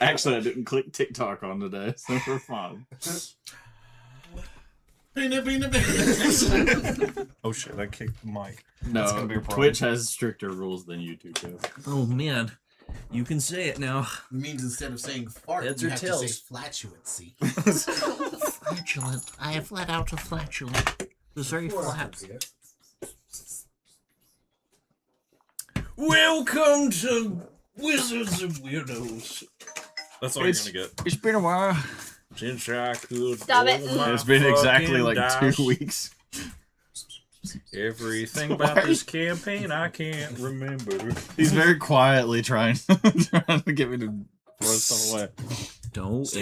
Actually, I didn't click TikTok on today, so we're fine. Oh shit, I kicked the mic. No, gonna be a problem. Twitch has stricter rules than YouTube does. Oh man, you can say it now. It means instead of saying fart, Heads you or have tails? to say flatulency. Flatulent. I have let out a flatulent. It was very flat. Welcome to Wizards of Weirdos. That's all you're gonna get. It's been a while. Since I could Stop it. roll my It's been exactly fucking like dice. 2 weeks. Everything about this campaign I can't remember. He's very quietly trying to get me to throw stuff away. Don't.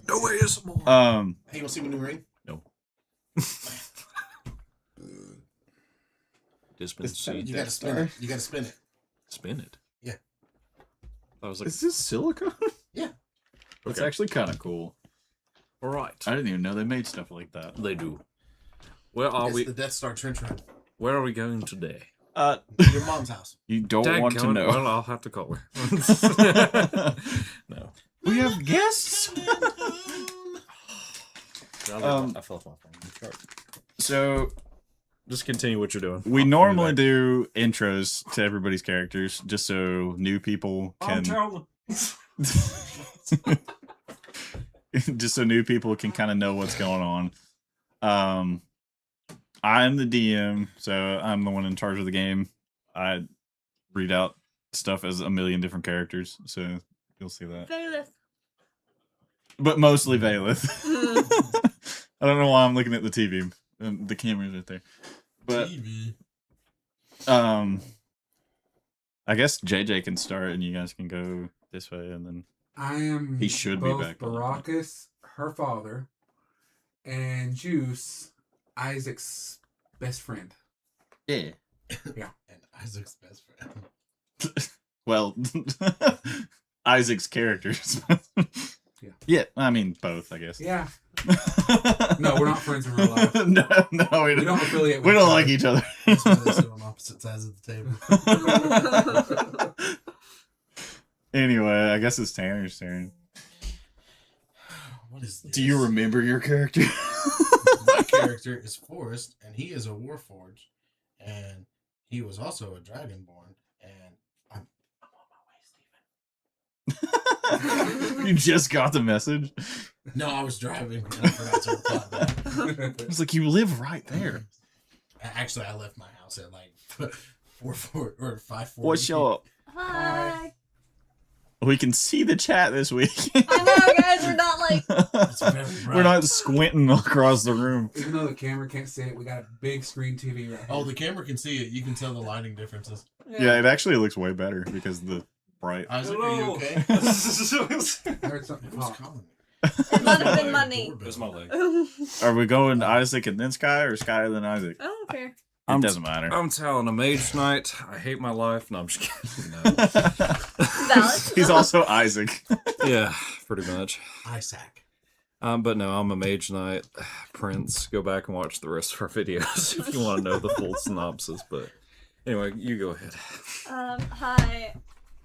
No ASMR. Hey, you want to see my new ring? Dispense Is that- seed. You gotta spin it. You gotta spin it. Spin it. Yeah. I was like, Is this silicone? Yeah. It's Okay. actually kind of cool. all right. I didn't even know they made stuff like that. They do. Where are It's we? the Death Star trench run. Where are we going today? Your mom's house. You don't want to Dadgummit, know. Well, I'll have to call her. No. We have guests. I fell off my phone. So Just continue what you're doing. we I'll be normally back. do intros to everybody's characters, just so new people can. Just so new people can kind of know what's going on. I'm the DM, so I'm the one in charge of the game. I read out stuff as a million different characters, so you'll see that. Bailiff. But mostly Valeth. I don't know why I'm looking at the TV. The camera's right there. But TV. I guess JJ can start and you guys can go this way and then I am He should be both back on. Baracus, her father, and Juice, Isaac's best friend. yeah. And Isaac's best friend. Well, Isaac's characters. Yeah. Yeah, I mean both, I guess. Yeah. No, we're not friends in real life. no, we We don't affiliate with We don't each like other. each other. That's why they sit on opposite sides of the table. Anyway, I guess it's Tanner's turn. What is this? Do you remember your character? My character is Forrest, and he is a Warforged, and he was also a Dragonborn, and I'm on my way, Steven. You just got the message. No, I was driving, and I forgot to reply back. It's like you live right there. Actually, I left my house at like 4 or 5:40. What's your? Hi. We can see the chat this week. I know, guys. We're not like. It's very bright. We're not squinting across the room. Even though the camera can't see it, we got a big screen TV right here. Oh, the camera can see it. You can tell the lighting differences. Yeah, it actually looks way better because the bright. Isaac, are you okay? I heard something Who's pop. calling me? It might have been money. Doorbell. Where's my leg? I Are we going Isaac and then Sky or Sky then Isaac? don't care. It doesn't matter. I'm telling a mage knight. I hate my life. No, I'm just kidding. No. Valid. He's also Isaac. Yeah, pretty much. Isaac. But no, I'm a mage knight. Prince. Go back and watch the rest of our videos if you want to know the full synopsis. But anyway, you go ahead. Hi.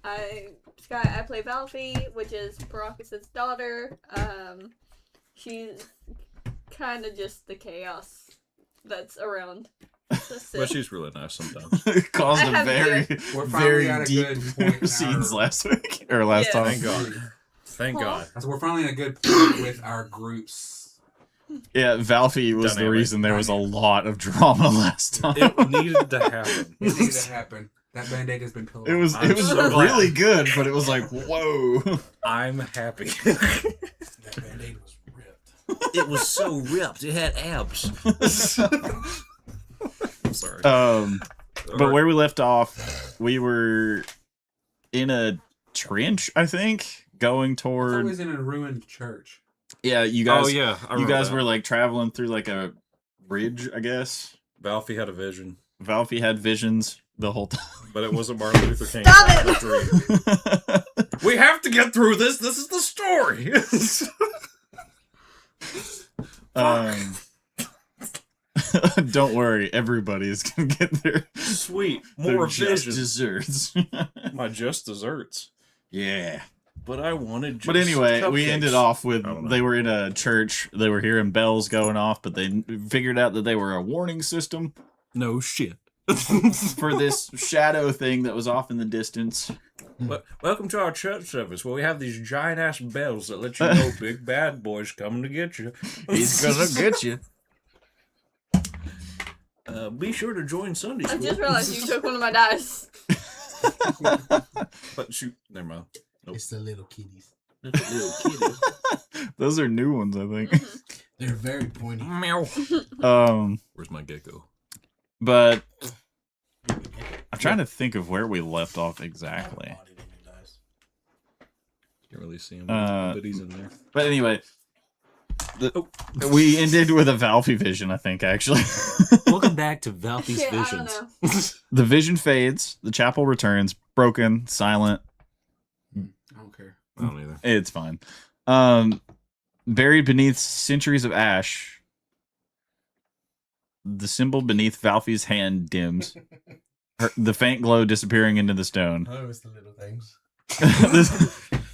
I play Valfie, which is Baracus' daughter. She's kind of just the chaos that's around. But she's really nice sometimes. It caused I a have very, We're finally very at a deep good point in scenes our- last week or last Yeah. time. Thank God. Thank God. So we're finally at a good point with our groups. Yeah, Valfie was the Dynamic. reason there was a lot of drama last time. It needed to happen. It needed to happen. That band-aid has been pillowed. It was I'm so glad. really good, but it was like, whoa. I'm happy. That band-aid was ripped. It was so ripped. It had abs. I'm sorry. But where we left off, we were in a trench, I think, going It's toward. always in a ruined church. Yeah, you guys. Oh yeah, I you remember guys that. were like traveling through like a bridge, I guess. Valfie had a vision, Valfie had visions the whole time. but it wasn't Martin Luther King. Stop It it! was a dream. We have to get through this. This is the story. Don't worry, everybody's gonna get their Sweet, their more just vision. desserts. My just desserts. Yeah. But I wanted. But anyway, we ended off with I don't know. they were in a church. They were hearing bells going off, but they figured out that they were a warning system No shit. for this shadow thing that was off in the distance. Welcome to our church service where we have these giant ass bells that let you know big bad boy's coming to get you. He's gonna get you. Be sure to join Sunday I school. just realized you took one of my dice. But shoot, never mind. It's the little kitties. Little kitty. Those are new ones, I think. They're very pointy. Meow. Where's my gecko? But I'm trying to think of where we left off exactly. Can't really see him, Uh, but he's in there. But anyway, we ended with a Valpy vision, I think, actually. Welcome back to Valpy's Yeah, I don't Visions. know. The vision fades, the chapel returns, broken, silent. I don't care. I don't either. It's fine. Buried beneath centuries of ash, the symbol beneath Valpy's hand dims, the faint glow disappearing into the stone. Oh, it's the little things.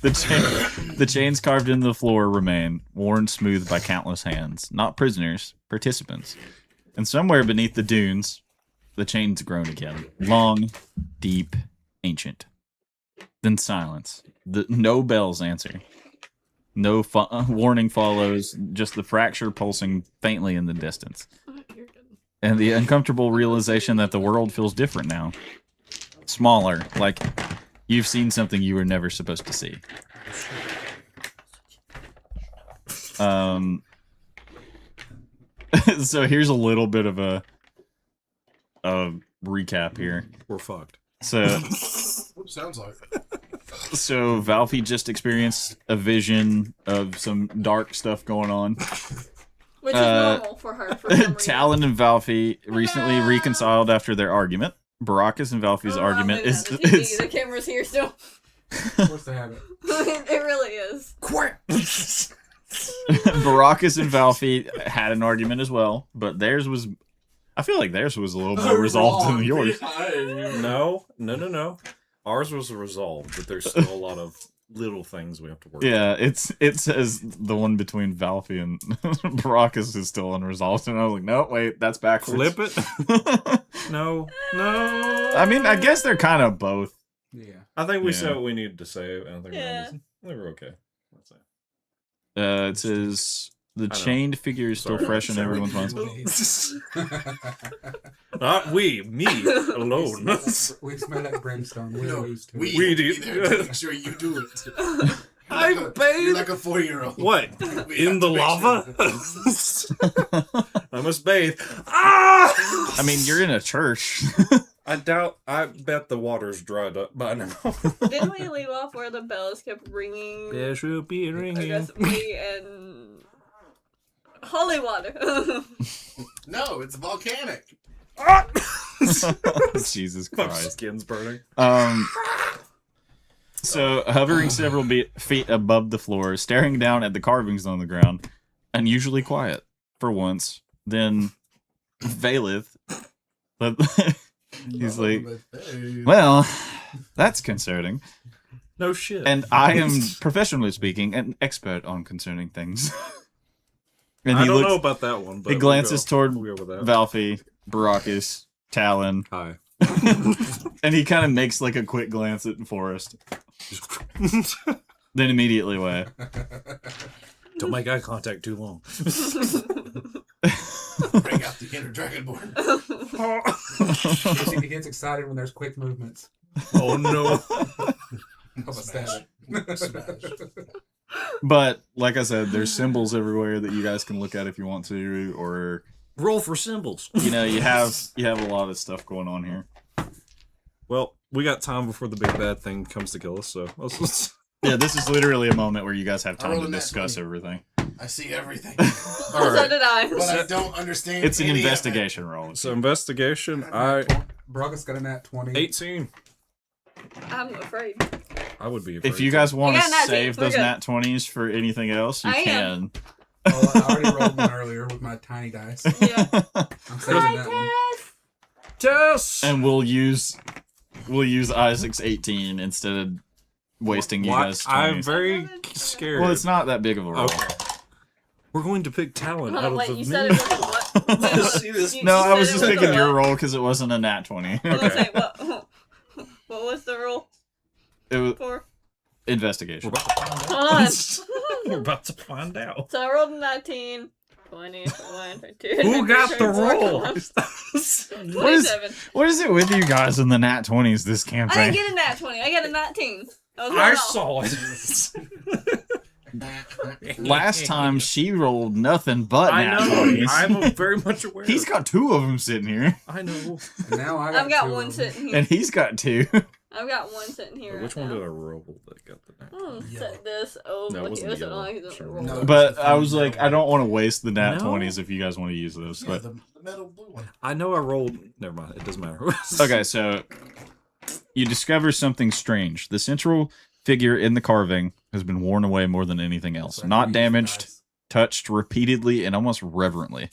The chains carved into the floor remain, worn smooth by countless hands. Not prisoners, participants. And somewhere beneath the dunes, the chains groan again. Long, deep, ancient. Then silence. No bells answer. No warning follows, just the fracture pulsing faintly in the distance. You're good. And the uncomfortable realization that the world feels different now. Smaller, like you've seen something you were never supposed to see. So here's a little bit of a recap here. We're fucked. So Sounds like. Valpy just experienced a vision of some dark stuff going on. Which is normal for her. For some reason. Talon and Valpy recently reconciled after their argument. Baracus and Valpy's Oh, argument maybe is not the TV, the camera's here still. Of course they have it. It really is. Baracus and Valpy had an argument as well, but theirs was. I feel like theirs was a little more resolved than yours. No. Ours was resolved, but there's still a lot of little things we have to work. Yeah, it says the one between Valpy and Baracus is still unresolved, and I was like, no, wait, that's backwards. Flip it. No. I mean, I guess they're kind of both. Yeah. I think we Yeah. said what we needed to say. I don't think Yeah. we were okay. That's it. It says the know. chained figure is still Sorry. fresh in everyone's minds. Not we, me alone. We smell like brimstone. We're No, used to it. We do. be there to make sure you do it. I You're bathe. like a 4-year-old. What? We In have the to make lava? I must bathe. Ah! I mean, you're in a church. I bet the water's dried up by now. Didn't we leave off where the bells kept ringing There should be aggressively and holy water? No, it's volcanic. Jesus My Christ. skin's burning. So, hovering several feet above the floor, staring down at the carvings on the ground, unusually quiet for once. Then, Valith, he's like, well, that's concerning. No shit. And I am, professionally speaking, an expert on concerning things. And I he don't know looks, about that one. But he glances toward we'll go with that. Valpy, Baracus, Talon, Hi. and he kind of makes like a quick glance at Forrest, then immediately away. Don't make eye contact too long. Bring out the inner dragonborn. He gets excited when there's quick movements. Oh no. How about that? Smash. But like I said, there's symbols everywhere that you guys can look at if you want to, or Roll for symbols. you know, you have a lot of stuff going on here. Well, we got time before the big bad thing comes to kill us, so let's Yeah, this is literally a moment where you guys have time to rolling that discuss 20. everything. I see everything. So did I. But I don't understand. It's an any of it. investigation roll. So investigation, Bragus got a nat 20. 18. I'm afraid. I would be afraid. If you guys want I to got 19, save we're those good. nat 20s for anything else, you I can. am. Oh, I already rolled one earlier with my tiny dice. Yeah. I'm saving that one. Tess. And we'll use Isaac's 18 instead of wasting you What? guys. I'm 20s. very scared. Well, it's not that big of a roll. Okay. We're going to pick talent out of Wait, the you said menu. it wasn't what? Wait, what? See this? You- No, you I was said just it picking wasn't your what? roll because it wasn't a nat 20. I was gonna say, what was the roll It was for? investigation. Hold on. We're about to find out. So I rolled a 19, 20, 21, 22. Who got the 24, roll? 27. What is it with you guys in the nat 20s this I campaign? didn't get a nat 20. I got a 19. I was I going off. saw it. Last time she rolled nothing but I nat know. 20s. I'm very much aware. He's got 2 of them sitting here, I know. And now I I've got two one of them. sitting here. and he's got 2. I've got one sitting here. Which right one now. did I roll that got the nat? Set this over No, it wasn't here. yellow. So I can Sure. roll. No. But I was like, I don't want to waste the nat No. 20s if you guys want to use those. Yeah, But the metal blue one. I know I rolled. Never mind. It doesn't matter. okay, so you discover something strange. The central figure in the carving has been worn away more than anything else. So I Not use damaged, dice. touched repeatedly, and almost reverently.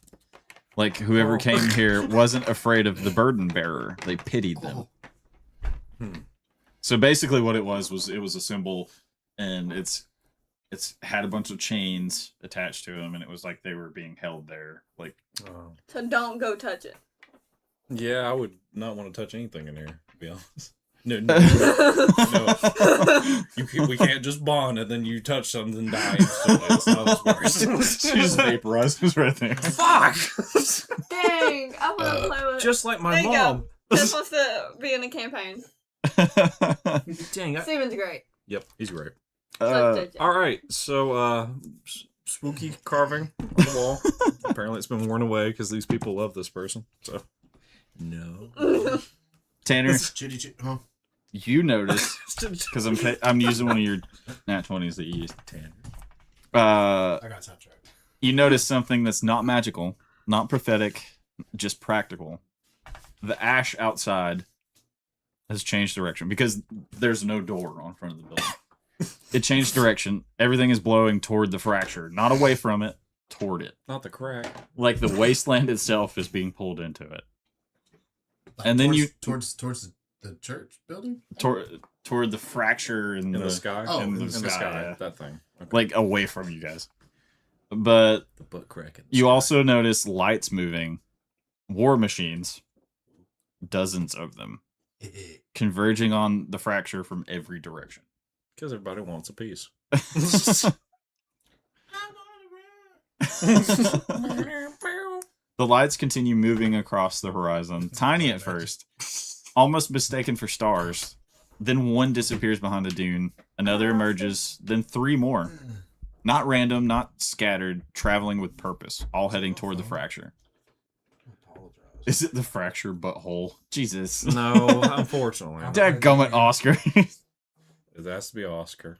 Like whoever Oh. came here wasn't afraid of the burden bearer. They pitied them. Oh, So basically what it was it was a symbol, and it's had a bunch of chains attached to them, and it was like they were being held there. Like Oh. So don't go touch it. Yeah, I would not want to touch anything in here. To be honest. No, we can't just bond and then you touch something and die instantly. That's not how this works. she just vaporizes right there. Fuck! Dang, I want to play with. Just like my There you mom. This wants to be in the campaign. Dang. Steven's great. Yep, he's great. So touch it. All right, so spooky carving on the wall. Apparently, it's been worn away because these people love this person. So, no. Tanner, Chitty chit, huh? you notice because I'm using one of your nat 20s that you used. Tanner. I got sidetracked. You notice something that's not magical, not prophetic, just practical. The ash outside has changed direction because there's no door on front of the building. It changed direction. Everything is blowing toward the fracture, not away from it, toward it. Not the crack. Like the wasteland itself is being pulled into it. Like And then towards the church building. Toward the fracture and In the sky. Oh, in the In the sky, sky. yeah. That thing. Okay. Like away from you guys. But the butt crack. you also notice lights moving, war machines, dozens of them, converging on the fracture from every direction. Because everybody wants a piece. The lights continue moving across the horizon, tiny at first, almost mistaken for stars. Then one disappears behind a dune, another emerges, then 3 more. Not random, not scattered, traveling with purpose, all heading toward the fracture. Is it the fracture butthole? Jesus. No, unfortunately. Dadgummit, Oscar. It has to be Oscar.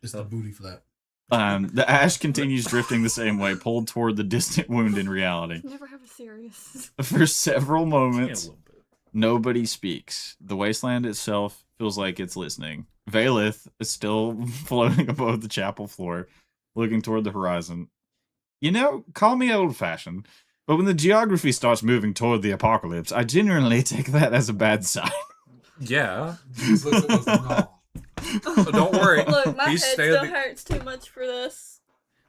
It's the booty flap. The ash continues drifting the same way, pulled toward the distant wound in reality. Never have a serious. For several Yeah, a moments, little bit. nobody speaks. The wasteland itself feels like it's listening. Valeth is still floating above the chapel floor, looking toward the horizon. You know, call me old-fashioned, but when the geography starts moving toward the apocalypse, I genuinely take that as a bad sign. Yeah. Just looks at us and all. Don't worry. Look, my head He's still standing- hurts too much for this.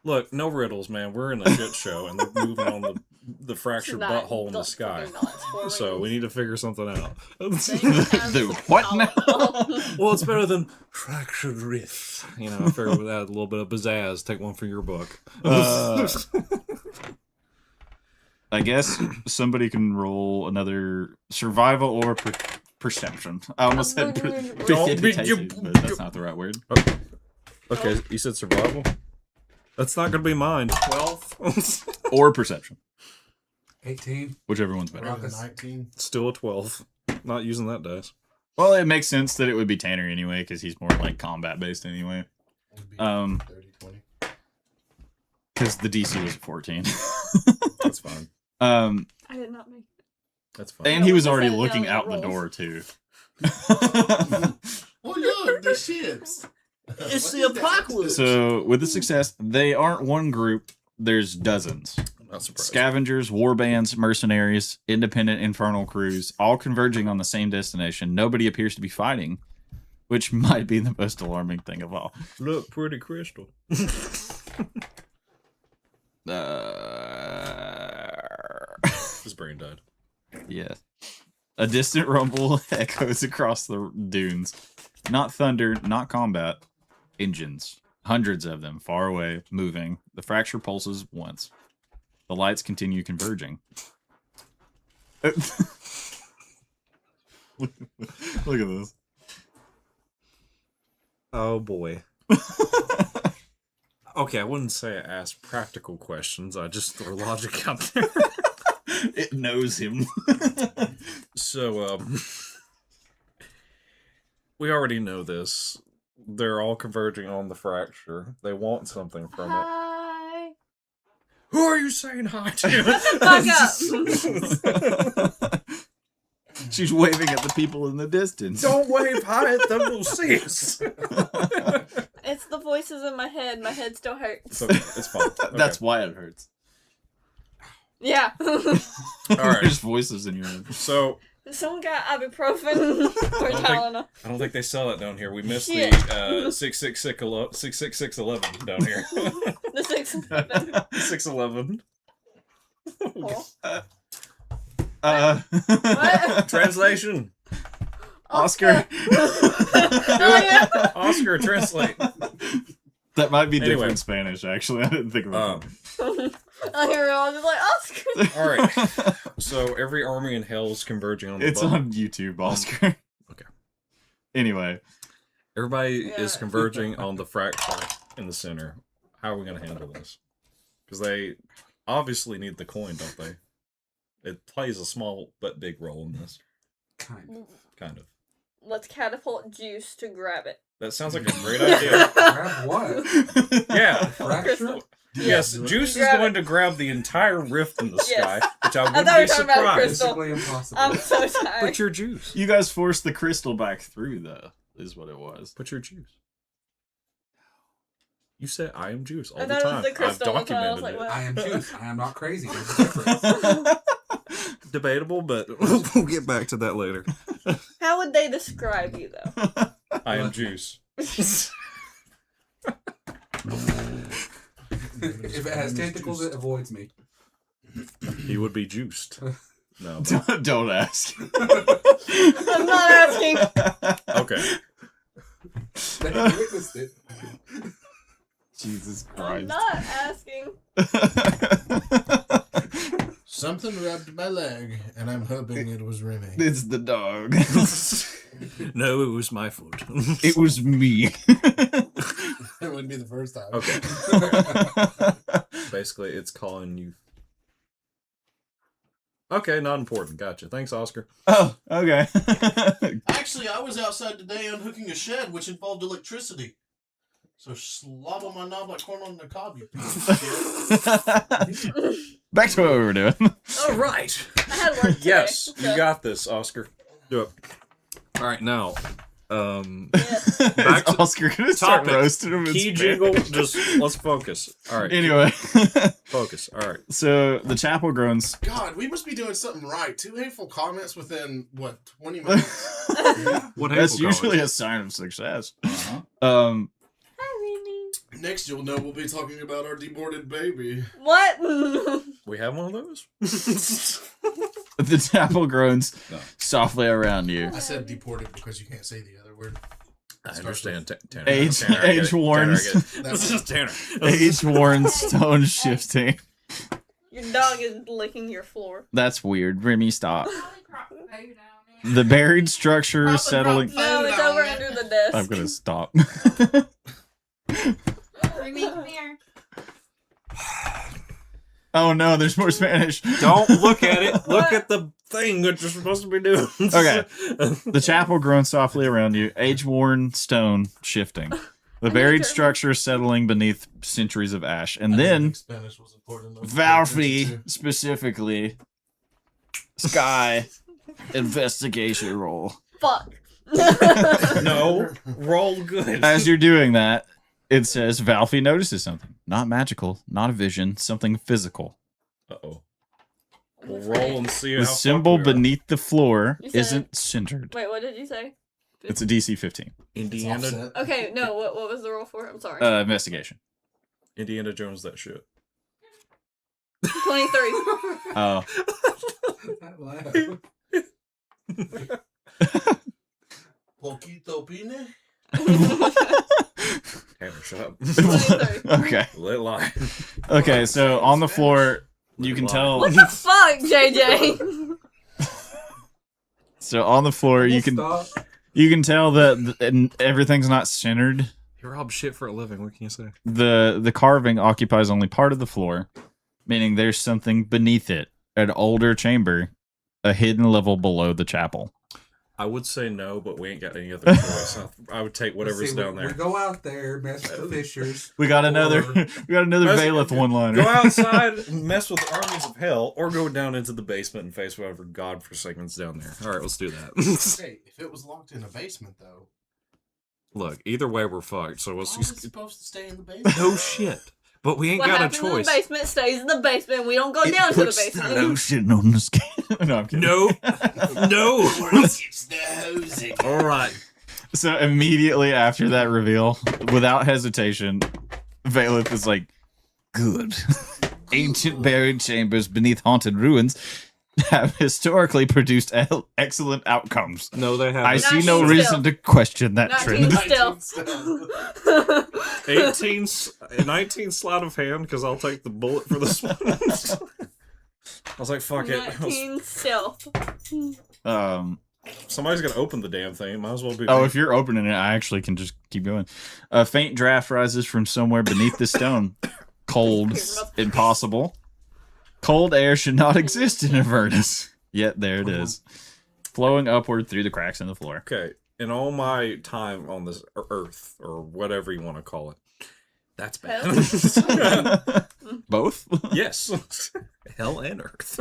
Look, no riddles, man. We're in a shit show, and they're moving on the fractured Not- butthole in the don't sky. fucking nuts for me. So we need to figure something out. The what now? Well, it's better than fractured wrist. You know, I figured with that a little bit of pizzazz. Take one for your book. I guess somebody can roll another survival or perception. I almost said Don't be- but that's not the right word. Okay, you said survival. That's not gonna be mine. 12. Or perception, 18. whichever one's better. Around the 19. Still a 12. Not using that dice. Well, it makes sense that it would be Tanner anyway, because he's more like combat based anyway. Would be 30, 20. Because the DC was a 14. That's fine. I did not make it. That's fine. And he was No, already no, looking no, out the rolls. door too. Oh look, the ships. It's What the is that? apocalypse. So with the success, they aren't one group. There's dozens. I'm not surprised. Scavengers, war bands, mercenaries, independent infernal crews, all converging on the same destination. Nobody appears to be fighting, which might be the most alarming thing of all. Look, pretty crystal. His brain died. Yeah. A distant rumble echoes across the dunes. Not thunder, not combat. Engines. Hundreds of them, far away, moving. The fracture pulses once. The lights continue converging. Look at this. Oh boy. Okay, I wouldn't say I ask practical questions. I just throw logic out there. It knows him. So, we already know this. They're all converging on the fracture. They want something from it. Hi. Who are you saying hi to? Fuck up. She's waving at the people in the distance. Don't wave hi at them, we'll see us. It's the voices in my head. My head still hurts. It's okay, it's fine. Okay. That's why it hurts. Yeah. Alright. There's voices in your head. So, Someone got ibuprofen or Tylenol. I don't think they sell it down here. We missed Shit. the 66611 down here. The 6 611. What? Translation. Oscar. Oh, yeah. Oscar, translate. That might be Anyway. different in Spanish, actually. I didn't think about I hear it all just like Oscar. All right. that. So every army in hell is converging on the It's button. on YouTube, Oscar. Okay. Anyway. Everybody is Yeah. converging on the fracture in the center. How are we going to handle this? Because they obviously need the coin, don't they? It plays a small but big role in this. Kind Kind of. Let's catapult Juice to grab it. That sounds like a great idea. of. Grab what? Yeah. Fracture? Yes, Juice is Grab going to grab the entire rift in the Yes. sky, which I thought wouldn't we be were talking about surprised. crystal. Basically impossible. I'm so tired. Put your juice. You guys forced the crystal back through, though, is what it was. Put your juice. You said I am juice all I the thought it was time. the I've crystal one time. I was documented like, it. what? I am juice. I am not crazy. There's a difference. Debatable, but we'll get back to that later. How would they describe you, though? I am juice. If it has tentacles, it avoids me. He would be juiced. No. Don't ask. I'm not asking. Okay. They witnessed it. Jesus I'm Christ. not asking. Something rubbed my leg, and I'm hoping it was Remy. It's the dog. No, it was my fault. It was me. It wouldn't be the first time. Okay. Basically, it's calling you. Okay, not important. Gotcha. Thanks, Oscar. Oh, okay. Actually, I was outside today unhooking a shed, which involved electricity. So slob on my knob like corn on the cob, you piece of shit. Back to what we were doing. All right. I had work today. Yes, you so- got this, Oscar. Do it. All right, now. Yes. Back to Is Oscar gonna start topic. roasting him in Key Spanish? jingle. Just let's focus. All right. Anyway, Focus. All right. so the chapel groans. God, we must be doing something right. 2 hateful comments within, what, 20 minutes? What That's hateful usually comments? a sign of success. Uh-huh. Hi, Remy. Next, you'll know we'll be talking about our deported baby. What? We have one of those. The chapel groans No. softly around you. I said deported because you can't say the other word. I understand. Tanner. Age- Tanner, I get age it. Tanner, I warns. get it. This is Tanner. Age-worn stone shifting. Your dog is licking your floor. That's weird. Remy, stop. The buried structure Papa settling. dropped No, it's over down. under the desk. I'm gonna stop. Remy, come here. Oh no, there's more Spanish. Don't look at it. Look What? at the thing that you're supposed to be doing. Okay. The chapel groans softly around you, age-worn stone shifting. The buried to- structure settling beneath centuries of ash. And I didn't then, think Spanish was important enough to pay Valfy, attention specifically, Sky, investigation roll. Fuck. No, roll good. As you're doing that, it says Valfy notices something. Not magical, not a vision, something physical. Uh-oh. We'll roll and see The how symbol fucked we are. beneath the floor You said- isn't centered. Wait, what did you say? It's a DC 15. Indiana, Offset. Okay, no. What was the roll for? I'm sorry. Investigation. Indiana Jones, that shit. 23. Oh. That laugh. Poquito pine? Hammer, shut up. 23. Okay. Lit lie. Okay, so on the floor, you can Lie. tell. What the fuck, JJ? So on the floor, you can Stop. tell that everything's not centered. You rob shit for a living. What can you say? The carving occupies only part of the floor, meaning there's something beneath it, an older chamber, a hidden level below the chapel. I would say no, but we ain't got any other choice. I would take Let's whatever's see, down we there. go out there, mess with the fishers. We got another Or- Bailiff one-liner. Go outside, mess with the armies of hell, or go down into the basement and face whatever godforsaken's down there. All right, let's do that. Hey, if it was locked in a basement, though, Look, either way, we're fucked. So how let's was it just supposed to stay in the basement? no shit. But we ain't What got a happens in the choice. basement stays in the basement. We don't go down to the basement. lotion on the skin. No, I'm kidding. No, no. It's the hosing. All right. So immediately after that reveal, without hesitation, Bailiff is like, "Good. Ancient buried chambers beneath haunted ruins have historically produced excellent outcomes. No, they I haven't. see no 19 reason to question that 19 trend." still. 18, 19 sleight of hand because I'll take the bullet for this one. I was like, fuck it. 19 stealth. Somebody's gonna open the damn thing. Might as well be. Oh, me. if you're opening it, I actually can just keep going. A faint draft rises from somewhere beneath the stone. Cold, impossible. Cold air should not exist in Avernus. Yet there it is, flowing upward through the cracks in the floor. Okay, in all my time on this earth, or whatever you want to call it, that's bad. Both? Yes. Hell and earth.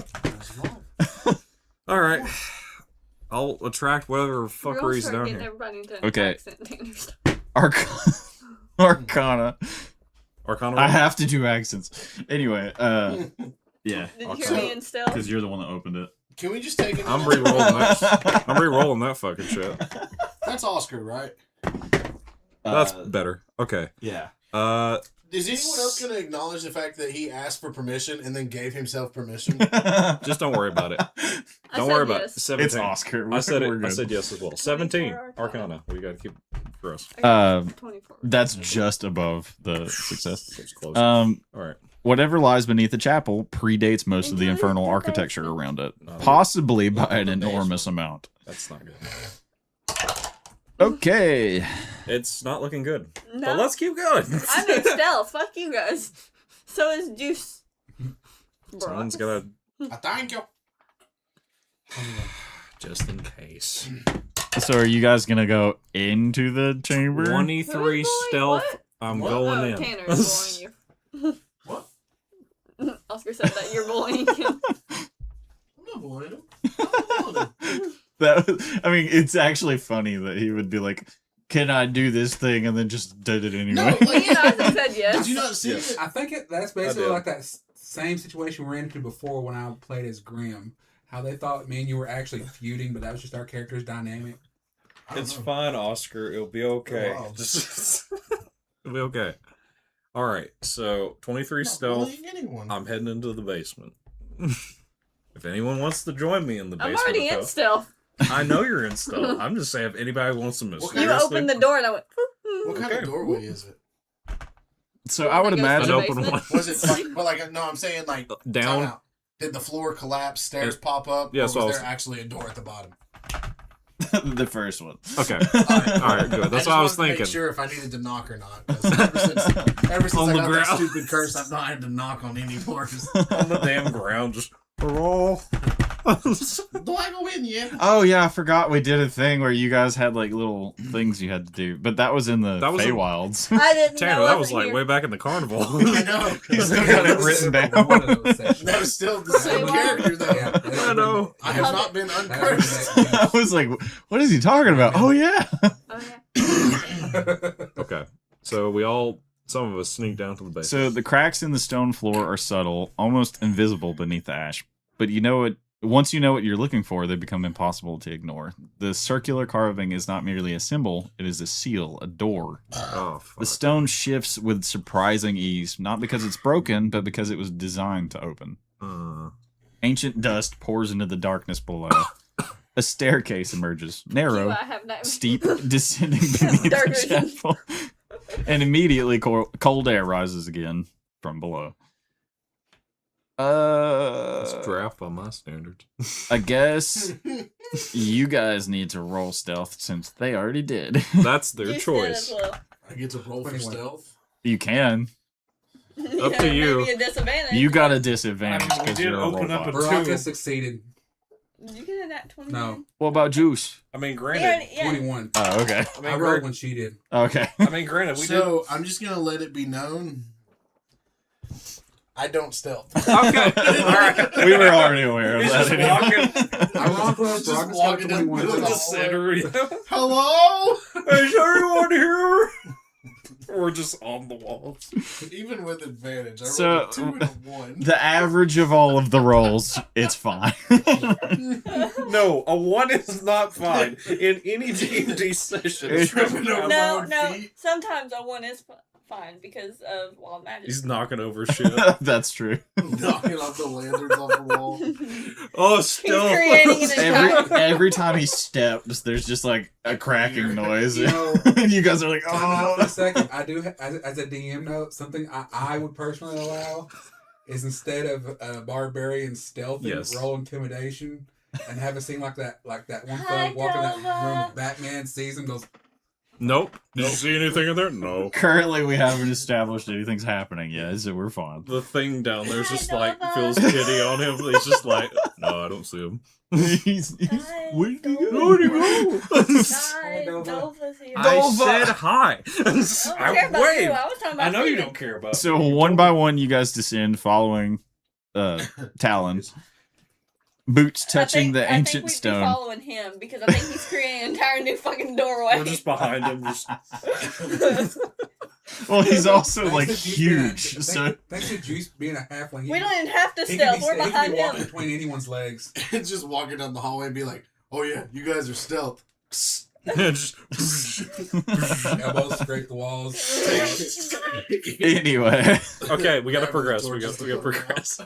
All right. I'll attract whatever fuckery's down here. Okay. Okay. Arcana. Arcana. I have to do accents. Anyway, yeah. Did you hear me in stealth? Because you're the one that opened it. Can we just take it? I'm re-rolling that. I'm re-rolling that fucking shit. That's Oscar, right? That's better. Okay. Yeah. Is anyone else going to acknowledge the fact that he asked for permission and then gave himself permission? Just don't worry about it. I Don't said worry about it. yes. 17. It's Oscar. I said We're it. I good. said yes as well. 17. 24 Arcana. We gotta keep for us. 24. That's just above the success. It's close. All right. Whatever lies beneath the chapel predates most of the Enjoy infernal the architecture basement. around it, No, possibly by an the enormous amount. That's not good. Okay. It's not looking good. No. But let's keep going. I'm in stealth. Fuck you guys. So is Juice. Someone's gotta, I thank you. just in case. So are you guys gonna go into the chamber? 23 Who's going stealth. what? I'm What? going in. Tanner is bullying you. What? Oscar said that you're bullying him. I'm not bullying him. I'm bullying him. I mean, it's actually funny that he would be like, "Can I do this thing?" and then just did it anyway. No, like, You guys have said yes. did you not see Yes. it? I think that's basically did. like that same situation we ran into before when I played as Grim. How they thought me and you were actually feuding, but that was just our character's dynamic. I don't It's know. fine, Oscar. It'll be okay. Oh, wow. Just it'll be okay. All right. So 23 I'm not stealth. bullying anyone. I'm heading into the basement. If anyone wants to join me in the I'm basement, already of in hell- stealth. I know you're in stealth. I'm just saying if anybody wants to What You kind mysteriously opened the door and I went. What kind Okay. of doorway is it? So I would That goes to an imagine. the open basement? one Was it like, but like, no, I'm saying like, time down. out. Did the floor collapse, stairs pop up, yeah, or so I was was- there actually a door at the bottom? The first one. Okay. Alright, All right, good. That's what I was wanted to thinking. Make sure if I needed to knock or not. 'Cause ever since On I the got that ground. stupid curse, I've not had to knock on any doors. On the damn ground, just roll. Do I go in yet? Oh yeah, I forgot we did a thing where you guys had like little things you had to do, but that was in the That was in- Feywilds. I didn't Tanner, know. that was like way back in the carnival. I know. He's still got it written down. One of those sessions. That was still the same Wait, character though. Yeah, that I know. I have Love not it. been That uncursed. was I was like, "What is he talking about?" Oh yeah. Oh, yeah. Okay. So some of us sneak down to the basement. So the cracks in the stone floor are subtle, almost invisible beneath the ash. But you know Once you know what you're looking for, they become impossible to ignore. The circular carving is not merely a symbol, it is a seal, a door. Oh, The fuck. stone shifts with surprising ease, not because it's broken, but because it was designed to open. Ancient dust pours into the darkness below. A staircase emerges, narrow, I have not. steep, descending beneath Dark the vision. chapel. And immediately cold air rises again from below. That's draft by my standards. I guess you guys need to roll stealth since they already did. That's their You said choice. as well. I get to roll for 21. stealth. You can. Up to you. Maybe a disadvantage. You got a disadvantage I mean, we because did you're a open up robot. a- Baraka succeeded. Did you get a nat 20? No. What about Juice? I mean, Yeah, granted. yeah. 21. Oh, okay. I I mean, rolled when she did. Okay. I mean, granted, we So I'm just gonna let it be known. I don't stealth. did. Okay. All right. We were already aware of He's that. just anyway. walking. I rolled close. Just Baraka's got walking down 21. the To the hallway. center. Hello. Is everyone here? We're just on the walls. Even with advantage, I So- rolled a 2 and a 1. The average of all of the rolls, it's fine. No, a 1 is not fine in any D&D session. Tripping over my No, own no. feet. Sometimes a 1 is fine because of wild magic. He's knocking over shit. That's true. Knocking off the lanterns off the wall. Oh, He's still. creating an entire. Every time he steps, there's just like a cracking noise. You know, And you guys are like, Time out for oh. a second. I do, as a DM note, something I would personally allow is instead of barbarian stealth, Yes. roll intimidation, and have a scene like that one Hi, thug walking that Nova. room with Batman sees him, goes, Nope. Did you see anything in there? No. Currently, we haven't established anything's happening yet, so we're fine. The thing down there's just Hi, like Nova. feels pity on him. He's just like, no, I don't see him. he's, Hi, where did he go? Nova. Where'd he go? Hi, Nova. Nova's here. I Nova. said hi. I don't care I about waved. you. I was talking about I know you Steven. don't care about. So me. one by one, you guys descend, following Talon. Boots touching the I think ancient we'd be stone. following him because I think he's creating an entire new fucking doorway. We're just behind him. Just Well, he's also Thanks like to Juice being a- huge, so thanks to Juice being a halfling. we don't even have to he stealth. could We're he could behind be walking him. between anyone's legs. And just walking down the hallway and be like, oh yeah, you guys are stealth. just Elbows scrape the walls. anyway. okay. We gotta progress. We gotta progress.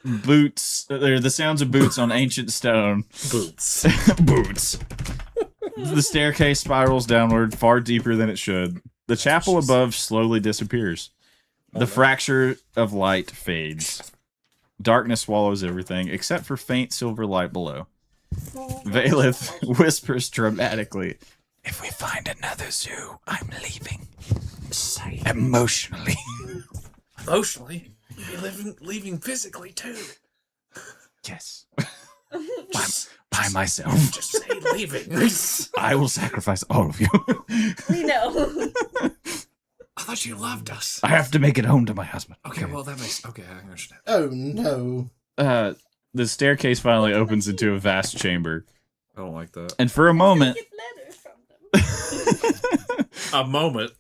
Boots. They're the sounds of boots on ancient stone. Boots. Boots. The staircase spirals downward, far deeper than it should. The chapel above slowly disappears. The fracture of light fades. Darkness swallows everything except for faint silver light below. Valeth whispers dramatically, "If we find another zoo, I'm leaving. Emotionally." Emotionally, you're leaving physically too. Yes. Just, By myself. just say leaving. I will sacrifice all of you. We know. I thought you loved us. I have to make it home to my husband. Okay, well that makes okay. I understand. Oh no. The staircase finally opens into a vast chamber. I don't like that. And for a moment, Get letters from them. A moment.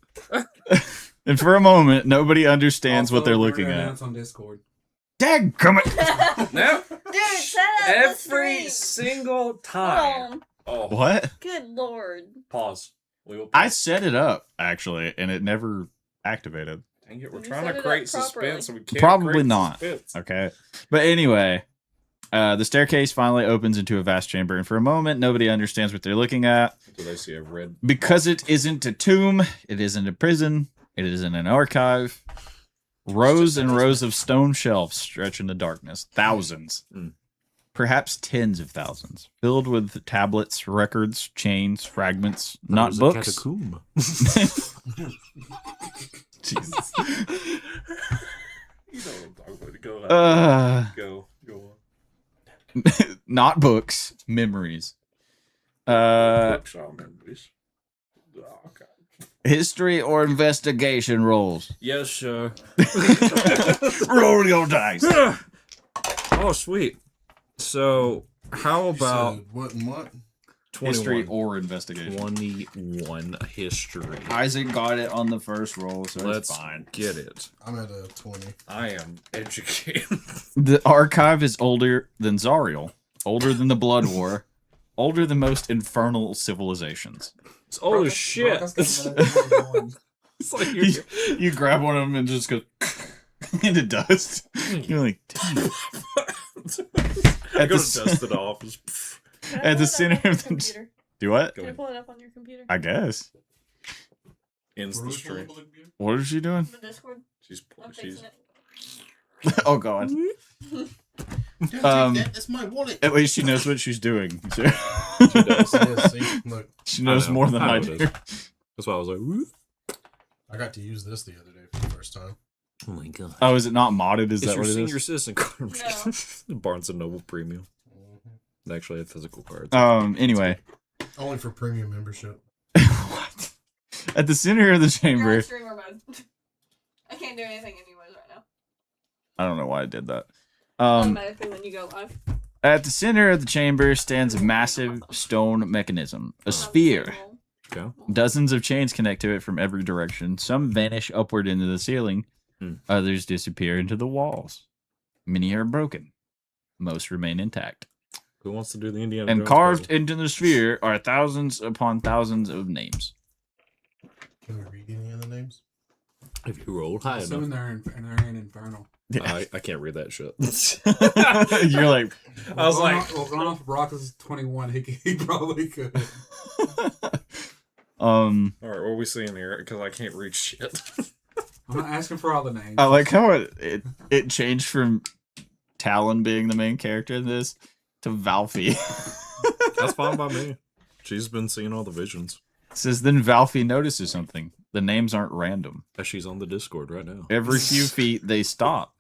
nobody understands what Also, they're we're looking gonna at. announce on Discord. Dadgummit! Now, Dude, shut up. every Let's single stream. time. Hold on. Oh, What? Good lord. pause. We will I pause. set it up, actually, and it never activated. Dang it, we're You trying set to it create up properly. suspense, and we can't. Probably create not. suspense. Okay. But anyway, the staircase finally opens into a vast chamber, and for a moment, nobody understands what they're looking at. Do they see a red? Because it isn't a tomb, it isn't a prison, it isn't an archive. Rows and rows of stone shelves stretch into darkness. Thousands. Mm. Perhaps tens of thousands. Filled with tablets, records, chains, fragments, not books. Jesus. You know what I'm talking about. Go ahead. Go on. Not books, memories. Workshop memories. Oh, okay. History or investigation rolls. Yes, sir. Roll your dice. Oh, sweet. So, how about So, what and what? history 21. or investigation. 21 history. Isaac got it on the first roll, so Let's it's fine. get it. I'm at a 20. I am educated. The archive is older than Zariel, older than the Blood War, older than most infernal civilizations. It's old as shit. It's like You grab one of them and just go into dust. You're like, damn. I At go the to dust it off. Just, Can I At pull the it up center on your of the- computer? do what? go Can I ahead. pull it up on your computer? I guess. Ends the stream. What is she doing? The Discord. She's I'm she's fixing it. Oh god. That's my wallet. At least she knows what she's doing. So- She does. Yeah, see, look, she knows know. more than I I know do. it that's why I was like, "Whoop." I got to use this the other day for the first time. Oh my god. Oh, is it not modded? Is It's that your what it senior is? citizen card. Barnes and Noble Premium. They actually have physical cards. Anyway. Only for premium membership. What? At the center of the You're chamber. on streamer mode. I can't do anything anyways right now. I don't know why I did that. Automatically when you go live. At the center of the chamber stands a massive stone mechanism, a sphere. Okay. Dozens of chains connect to it from every direction. Some vanish upward into the ceiling, others disappear into the walls. Many are broken. Most remain intact. Who wants to do the Indiana And Jones carved puzzle? into the sphere are thousands upon thousands of names. Can we read any of the names? If you rolled high Assuming enough. they're in Infernal. I can't read that shit. You're like, I was like, going off Brock is 21. He probably could. all right, what are we seeing here? Because I can't read shit. I'm not asking for all the names. I like how it changed from Talon being the main character in this to Valfie. That's fine by me. She's been seeing all the visions. It says then Valfie notices something. The names aren't random. She's on the Discord right now. Every few feet they stop.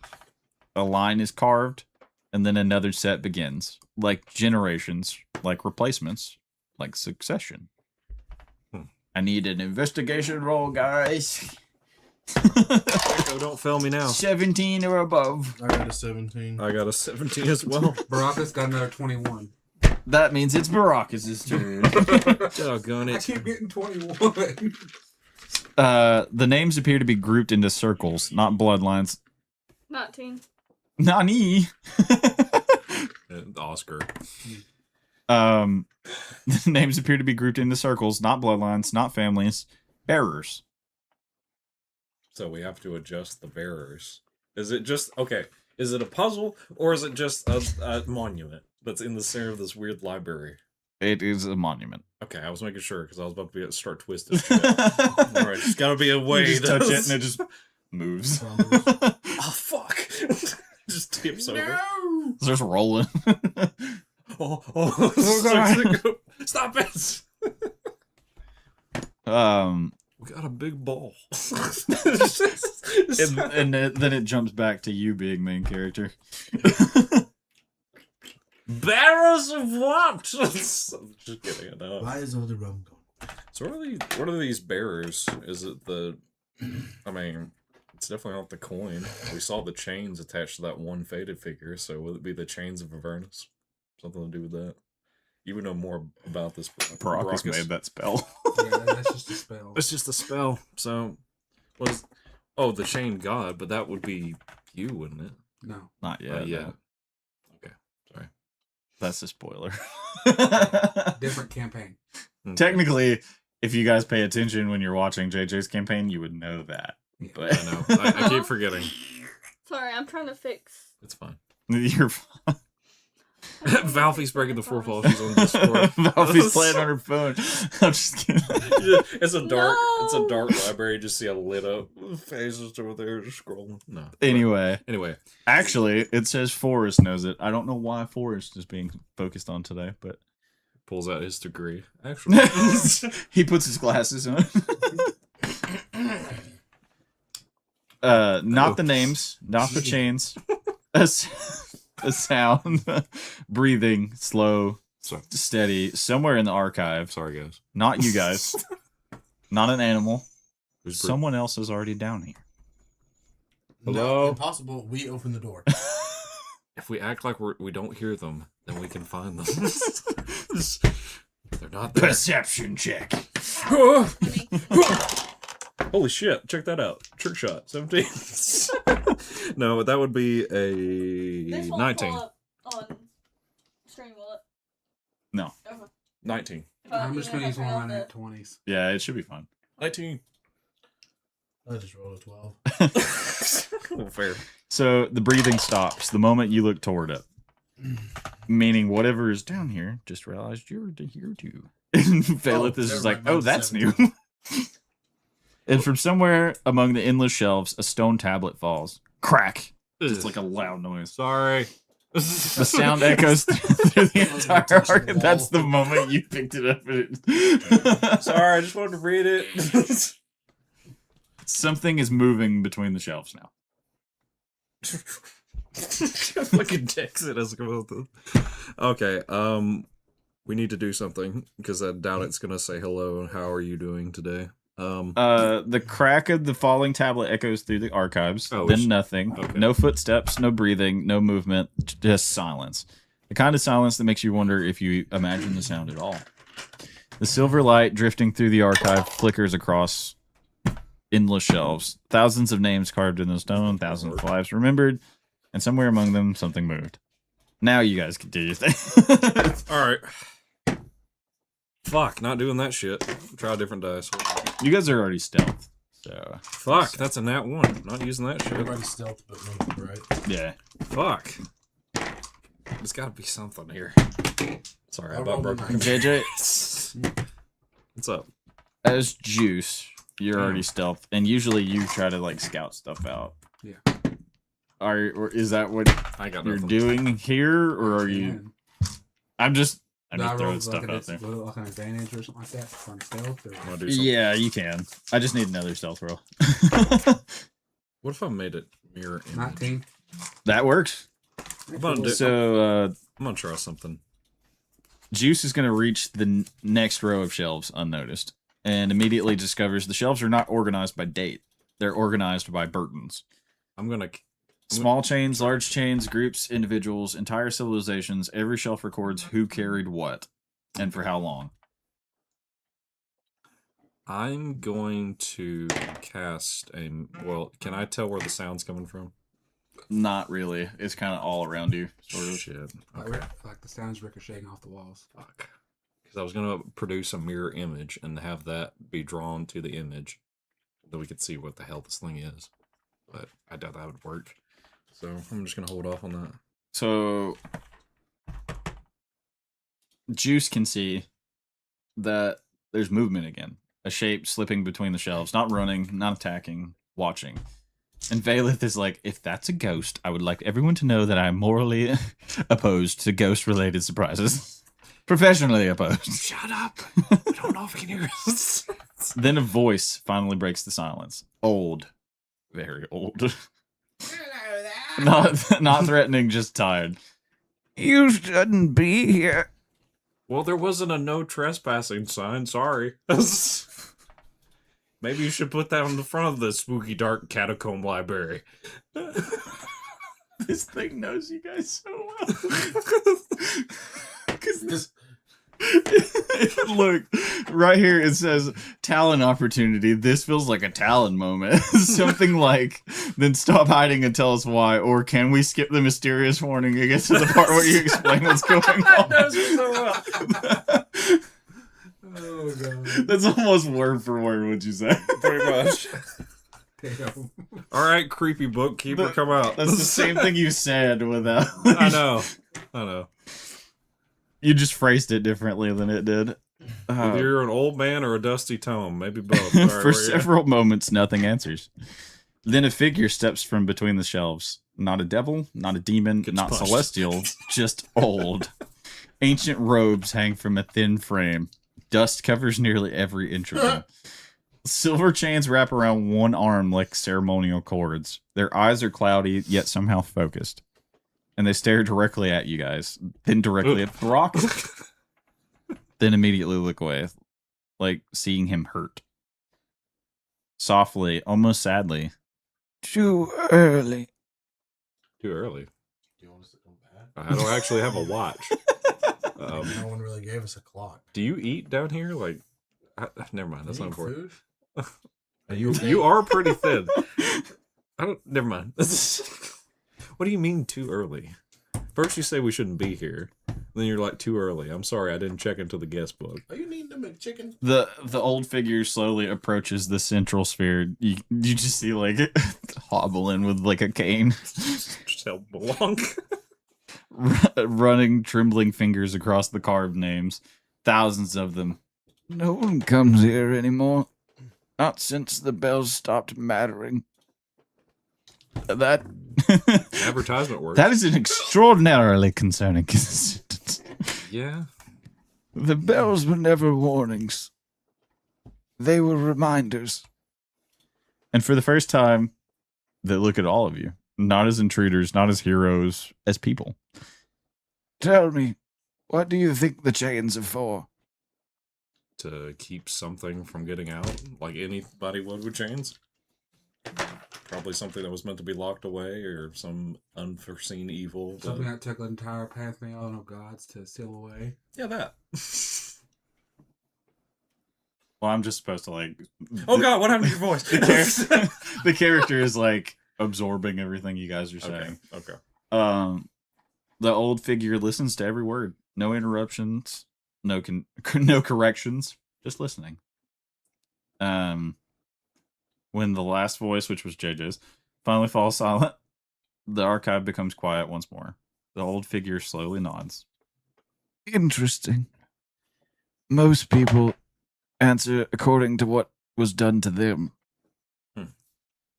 A line is carved, and then another set begins. Like generations, like replacements, like succession. I need an investigation roll, guys. Oh, don't fail me now. 17 or above. I got a 17. I got a 17 as well. Baraka's got another 21. That means it's Baracus' turn. Doggone I it. keep getting 21. The names appear to be grouped into circles, not bloodlines. Not teen. Nani? Oscar. The names appear to be grouped into circles, not bloodlines, not families, bearers. So we have to adjust the bearers. Is it just okay? Is it a puzzle or is it just a monument that's in the center of this weird library? It is a monument. Okay, I was making sure because I was about to start twisting. Shit. All right, there's got to be a way. You just touch it and it just moves. Oh fuck! Just tips over. It's just rolling. Oh God. Stop it! We got a big ball. And then it jumps back to you being main character. Barrels of what? Just kidding. No. Why is all the rum gone? So what are these bearers? Is it the? I mean, it's definitely not the coin. We saw the chains attached to that one faded figure. So would it be the chains of Avernus? Something to do with that? You would know more about this. Baracus made that spell. Yeah, that's just a spell. It's just a spell. So was the chain god, but that would be you, wouldn't it? No. Not yet. Yeah. no. Okay. Sorry. That's a spoiler. Different campaign. Okay. Technically, if you guys pay attention when you're watching JJ's campaign, you would know that. But I know. I keep forgetting. Sorry, I'm trying to fix. It's fine. you're fine. Valfie's breaking the fourth wall. She's on Discord. Valfie's playing on her phone. I'm just kidding. It's a dark. No. It's a dark library. You just see a lit up faces over there just scrolling. No. Anyway, Anyway, it says Forrest knows it. I don't know why Forrest is being focused on today, but pulls out his degree. Actually, he puts his glasses on. Not the names, not the chains. A sound, breathing, slow, Sorry. steady, somewhere in the archive. Sorry guys. Not you guys. Not an animal. Who's Someone else is already down here. Hello? No, impossible. We open the door. If we act like we don't hear them, then we can find them. They're not there. Perception check. Gimme. Holy shit, check that out. Trick shot, 17. No, that would be a This won't 19. pull up on screen, will it? No. Okay. 19. If I- I'm just even gonna if use I one of failed my it. nat 20s. Yeah, it should be fun. 19. I just rolled a 12. Fair. So the breathing stops the moment you look toward it. Meaning whatever is down here just realized you're here too. And Valeth is just never like, mind, oh, that's new. 17. And from somewhere among the endless shelves, a stone tablet falls. Crack. Just like a loud noise. Sorry. The sound echoes through the entire touch the arc. That's the wall. moment you picked it up. And it... Sorry, I just wanted to read it. Something is moving between the shelves now. Fucking text it as about this. Okay, we need to do something because I doubt it's gonna say hello. How are you doing today? The crack of the falling tablet echoes through the archives. Oh, Then it's- nothing. okay. No footsteps, no breathing, no movement, just silence. The kind of silence that makes you wonder if you imagine the sound at all. The silver light drifting through the archive flickers across endless shelves. Thousands of names carved in the stone, thousands of lives remembered, and somewhere among them, something moved. Now you guys can do your thing. All right. Fuck, not doing that shit. Try a different dice. You guys are already stealth, so Fuck, that's a nat 1. Not using that shit. Everybody's stealth, but no, right? yeah. Fuck. There's got to be something here. Sorry, I I about rolled a broke. 9. JJ, What's up? as Juice, you're already stealth, and usually you try to like scout stuff out. Yeah. Or is that what I got you're nothing. doing here, or are you? I'm just Do I roll throwing like stuff an, out there. like an advantage or something like that from stealth? Or... Wanna do something? Yeah, you can. I just need another stealth roll. What if I made it mirror image? 19. That works. about to- So I'm gonna try something. Juice is going to reach the next row of shelves unnoticed, and immediately discovers the shelves are not organized by date. They're organized by Burtons. I'm gonna. Small chains, large chains, groups, individuals, entire civilizations, every shelf records who carried what and for how long. I'm going to cast a. Well, can I tell where the sound's coming from? Not really. It's kind of all around you, sort of. Shit. Like, Okay. like the sounds ricocheting off the walls. Fuck. Because I was gonna produce a mirror image and have that be drawn to the image, that we could see what the hell this thing is. But I doubt that would work. So I'm just gonna hold off on that. So, Juice can see that there's movement again. A shape slipping between the shelves, not running, not attacking, watching. And Valeth is like, if that's a ghost, I would like everyone to know that I'm morally opposed to ghost-related surprises. Professionally opposed. Shut up! We don't know if we can hear us. Then a voice finally breaks the silence. Old. Very old. Not threatening, just tired. You shouldn't be here. Well, there wasn't a no trespassing sign. Sorry. Maybe you should put that on the front of the spooky dark catacomb library. This thing knows you guys so well. Because this. Look, right here it says Talon opportunity. This feels like a Talon moment. Something like, then stop hiding and tell us why. Or can we skip the mysterious warning and get to the part where you explain what's going on? knows you so well. Oh, God. That's almost word for word what you say. Pretty much. Damn. All right, creepy bookkeeper, But come out. That's the same thing you said without. I know. I know. You just phrased it differently than it did. Either you're an old man or a dusty tome. Maybe both. All right, For where you at? several moments, nothing answers. Then a figure steps from between the shelves. Not a devil, not a demon, Gets not punched. celestial, just old. Ancient robes hang from a thin frame. Dust covers nearly every inch of them. Silver chains wrap around one arm like ceremonial cords. Their eyes are cloudy, yet somehow focused. And they stare directly at you guys, then directly at Brock, then immediately look away, like seeing him hurt. Softly, almost sadly. Too early. Too early. Do you want us to come back? I don't actually have a watch. No one really gave us a clock. Do you eat down here? Like, never mind. That's You not eat important. food? You are pretty thin. I don't. Never mind. What do you mean too early? First you say we shouldn't be here, then you're like too early. I'm sorry, I didn't check into the guest book. Are you needing to make chicken? The old figure slowly approaches the central sphere. You just see like hobbling with like a cane, Just help belong. running trembling fingers across the carved names. Thousands of them. No one comes here anymore. Not since the bells stopped mattering. That Advertisement works. that is an extraordinarily concerning coincidence. Yeah. The bells were never warnings. They were reminders. And for the first time, they look at all of you. Not as intruders, not as heroes, as people. Tell me, what do you think the chains are for? To keep something from getting out, like anybody would with chains. Probably something that was meant to be locked away, or some unforeseen evil. that- Something that took an entire pantheon of gods to seal away. Yeah, that. Well, I'm just supposed to like... Oh god, what happened to your voice? The character is like absorbing everything you guys are saying. Okay. The old figure listens to every word. No interruptions. No no corrections. Just listening. When the last voice, which was JJ's, finally falls silent, the archive becomes quiet once more. The old figure slowly nods. Interesting. Most people answer according to what was done to them.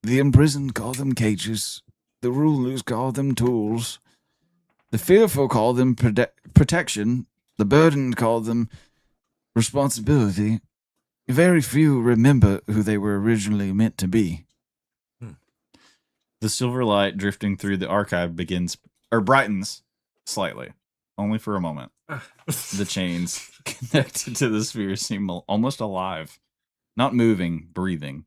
The imprisoned call them cages. The rulers call them tools. The fearful call them protection. The burdened call them responsibility. Very few remember who they were originally meant to be. The silver light drifting through the archive brightens slightly, only for a moment. The chains connected to the sphere seem almost alive, not moving, breathing.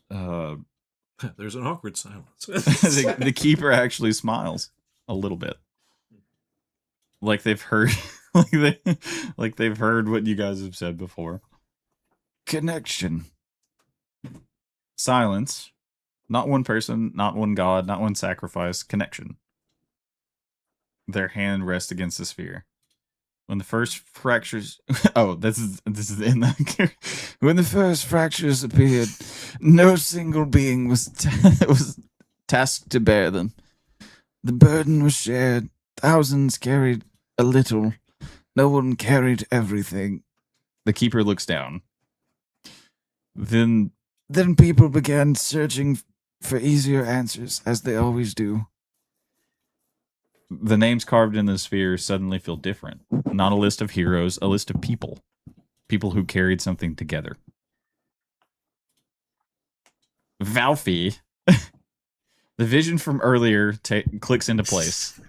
There's an awkward silence. The keeper actually smiles a little bit, like they've heard, like they've heard what you guys have said before. Connection. Silence. Not one person, not one god, not one sacrifice. Connection. Their hand rests against the sphere. When the first fractures, this is in the. When the first fractures appeared, no single being was was tasked to bear them. The burden was shared. Thousands carried a little. No one carried everything. The keeper looks down. Then people began searching for easier answers, as they always do. The names carved in the sphere suddenly feel different. Not a list of heroes, a list of people. People who carried something together. Valfi. The vision from earlier clicks into place.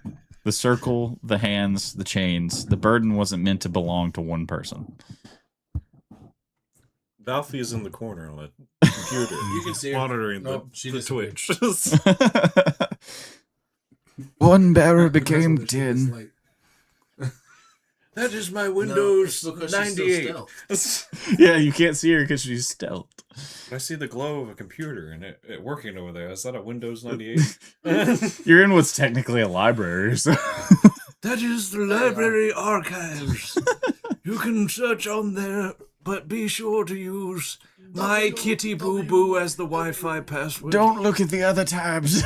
The circle, the hands, the chains. The burden wasn't meant to belong to one person. Valfi is in the corner on a computer. You can see her. monitoring Nope, she the disappeared. Twitch. One bearer That's became what this is 10. like. That is my No, Windows it's because she's still 98. stealth. Yeah, you can't see her because she's stealth. I see the glow of a computer and it working over there. Is that a Windows 98? You're in what's technically a library, so. That is the library archives. You can search on there, but be sure to use my kitty boo boo as the Wi-Fi password. Don't look at the other tabs.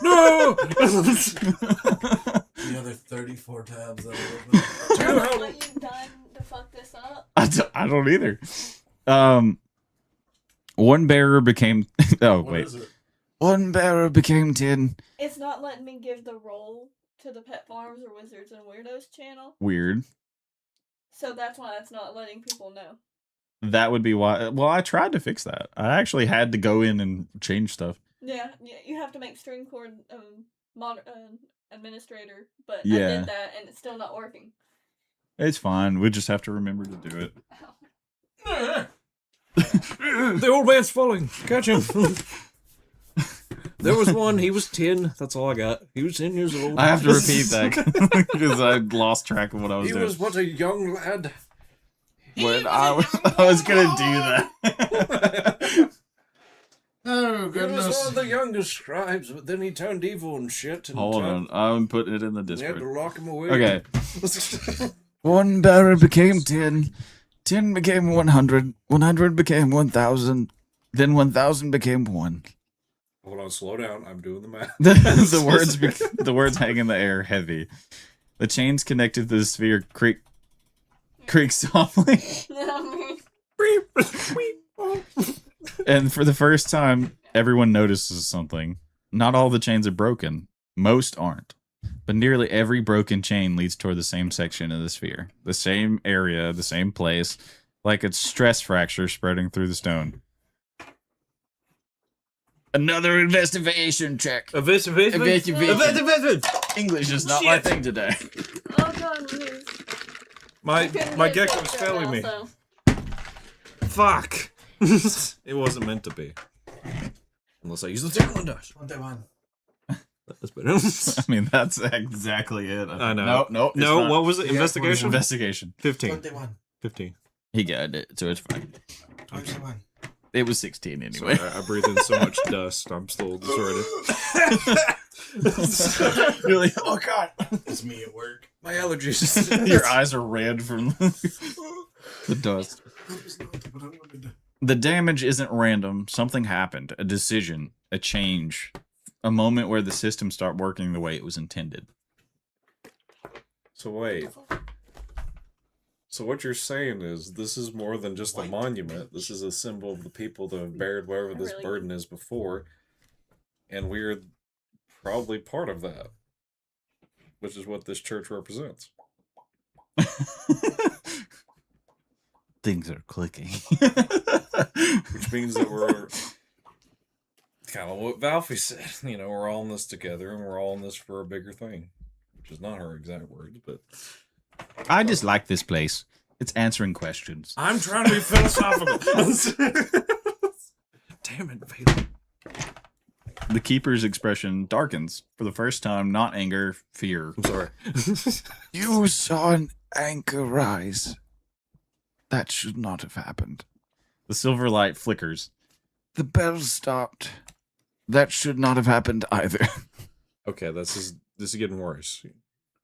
No. The other 34 tabs that are open. Are you done to fuck this up? I don't either. One bearer became. Oh, What wait. is it? One bearer became 10. It's not letting me give the role to the Pet Farms or Wizards and Weirdos channel, Weird. so that's why it's not letting people know. That would be why. Well, I tried to fix that. I actually had to go in and change stuff. Yeah, you have to make string cord administrator, but I Yeah. did that and it's still not working. It's fine. We just have to remember to do it. The old man's falling. Catch him. There was one. He was 10. That's all I got. He was 10 years old. I have to repeat that because I lost track of what I was He doing. was but a young lad. When I was gonna do that. Oh, He was goodness. one of the youngest scribes, but then he turned evil and shit. And Hold on, I'm putting it in the We had to Discord. lock him away. Okay. 1 barrel became 10. 10 became 100. 100 became 1,000. Then 1,000 became 1. Hold on, slow down. I'm doing the math. The words hang in the air heavy. The chains connected to the sphere creak softly. And for the first time, everyone notices something. Not all the chains are broken. Most aren't. But nearly every broken chain leads toward the same section of the sphere. The same area, the same place. Like a stress fracture spreading through the stone. Another investigation check. English is not my thing today. Oh god, weird. My Couldn't my get gecko's closer failing me. also. Fuck. It wasn't meant to be. Unless I use the second dice. That's better. I mean, that's exactly it. I know. Nope. No, what was it? Yeah, Investigation? Investigation. 15. 15. He got it, so it's fine. It was 16 anyway. Sorry, I breathe in so much dust. I'm still disoriented. You're like, oh god. It's me at work. My allergies. Your eyes are red from the dust. The damage isn't random. Something happened. A decision. A change. A moment where the system started working the way it was intended. So wait. So what you're saying is this is more than just a monument. This is a symbol of the people that have buried wherever this Really? burden is before. And we're probably part of that. Which is what this church represents. Things are clicking. Which means that we're kind of what Valfy said. You know, we're all in this together and we're all in this for a bigger thing. Which is not her exact words, but I just like this place. It's answering questions. I'm trying to be philosophical. Damn it, Bailey. The keeper's expression darkens for the first time, not anger, fear. I'm sorry. You saw an anchor rise. That should not have happened. The silver light flickers. The bell stopped. That should not have happened either. Okay, this is getting worse.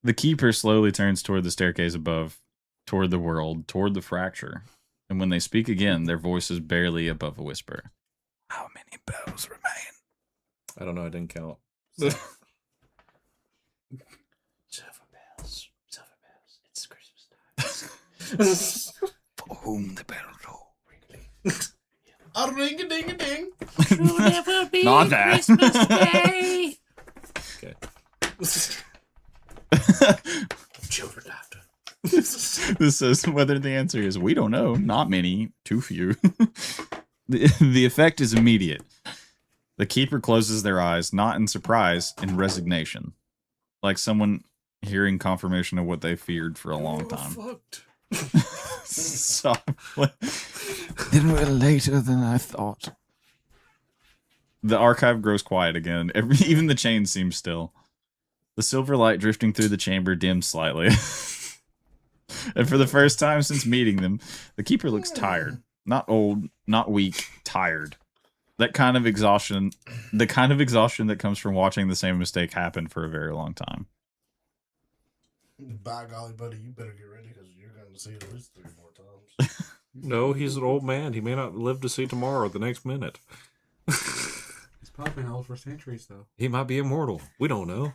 The keeper slowly turns toward the staircase above, toward the world, toward the fracture. And when they speak again, their voice is barely above a whisper. How many bells remain? I don't know, I didn't count. Silver bells. It's Christmas time. For whom the bell toll. A ring a ding a ding. Not that. Okay. Children laughter. This says whether the answer is we don't know, not many, too few. The effect is immediate. The keeper closes their eyes, not in surprise, in resignation. Like someone hearing confirmation of what they feared for a long time. Fucked. Softly. Then we're later than I thought. The archive grows quiet again. Even the chain seems still. The silver light drifting through the chamber dims slightly. And for the first time since meeting them, the keeper looks tired. Not old, not weak, tired. The kind of exhaustion that comes from watching the same mistake happen for a very long time. By golly, buddy, you better get ready because you're going to see it at least 3 more times. No, he's an old man. He may not live to see tomorrow or the next minute. It's probably been old for centuries, though. He might be immortal. We don't know.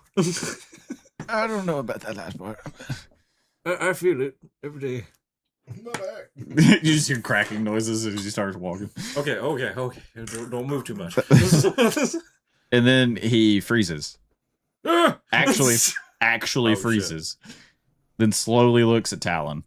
I don't know about that last part. I feel it every day. My back. You just hear cracking noises as he starts walking. Okay. Don't move too much. And then he freezes. Actually Oh, freezes. Then slowly looks at Talon.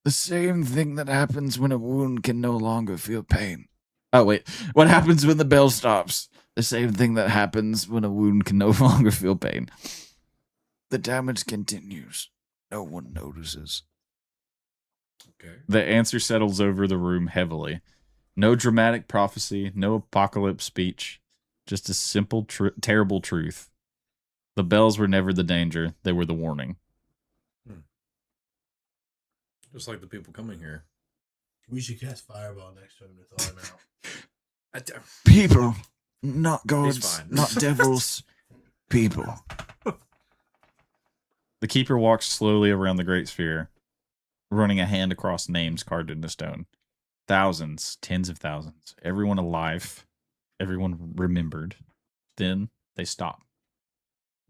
The same thing that happens when a wound can no longer feel pain. Oh, wait. What happens when the bell stops? The same thing that happens when a wound can no longer feel pain. The damage continues. No one notices. Okay. The answer settles over the room heavily. No dramatic prophecy, no apocalypse speech. Just a simple, terrible truth. The bells were never the danger; they were the warning. Just like the people coming here. We should cast Fireball next to him to thaw him out. People, not gods, fine. not devils. People. The keeper walks slowly around the great sphere, running a hand across names carved into stone. Thousands, tens of thousands, everyone alive, everyone remembered. Then they stop,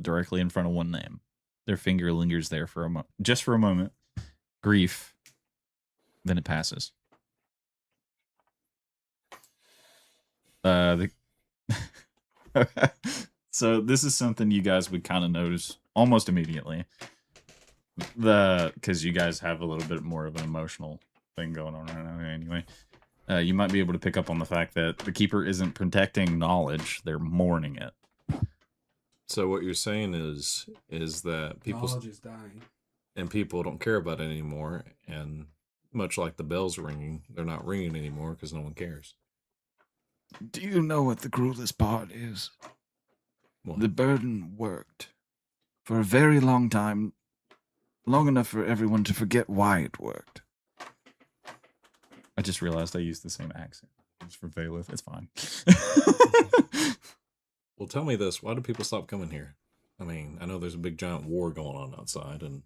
directly in front of one name. Their finger lingers there for just for a moment. Grief. Then it passes. So this is something you guys would kind of notice almost immediately. Because you guys have a little bit more of an emotional thing going on right now anyway. You might be able to pick up on the fact that the keeper isn't protecting knowledge, they're mourning it. So what you're saying is that people Knowledge is dying. and people don't care about it anymore, and much like the bells ringing, they're not ringing anymore because no one cares. Do you know what the cruelest part is? What? The burden worked for a very long time, long enough for everyone to forget why it worked. I just realized I used the same accent. Just for Valeth. It's fine. Well, tell me this: why do people stop coming here? I mean, I know there's a big giant war going on outside, and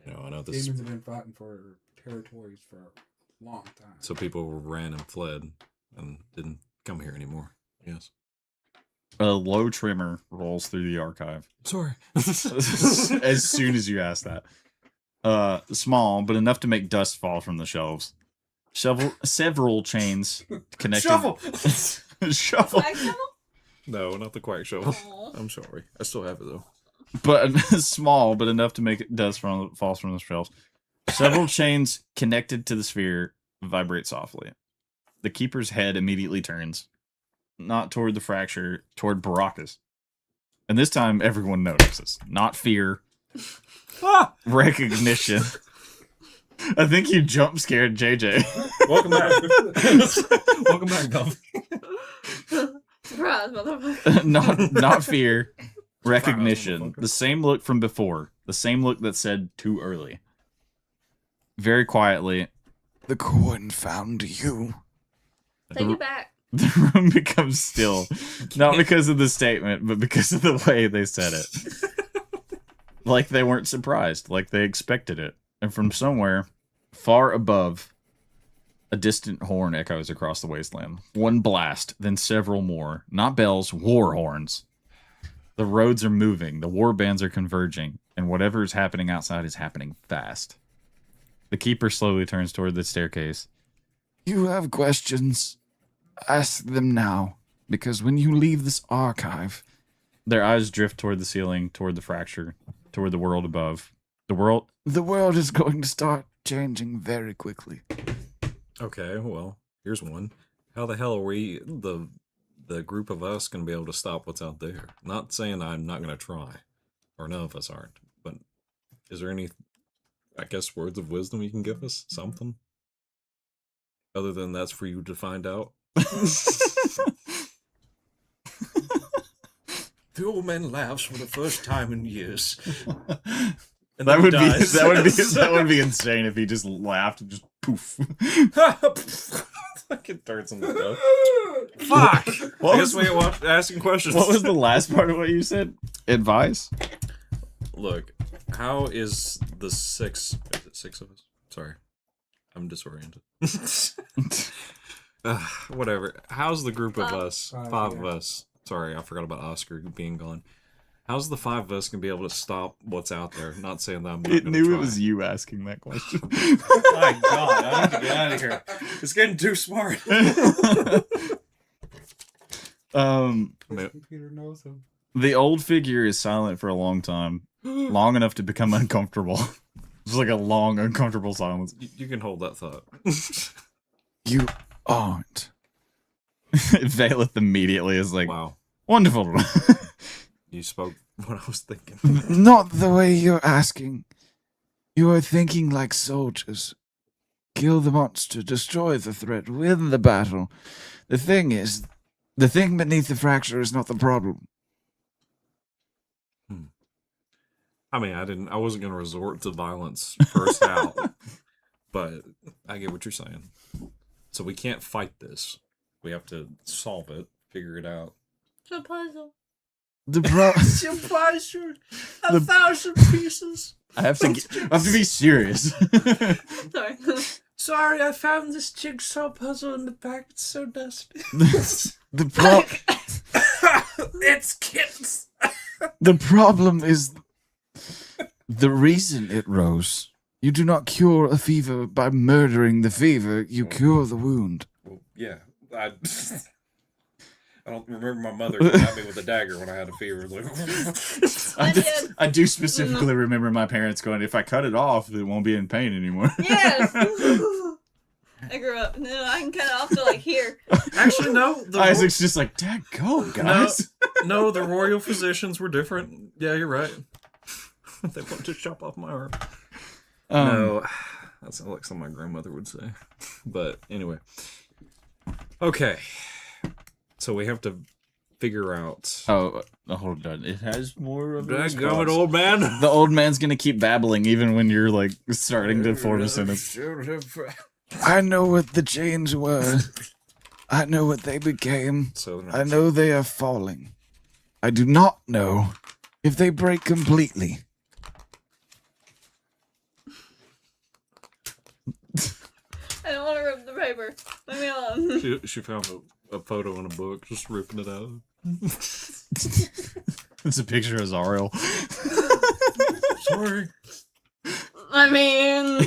I know this. Demons have been fighting for territories for a long time. So people ran and fled and didn't come here anymore. Yes. A low tremor rolls through the archive. Sorry. As soon as you ask that. Small, but enough to make dust fall from the shelves. Several chains connected. Shovel. Flag shovel? No, not the quack shovel. Aw. I'm sorry. I still have it though. But small, but enough to make dust falls from the shelves. Several chains connected to the sphere vibrate softly. The keeper's head immediately turns, not toward the fracture, toward Baracus. And this time, everyone notices. Not fear. Recognition. I think you jump scared JJ. Welcome back. Welcome back, Dolphin. Surprise, motherfucker. not fear. Recognition. The same look from before. The same look that said too early. Very quietly, The coin found you. Take it back. the room becomes still. Not because of the statement, but because of the way they said it. Like they weren't surprised. Like they expected it. And from somewhere, far above, a distant horn echoes across the wasteland. One blast, then several more. Not bells, war horns. The roads are moving. The war bands are converging. And whatever is happening outside is happening fast. The keeper slowly turns toward the staircase. You have questions. Ask them now, because when you leave this archive, Their eyes drift toward the ceiling, toward the fracture, toward the world above. The world is going to start changing very quickly. Okay, well, here's one. How the hell are we, the group of us, going to be able to stop what's out there? Not saying I'm not going to try, or none of us aren't, but is there any, I guess, words of wisdom you can give us? Something? Other than that's for you to find out? The old man laughs for the first time in years. And that then would dies. that would be insane if he just laughed and just poof. Fucking turns into dust. Fuck! What I was guess we ain't asking questions. What was the last part of what you said? Advice? Look, how is the six? Is it six of us? Sorry, I'm disoriented. Whatever. How's the group of us? Five of us. Sorry, I forgot about Oscar being gone. How's the five of us gonna be able to stop what's out there? Not saying that I'm not It gonna knew try. it was you asking that question. My God, I need to get out of here. It's getting too smart. Computer knows him. The old figure is silent for a long time, long enough to become uncomfortable. It's like a long, uncomfortable silence. You can hold that thought. You aren't. Valeth immediately is like, Wow, wonderful. you spoke what I was thinking. Not the way you're asking. You are thinking like soldiers. Kill the monster, destroy the threat, win the battle. The thing is, The thing beneath the fracture is not the problem. I mean, I wasn't going to resort to violence first out, but I get what you're saying. So we can't fight this. We have to solve it, figure it out. It's a puzzle. The pro- Puzzle, The- 1,000 pieces. I have to be serious. Sorry. Sorry, I found this jigsaw puzzle in the back. It's so dusty. It's kittens. The problem is the reason it rose. You do not cure a fever by murdering the fever. You cure the wound. Well, yeah. I don't remember my mother got me with a dagger when I had a fever. Like, I do specifically remember my parents going, if I cut it off, it won't be in pain anymore. Yes. I grew up. No, I can cut it off to like here. Actually, no. The Isaac's just like, Dad, go, guys. no, the royal physicians were different. Yeah, you're right. They wanted to chop off my arm. No, that's like something my grandmother would say. But anyway. Okay. So we have to figure out. Oh, hold on. It has more of a Dadgummit, response. old man. The old man's gonna keep babbling even when you're like starting to form a sentence. I know what the chains were. I know what they became. So I know they are falling. I do not know if they break completely. I don't want to rip the paper. Leave me alone. she found a photo in a book, just ripping it out. It's a picture of Zariel. Sorry. I mean,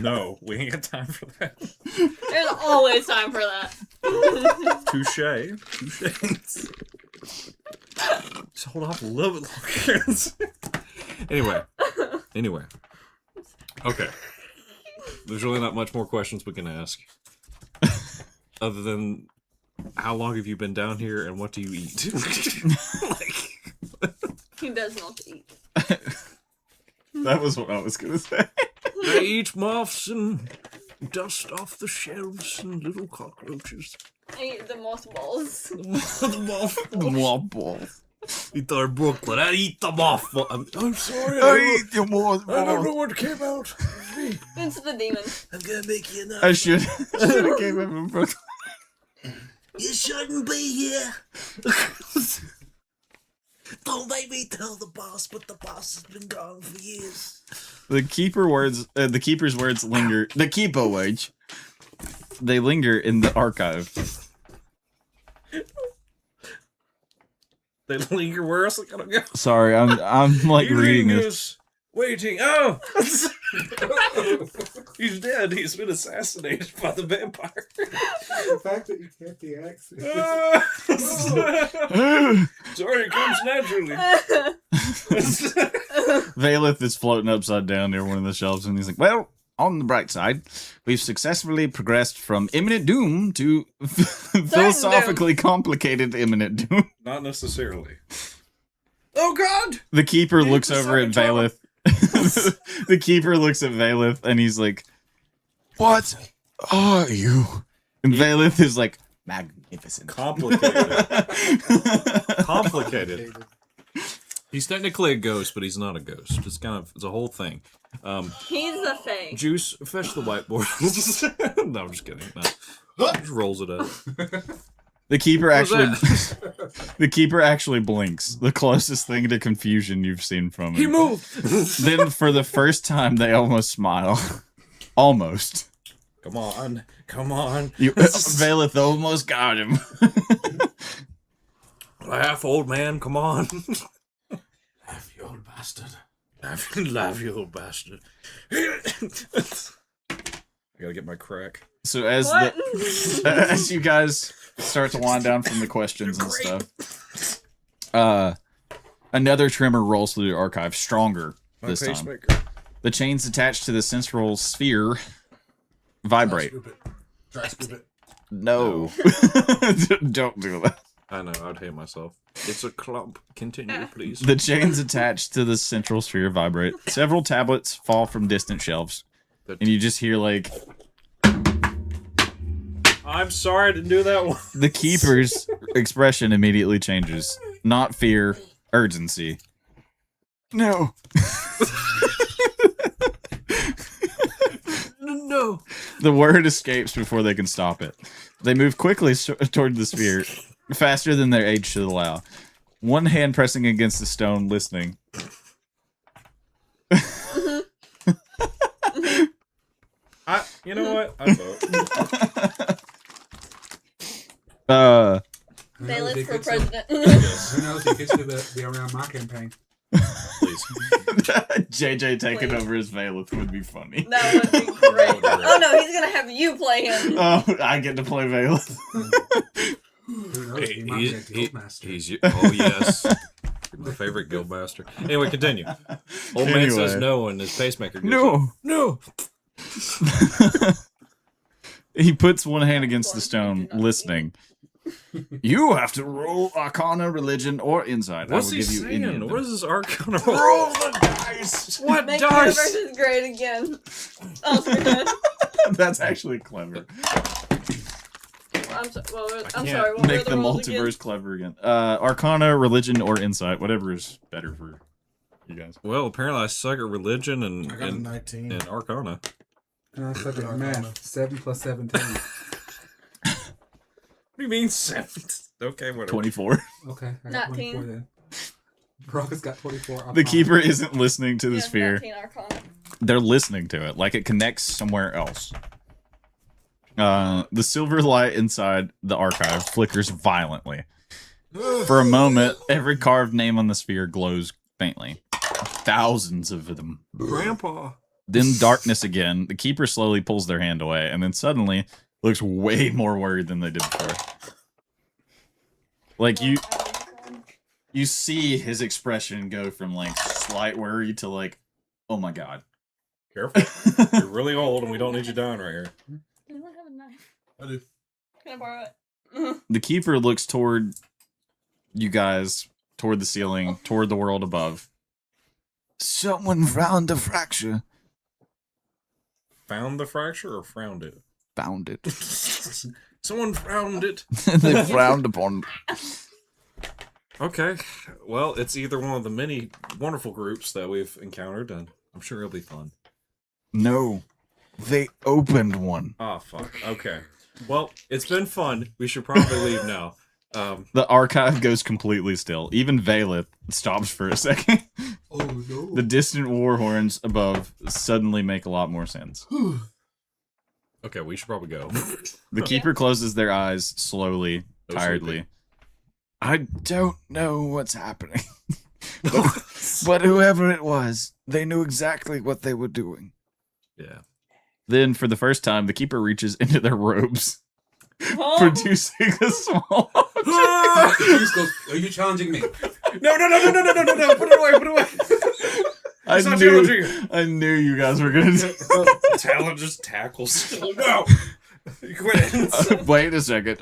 No, we ain't got time for that. there's always time for that. Touche. Just hold off a little bit longer. Anyway. Okay. There's really not much more questions we can ask. Other than, how long have you been down here and what do you eat? He does not eat. That was what I was gonna say. I eat moths and dust off the shelves and little cockroaches. I eat the mothballs. The moth. Wobbles. Eat our Brooklyn. I eat the moth. I'm sorry. I eat your more. I don't know what came out. It's the demon. I'm gonna make you enough. I should have gave him a Brooklyn. You shouldn't be here. Don't make me tell the boss, but the boss has been gone for years. The keeper's words linger. The keeper words. They linger in the archive. They linger where else I gotta go? Sorry, I'm like reading this. is waiting. Oh, he's dead. He's been assassinated by the vampire. The fact that you can't the accent. Sorry, it comes naturally. Valeth is floating upside down near one of the shelves, and he's like, "Well, on the bright side, we've successfully progressed from imminent doom to philosophically complicated imminent doom." Not necessarily. Oh God! The keeper He looks was over at talking Valeth. The keeper looks at Valeth, and he's like, What are you? and Valeth is like, magnificent. Complicated. Complicated. He's technically a ghost, but he's not a ghost. It's a whole thing. He's the Fae. Juice, fetch the whiteboard. No, I'm just kidding. No. Just rolls it up. The keeper What was actually, that? the keeper actually blinks. The closest thing to confusion you've seen from him. He moved. Then, for the first time, they almost smile. Almost. Come on. Valeth almost got him. Laugh, old man. Come on. Laugh, you old bastard. Laugh, you old bastard. I gotta get my crack. So as What? as you guys start to wind down from the questions and stuff, another tremor rolls through the archive, stronger My this time. pacemaker. The chains attached to the central sphere vibrate. Try scoop it. No, don't do that. I know, I'd hate myself. It's a clump. Continue, please. The chains attached to the central sphere vibrate. Several tablets fall from distant shelves, and you just hear like I'm sorry I didn't do that one. the keepers expression immediately changes. Not fear, urgency. No. No. The word escapes before they can stop it. They move quickly toward the sphere, faster than their age should allow. One hand pressing against the stone, listening. You know what? I vote. Who knows, Bailiff he for could still- president. Who knows? He could still be around my campaign. Please. JJ taking Please. over as bailiff would be funny. That would be great. Oh no, he's gonna have you play him. Oh, I get to play bailiff. Who knows? He might be a guildmaster. Oh yes. My favorite guildmaster. Anyway, continue. Old man says Anyway. no, and his pacemaker goes No. off. No. He puts one hand against the stone, listening. You have to roll Arcana, Religion, or Insight. What's I he will give you any of saying? them. What is this Arcana? Roll the dice. What Make dice? Universe great again. Oh, sorry. That's actually clever. I'm sorry. can't What were Make the the rules multiverse again? clever again. Arcana, Religion, or Insight, whatever is better for you guys. Well, apparently I suck at religion and I got a 19. and Arcana. And I suck at math. 7 plus 17. What do you mean 7? Okay, whatever. 24. Okay, I got 19. 24 then. Brock's got 24. The keeper isn't listening to the Yeah, sphere. 19 Arcana. They're listening to it, like it connects somewhere else. The silver light inside the archive flickers violently. For a moment, every carved name on the sphere glows faintly. Thousands of them. Grandpa. Then darkness again. The keeper slowly pulls their hand away, and then suddenly looks way more worried than they did before. Like you see his expression go from like slight worry to like, oh my god. Careful. You're really old and we don't need you dying right here. Do I have a knife? I do. Can I borrow it? The keeper looks toward you guys, toward the ceiling, toward the world above. Someone found the fracture. Found the fracture or frowned it? Found it. Someone frowned it. They frowned upon. Okay. Well, it's either one of the many wonderful groups that we've encountered, and I'm sure it'll be fun. No. They opened one. Ah, fuck. Okay. Well, it's been fun. We should probably leave now. The archive goes completely still. Even Valeth stops for a second. Oh no. The distant war horns above suddenly make a lot more sense. Okay, we should probably go. The keeper closes their eyes slowly, No tiredly. sleeping. I don't know what's happening. but whoever it was, they knew exactly what they were doing. Yeah. Then, for the first time, the keeper reaches into their robes, Oh, producing a small object. The juice goes, are you challenging me? No! Put it away! Put it away! It's not challenging. I knew you guys were gonna do Talon just tackles. No! You quit it. Wait a second.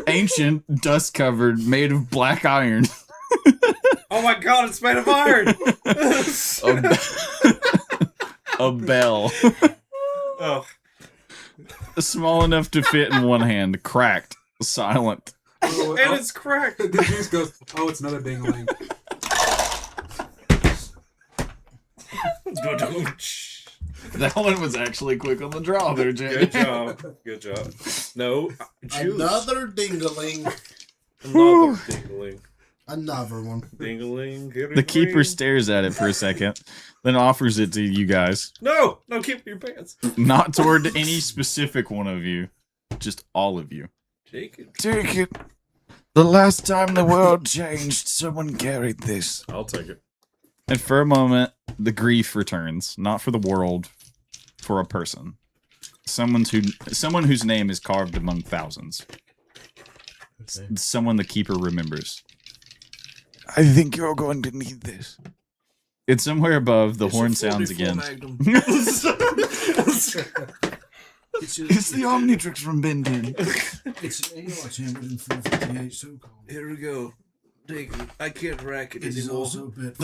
Ancient, dust-covered, made of black iron. Oh my god, it's made of iron! A bell. Oh. Small enough to fit in one hand, cracked, silent. Oh, And it's cracked! the juice goes, oh, it's another ding-a-ling. Let's go do That one was actually quick on the draw there, Jay. Good job. Good job. No, juice. Another dingaling. Another dingling. Another one. Dingling. The keeper stares at it for a second, then offers it to you guys. No! No, keep your pants. Not toward any specific one of you, just all of you. Take it. Take it. The last time the world changed, someone carried this. I'll take it. And for a moment, the grief returns, not for the world, for a person. Someone whose name is carved among thousands. Someone the keeper remembers. I think you're going to need this. It's somewhere above, the horn sounds again. It's the Omnitrix from Ben 10. It's AR-10 so cold. Here we go. Take it. I can't rack it It is anymore. also a bit.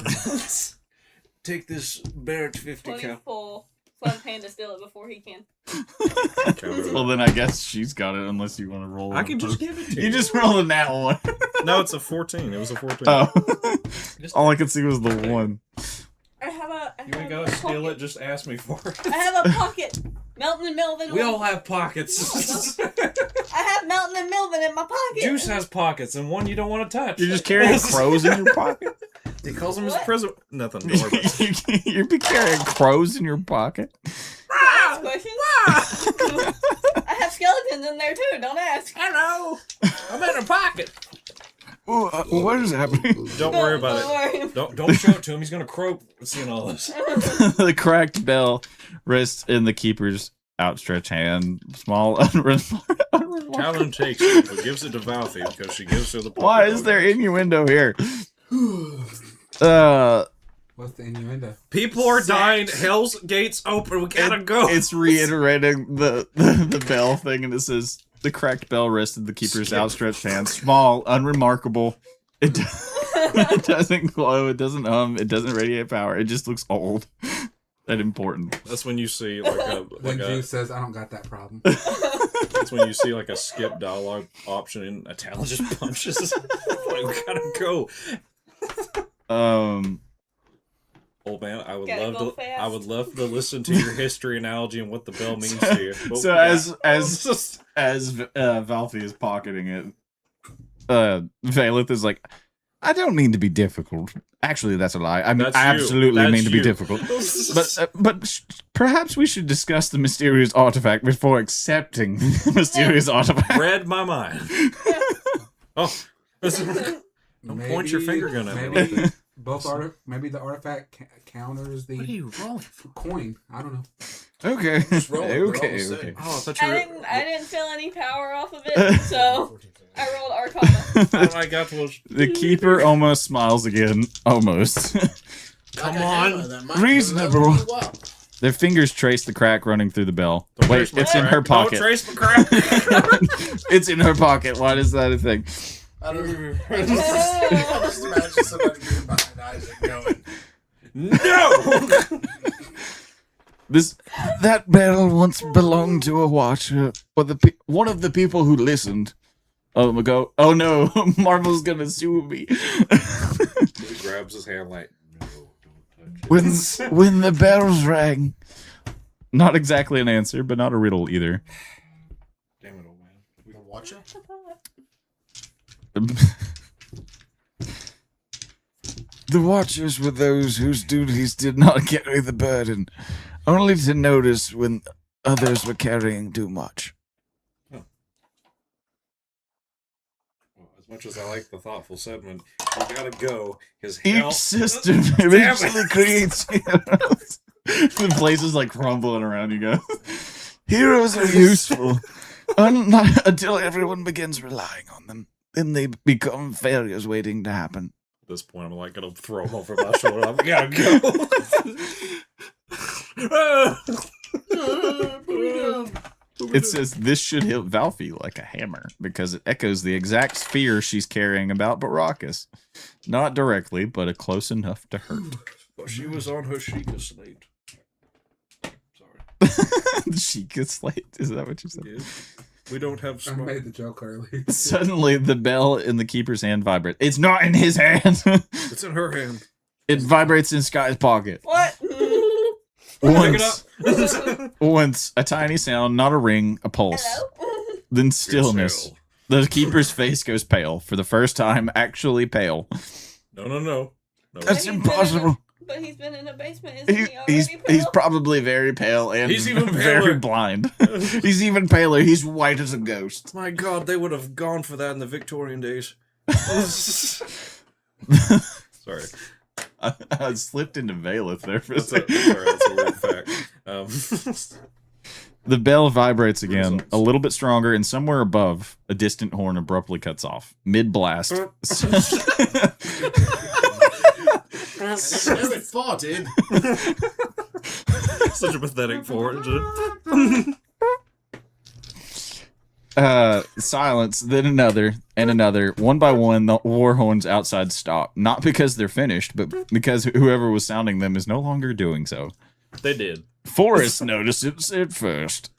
Take this Barrett 50 cal. 24. let Panda steal it before he can. Well, then I guess she's got it unless you want to roll. I can just give it to you. You just rolled a nat one. No, it's a 14. It was a 14. Oh. All I could see was the one. I have a. You ain't gotta steal it, just ask me for it. I have a pocket. Melton and Melvin. We all have pockets. I have Melton and Melvin in my pocket. Juice has pockets, and one you don't want to touch. You're just carrying crows in your pocket? He calls him his What? prison. Nothing. Don't worry about it. You're be carrying crows in your pocket? Ask questions. I have skeletons in there too. Don't ask. Hello. I'm in a pocket. Oh, what is happening? Don't worry about it. Don't show it to him. He's gonna croak seeing all this. The cracked bell rests in the keeper's outstretched hand. Small, Talon takes it, but gives it to Valthy because she gives her the. Why is there innuendo here? What's the innuendo? People are dying. Hell's gates open. We gotta go. It's reiterating the bell thing, and it says the cracked bell rested the keeper's outstretched hand. Small, unremarkable. It doesn't glow. It doesn't it doesn't radiate power. It just looks old and important. That's when you see like When a. Juice says, I don't got that problem. That's when you see like a skip dialogue option, and a Talon just punches. Like, we gotta go. Old man, I would Gotta love go to. fast. I would love to listen to your history analogy and what the bell means to you. But So yeah. as Valthy is pocketing it, Valeth is like, I don't mean to be difficult. Actually, that's a lie. I mean, That's I you. absolutely That's mean to be you. difficult. But perhaps we should discuss the mysterious artifact before accepting the mysterious artifact. read my mind. Oh, don't point your finger gun at me. Maybe maybe the artifact counters the What are you rolling? coin. I don't know. Okay. roll it, we're Okay. almost Okay. there. Oh, I thought you were. I didn't feel any power off of it, so I rolled Arcana. All I got was. The keeper almost smiles again. Almost. Come Like a on. hammer that might- Reasonable. that would be wild. Their fingers trace the crack running through the bell. Don't Wait, trace my it's in crack. her pocket. Don't trace my crack. It's in her pocket. Why is that a thing? I don't know. I just imagine somebody being behind Isaac going, No. That bell once belonged to a watcher, or one of the people who listened. Oh, go. Oh no, Marvel's gonna sue me. He grabs his hand like, no, don't touch it. When the bells rang, Not exactly an answer, but not a riddle either. Damn it, old man. "You gonna watch it?" the watchers were those whose duties did not carry the burden, only to notice when others were carrying too much. Well, as much as I like the thoughtful segment, you gotta go. His Each hell. system eventually creates heroes. The place is like crumbling around you guys. Heroes are useful until everyone begins relying on them. Then they become failures waiting to happen. At this point, I'm like gonna throw him over my shoulder. I gotta go. It says this should hit Valthy like a hammer because it echoes the exact sphere she's carrying about Baracus. Not directly, but a close enough to hurt. But she was on her Sheikah slate. Sorry. Sheikah slate? Is that what you said? Yeah. We don't have I smart. made the joke early. Suddenly, the bell in the keeper's hand vibrates. It's not in his hand. It's in her hand. It vibrates in Sky's pocket. What? Pick it up. Once, a tiny sound, not a ring, a pulse. Hello? Then stillness. Still. The keeper's face goes pale. For the first time, actually pale. No. That's He's been impossible. But he's been in a basement, isn't he already? He's pale? probably very pale and He's even very paler. blind. He's even paler. He's white as a ghost. My God, they would have gone for that in the Victorian days. Sorry. I slipped into Valeth there for a That's second. a weird fact. The bell vibrates again, Results. a little bit stronger, and somewhere above, a distant horn abruptly cuts off. Mid-blast. Damn it, farted. Such a pathetic forward. Silence, then another, and another. One by one, the war horns outside stop. Not because they're finished, but because whoever was sounding them is no longer doing so. They did. Forrest notices it first.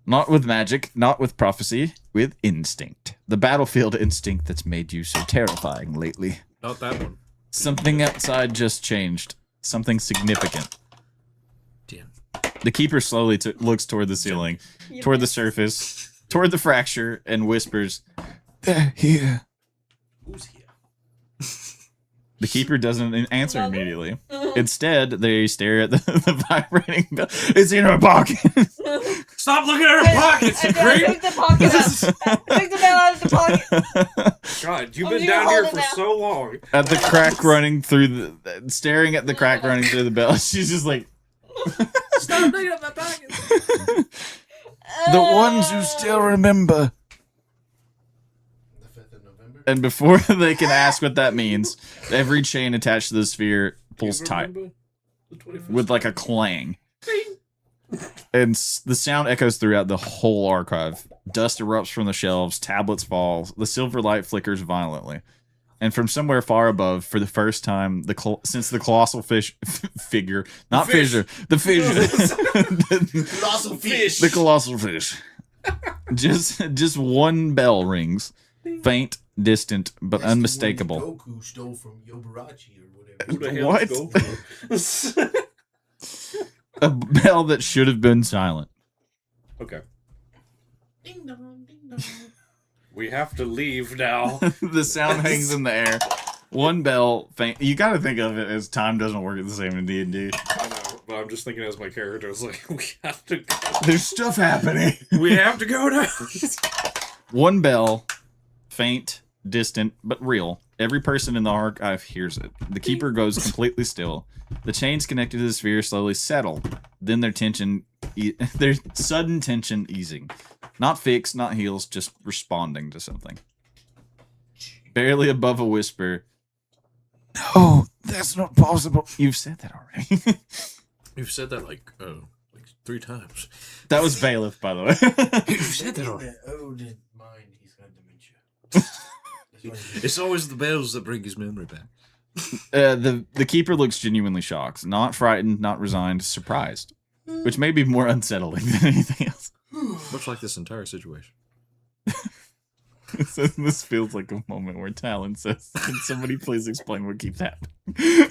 Not with magic, not with prophecy, with instinct. The battlefield instinct that's made you so terrifying lately. Not that one. Something outside just changed. Something significant. 10. The keeper slowly looks toward the ceiling, You toward the missed. surface, toward the fracture, and whispers, "They're here." Who's here? The keeper doesn't answer Mother? immediately. Instead, they stare at the vibrating bell. It's in her pocket. Stop looking at her pockets, you I creep! took the pocket out. I took the bell out of the pocket. God, you've Oh, been you're down here holding for out. so long. At the crack running through the, staring at the crack running through the bell. She's just like, Stop looking at my pockets. the ones who still remember. The 5th of November. And before they can ask what that means, every chain attached to the sphere pulls You tight remember the 21st? with like a clang. And the sound echoes throughout the whole archive. Dust erupts from the shelves, tablets fall, the silver light flickers violently. And from somewhere far above, for the first time, since the colossal figure, not Fish. fissure, the fissure, Colossal fish. the colossal fish. Just one bell rings, faint, distant, but That's the one unmistakable. Goku stole from Yobarachi or Who whatever. the hell What? is Goku? A bell that should have been silent. Okay. Ding dong, ding dong. We have to leave now. The sound hangs in the air. One bell, faint. You got to think of it as time doesn't work the same in D&D. I know, but I'm just thinking as my character is like, we have to go. There's stuff happening. We have to go now. One bell, faint, distant, but real. Every person in the archive hears it. The keeper goes completely still. The chains connected to the sphere slowly settle. Then their sudden tension easing. Not fixed, not heals, just responding to something. Barely above a whisper. No, that's not possible. You've said that already. You've said that like 3 times. That was Bailiff, by the way. You've said that In already. the Odin mind, he's got dementia. That's what it is. It's always the bells that bring his memory back. The keeper looks genuinely shocked. Not frightened, not resigned, surprised. Which may be more unsettling than anything else. Much like this entire situation. So this feels like a moment where Talon says, "Can somebody please explain what keeps happening?"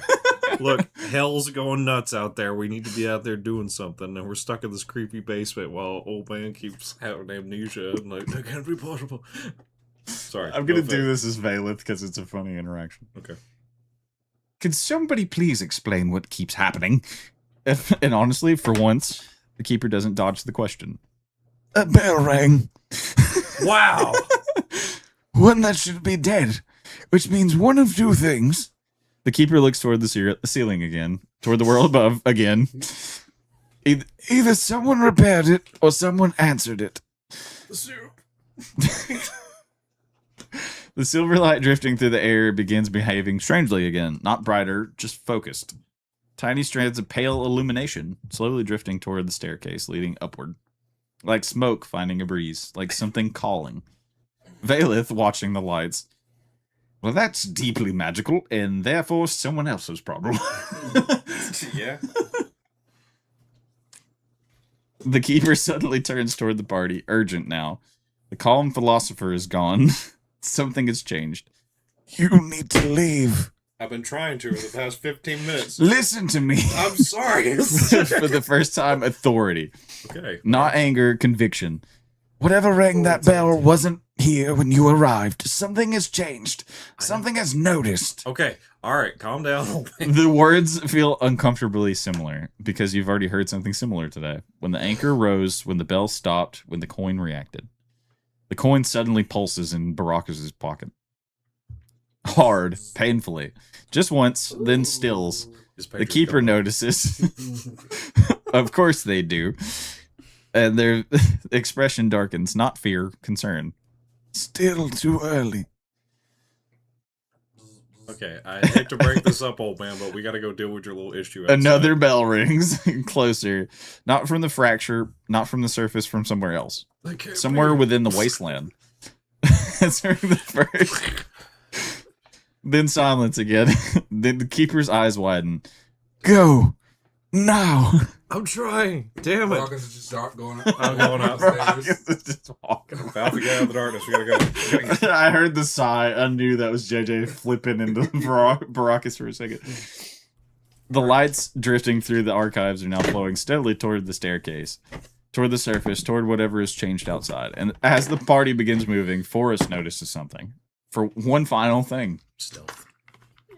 Look, hell's going nuts out there. We need to be out there doing something, and we're stuck in this creepy basement while old man keeps having amnesia. And like, that can't be possible. Sorry, I'm gonna no do offense. this as Valeth because it's a funny interaction. Okay. Can somebody please explain what keeps happening? And honestly, for once, the keeper doesn't dodge the question. A bell rang. Wow. One that should be dead, which means one of two things. The keeper looks toward the ceiling again, toward the world above again. Either someone repaired it or someone answered it. The silver light drifting through the air begins behaving strangely again, not brighter, just focused. Tiny strands of pale illumination slowly drifting toward the staircase leading upward. Like smoke finding a breeze, like something calling. Valeth watching the lights. Well, that's deeply magical, and therefore someone else's problem. Yeah. The keeper suddenly turns toward the party, urgent now. The calm philosopher is gone. Something has changed. You need to leave. I've been trying to for the past 15 minutes. Listen to me. I'm sorry. For the first time, authority. Okay. Not anger, conviction. Whatever rang that bell wasn't here when you arrived. Something has changed. Something has noticed. Okay. All right. Calm down. The words feel uncomfortably similar because you've already heard something similar today. When the anchor rose, when the bell stopped, when the coin reacted. The coin suddenly pulses in Baracus' pocket. Hard, painfully. Just once, then stills. The keeper notices. Of course they do. And their expression darkens, not fear, concern. Still too early. Okay, I hate to break this up, old man, but we gotta go deal with your little issue. Outside. Another bell rings closer. Not from the fracture, not from the surface, from somewhere else. Somewhere within the wasteland. Answering the first. Then silence again. Then the keeper's eyes widen. Go. No. I'm trying. Damn it. Marcus is just start going I'm going up. upstairs. Just walking. Alpha, get out of the darkness. We gotta go. We gotta go. I heard the sigh. I knew that was JJ flipping into Baracus for a second. The lights drifting through the archives are now flowing steadily toward the staircase, toward the surface, toward whatever has changed outside. And as the party begins moving, Forrest notices something. For one final thing. Stealth.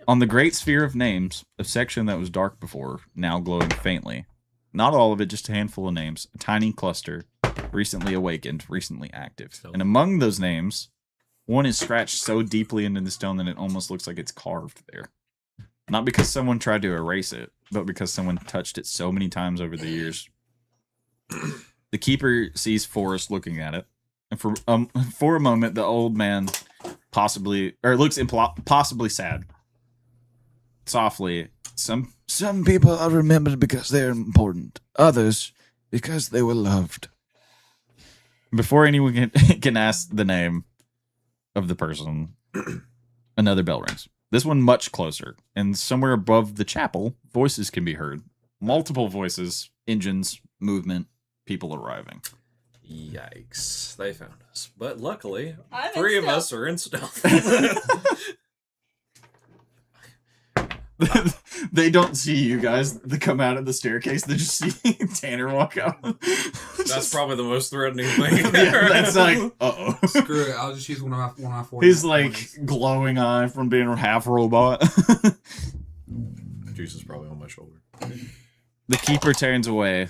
On the great sphere of names, a section that was dark before, now glowing faintly. Not all of it, just a handful of names. A tiny cluster, recently awakened, recently active. And among those names, one is scratched so deeply into the stone that it almost looks like it's carved there. Not because someone tried to erase it, but because someone touched it so many times over the years. The keeper sees Forrest looking at it, and for a moment, the old man looks possibly sad. Softly, some people are remembered because they're important. Others because they were loved. Before anyone can ask the name of the person, another bell rings. This one much closer, and somewhere above the chapel, voices can be heard. Multiple voices, engines, movement, people arriving. Yikes. They found us. But luckily, I'm in 3 of stealth. us are in stealth. They don't see you guys. They come out of the staircase. They just see Tanner walk out. That's probably the most threatening thing. Yeah, that's like, uh-oh. Screw it. I'll just use one of my 40. His like glowing eye from being a half robot. Juice is probably on my shoulder. The keeper turns away,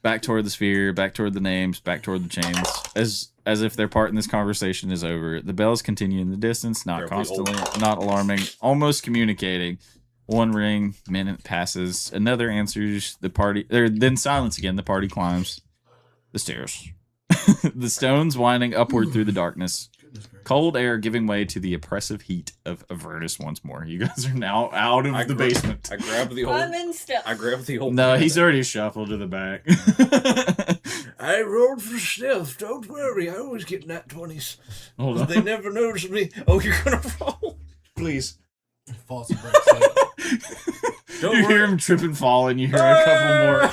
back toward the sphere, back toward the names, back toward the chains, as if their part in this conversation is over. The bells continue in the distance, not constantly, not alarming, almost communicating. One ring, minute passes, another answers. The party, then silence again. The party climbs the stairs. The stones winding upward through the darkness. Cold air giving way to the oppressive heat of Avernus once more. You guys are now out of the basement. I grabbed the old. I'm in stealth. I grabbed the old. No, he's already shuffled to the back. I rolled for stealth. Don't worry. I always get nat 20s. Hold on. They never notice me. Oh, you're gonna roll? Please. False breaks. Don't You worry. hear him trip and fall, and you hear a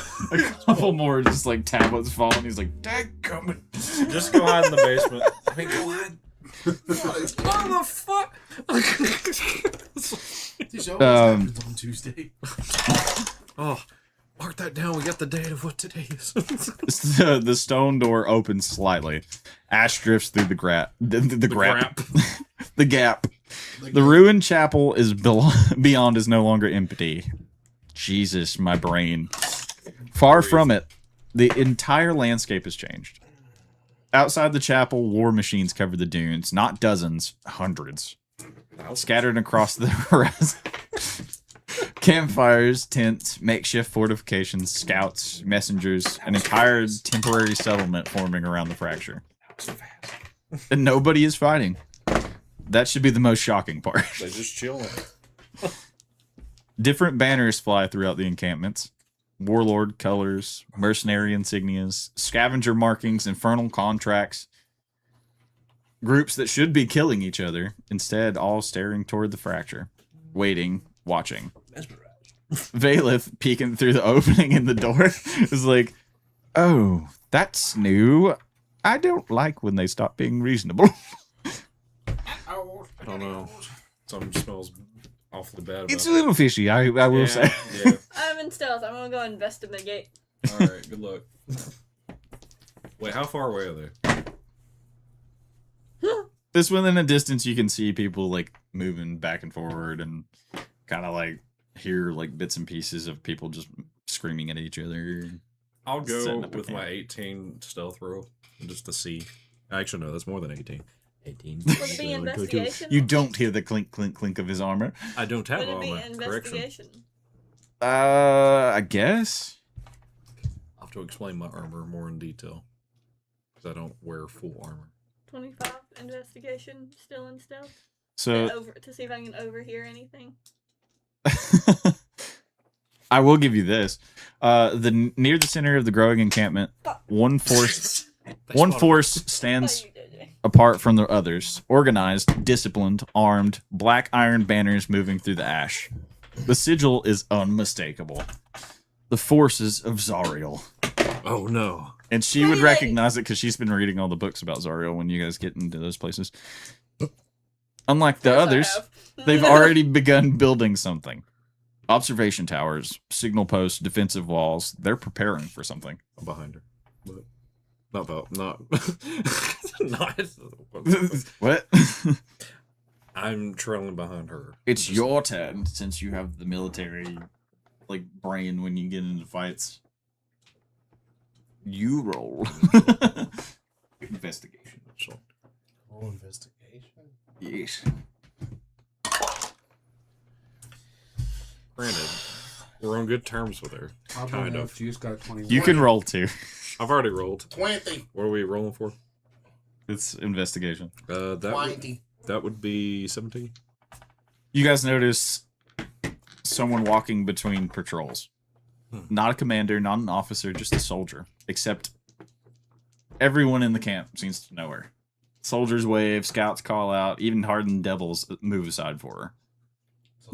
couple more just like tablets fall, and he's like, "Dadgummit." Just go hide in the basement. I mean, go ahead. Motherfucker. This always Um, happens on Tuesday. Oh, mark that down. We got the date of what today is. The stone door opens slightly. Ash drifts through the gap. The gap. The ruined chapel is beyond is no longer empty. Jesus, my brain. Far from it, the entire landscape has changed. Outside the chapel, war machines cover the dunes. Not dozens, hundreds. Scattered across the horizon. Campfires, tents, makeshift fortifications, scouts, messengers, an entire temporary settlement forming around the fracture. And nobody is fighting. That should be the most shocking part. They're just chilling. Different banners fly throughout the encampments. Warlord colors, mercenary insignias, scavenger markings, infernal contracts. Groups that should be killing each other, instead all staring toward the fracture. Waiting, watching. Valeth, peeking through the opening in the door, is like, "Oh, that's new. I don't like when they stop being reasonable." I don't know. Something smells awfully bad about It's a little fishy, I will say. Yeah. I'm in stealth. I'm gonna go investigate. Alright, good luck. Wait, how far away are they? This within a distance, you can see people like moving back and forward, and kind of like hear like bits and pieces of people just screaming at each other. I'll go Setting up a with my camp. 18 stealth roll just to see. Actually, no, that's more than 18. 18. Would it be investigation? You don't hear the clink, clink, clink of his armor. I don't have Would it be armor. Correction. investigation? I guess. I'll have to explain my armor more in detail. Because I don't wear full armor. 25 investigation, still in stealth. So To see if I can overhear anything. I will give you this. Near the center of the growing encampment, one force stands Oh, you did, Jay. apart from the others, organized, disciplined, armed, black iron banners moving through the ash. The sigil is unmistakable. the forces of Zariel. Oh no. And she would Hey! recognize it because she's been reading all the books about Zariel when you guys get into those places. Unlike the Yes, I others, have. they've already begun building something. Observation towers, signal posts, defensive walls. They're preparing for something. I'm behind her. But not not What? I'm trailing behind her. It's your turn since you have the military like brain when you get into fights. You roll. Investigation. Roll investigation. Yes. Granted, we're on good terms with her. Oddly Kind enough, of. Juice got a 21. You can roll too. I've already rolled. 20. What are we rolling for? It's investigation. That would be 17. You guys notice someone walking between patrols. Not a commander, not an officer, just a soldier. Except everyone in the camp seems to know her. Soldiers wave, scouts call out, even hardened devils move aside for her.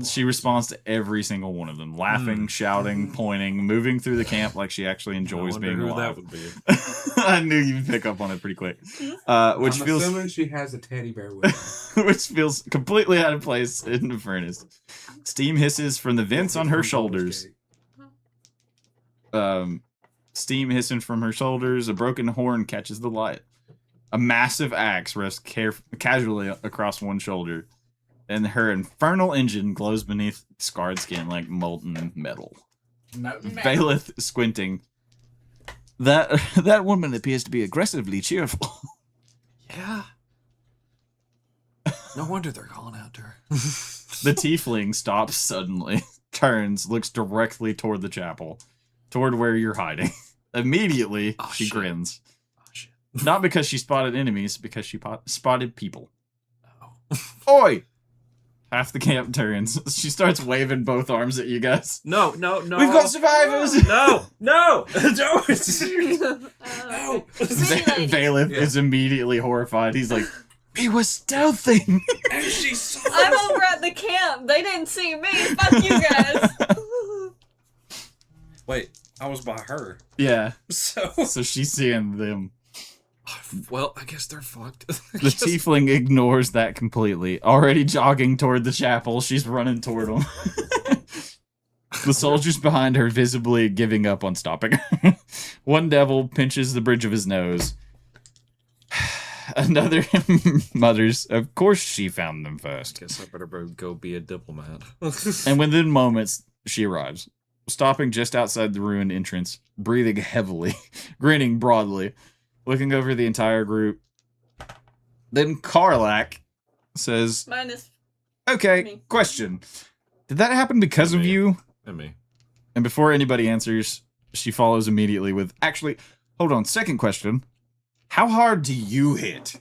She responds to every single one of them, laughing, shouting, pointing, moving through the camp like she actually enjoys I wonder being who alive. that would be. I knew you'd pick up on it pretty quick. Which I'm feels assuming she has a teddy bear with her. which feels completely out of place in the furnace. Steam hisses from the vents on her shoulders. Steam hissing from her shoulders. A broken horn catches the light. A massive axe rests casually across one shoulder, and her infernal engine glows beneath scarred skin like molten metal. Valeth squinting. That woman appears to be aggressively cheerful. Yeah. No wonder they're calling out to her. The tiefling stops suddenly, turns, looks directly toward the chapel, toward where you're hiding. Immediately, Oh, she shit. grins. Oh shit. Not because she spotted enemies, because she spotted people. Oh. Oi! Half the camp turns. She starts waving both arms at you guys. No. We've got survivors! No. Don't. No. Valeth is immediately horrified. He's like, we were stealthing! And she saw I'm over at the camp. They didn't see me. Fuck you guys. Wait, I was by her. Yeah, So so she's seeing them. well, I guess they're fucked. The tiefling ignores that completely. Already jogging toward the chapel, she's running toward him. The soldiers behind her visibly giving up on stopping her. One devil pinches the bridge of his nose. Another mutters, of course she found them first. Guess I better go be a diplomat. And within moments, she arrives, stopping just outside the ruined entrance, breathing heavily, grinning broadly, looking over the entire group. Then Karlak says, Minus. okay, Me. question. Did that happen because of Me. you? And me. And before anybody answers, she follows immediately with, actually, hold on, second question. How hard do you hit?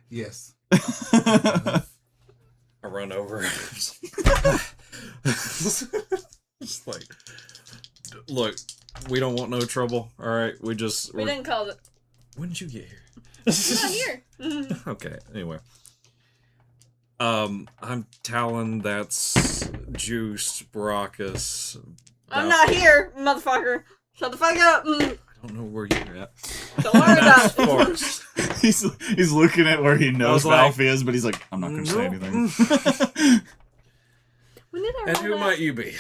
Yes. I run over. Just like, look, we don't want no trouble. All right, We didn't call it. When did you get here? We're not here. Okay. Anyway, I'm Talon. That's Juice, Baracus. I'm not here, motherfucker. Shut the fuck up. I don't know where you're at. Don't worry about it. Sparks. He's looking at where he knows was like, Valf is, but he's like, I'm not going to say nope. anything. When did I And roll who that? might you be?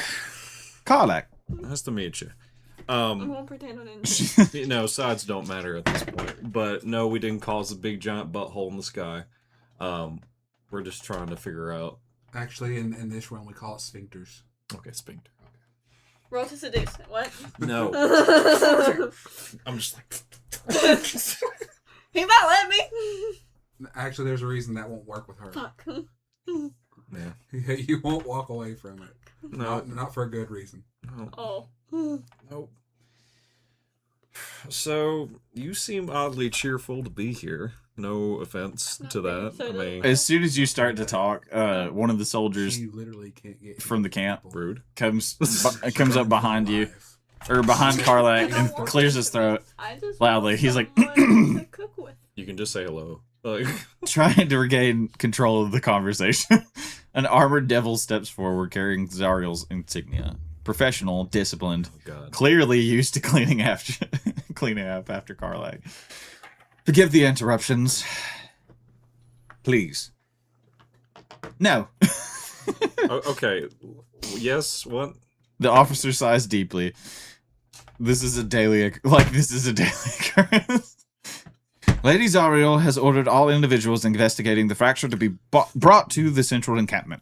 Karlak. Nice to meet you. I won't pretend I didn't. You know, sides don't matter at this point. But no, we didn't cause a big giant butthole in the sky. We're just trying to figure out. Actually, in this realm, we call it sphincters. Okay, sphincter. Roll to seduce. What? No, I'm just like. He might let me. Actually, there's a reason that won't work with her. Fuck. Yeah. You won't walk away from it. No. Not for a good reason. No. Oh. Nope. So you seem oddly cheerful to be here. No offense Not to really, that. so I it mean, As soon as you start to talk, one of the soldiers You literally can't get from the camp rude. comes up behind you, or behind Karlak, and clears his throat, I just Loudly, want he's like, someone to cook with. You can just say hello. Like, trying to regain control of the conversation. An armored devil steps forward carrying Zariel's insignia. Professional, disciplined, Oh god. clearly used to cleaning up after Karlak. Forgive the interruptions. Please. No. Okay. Yes. What? The officer sighs deeply. This is a daily occurrence. Lady Zariel has ordered all individuals investigating the fracture to be brought to the central encampment.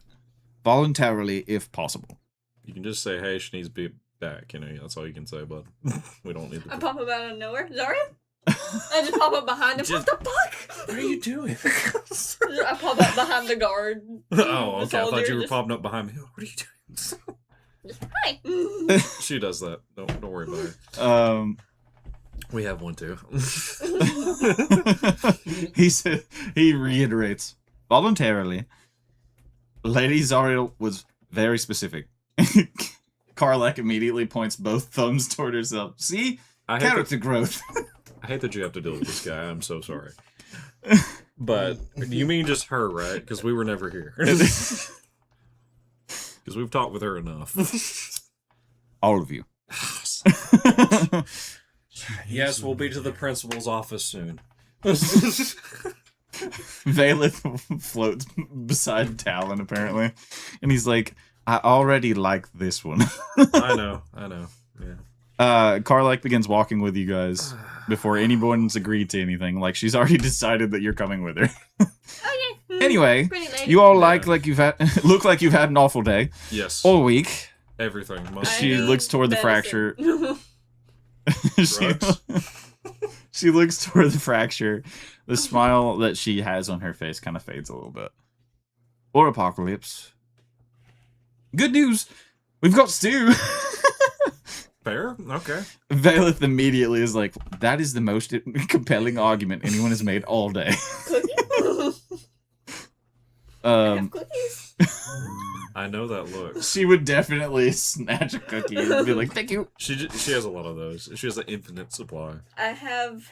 Voluntarily, if possible. You can just say, "Hey, she needs to be back." You know, that's all you can say. But we don't need I to. pop up out of nowhere. Zariel? I just pop up behind him. What the fuck? What are you doing? I pop up behind the guard. Oh, The okay. I thought soldier you were just- popping up behind me. What are you doing? Hi. She does that. Don't worry about it. We have one too. He reiterates voluntarily. Lady Zariel was very specific. Karlak immediately points both thumbs toward herself. See? I hate, Character growth. I hate that you have to deal with this guy. I'm so sorry. But you mean just her, right? Because we were never here. Because we've talked with her enough. All of you. Yes, we'll be to the principal's office soon. Valeth floats beside Talon, apparently. And he's like, I already like this one. I know. Yeah. Karlak begins walking with you guys before anyone's agreed to anything. Like, she's already decided that you're coming with her. Oh, yeah. Anyway, Pretty lady. you all Yeah. like you've had look like you've had an awful day Yes. all week. Everything. I Must She need looks toward the medicine. she, Drugs. she looks toward the fracture. The smile that she has on her face kind of fades a little bit. Or Apocalypse. Good news. We've got stew. Fair. Okay. Valeth immediately is like, that is the most compelling argument anyone has made all day. Cookies? I Um, have cookies. I know that look. she would definitely snatch a cookie and be like, thank you. She has a lot of those. She has an infinite supply. I have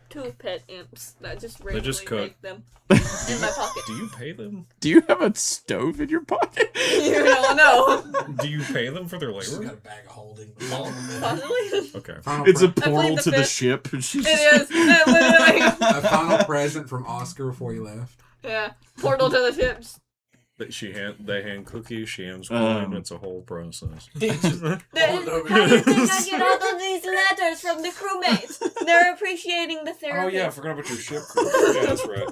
two pet imps that just randomly just cook. make them in my pocket. Do you pay them? Do you have a stove in your pocket? You don't know. Do you pay them for their She's got labor? a bag of holding. Possibly. Okay. Final It's a pre- portal the to the fifth. ship. And she's It is. It literally. a final present from Oscar before he left. Yeah. Portal to the ships. They hand cookies. She hands Um, wine. It's a whole process. How do you think I get all of these letters from the crewmates? They're appreciating the therapy. Oh yeah, I forgot about your ship crew. Yeah, that's right.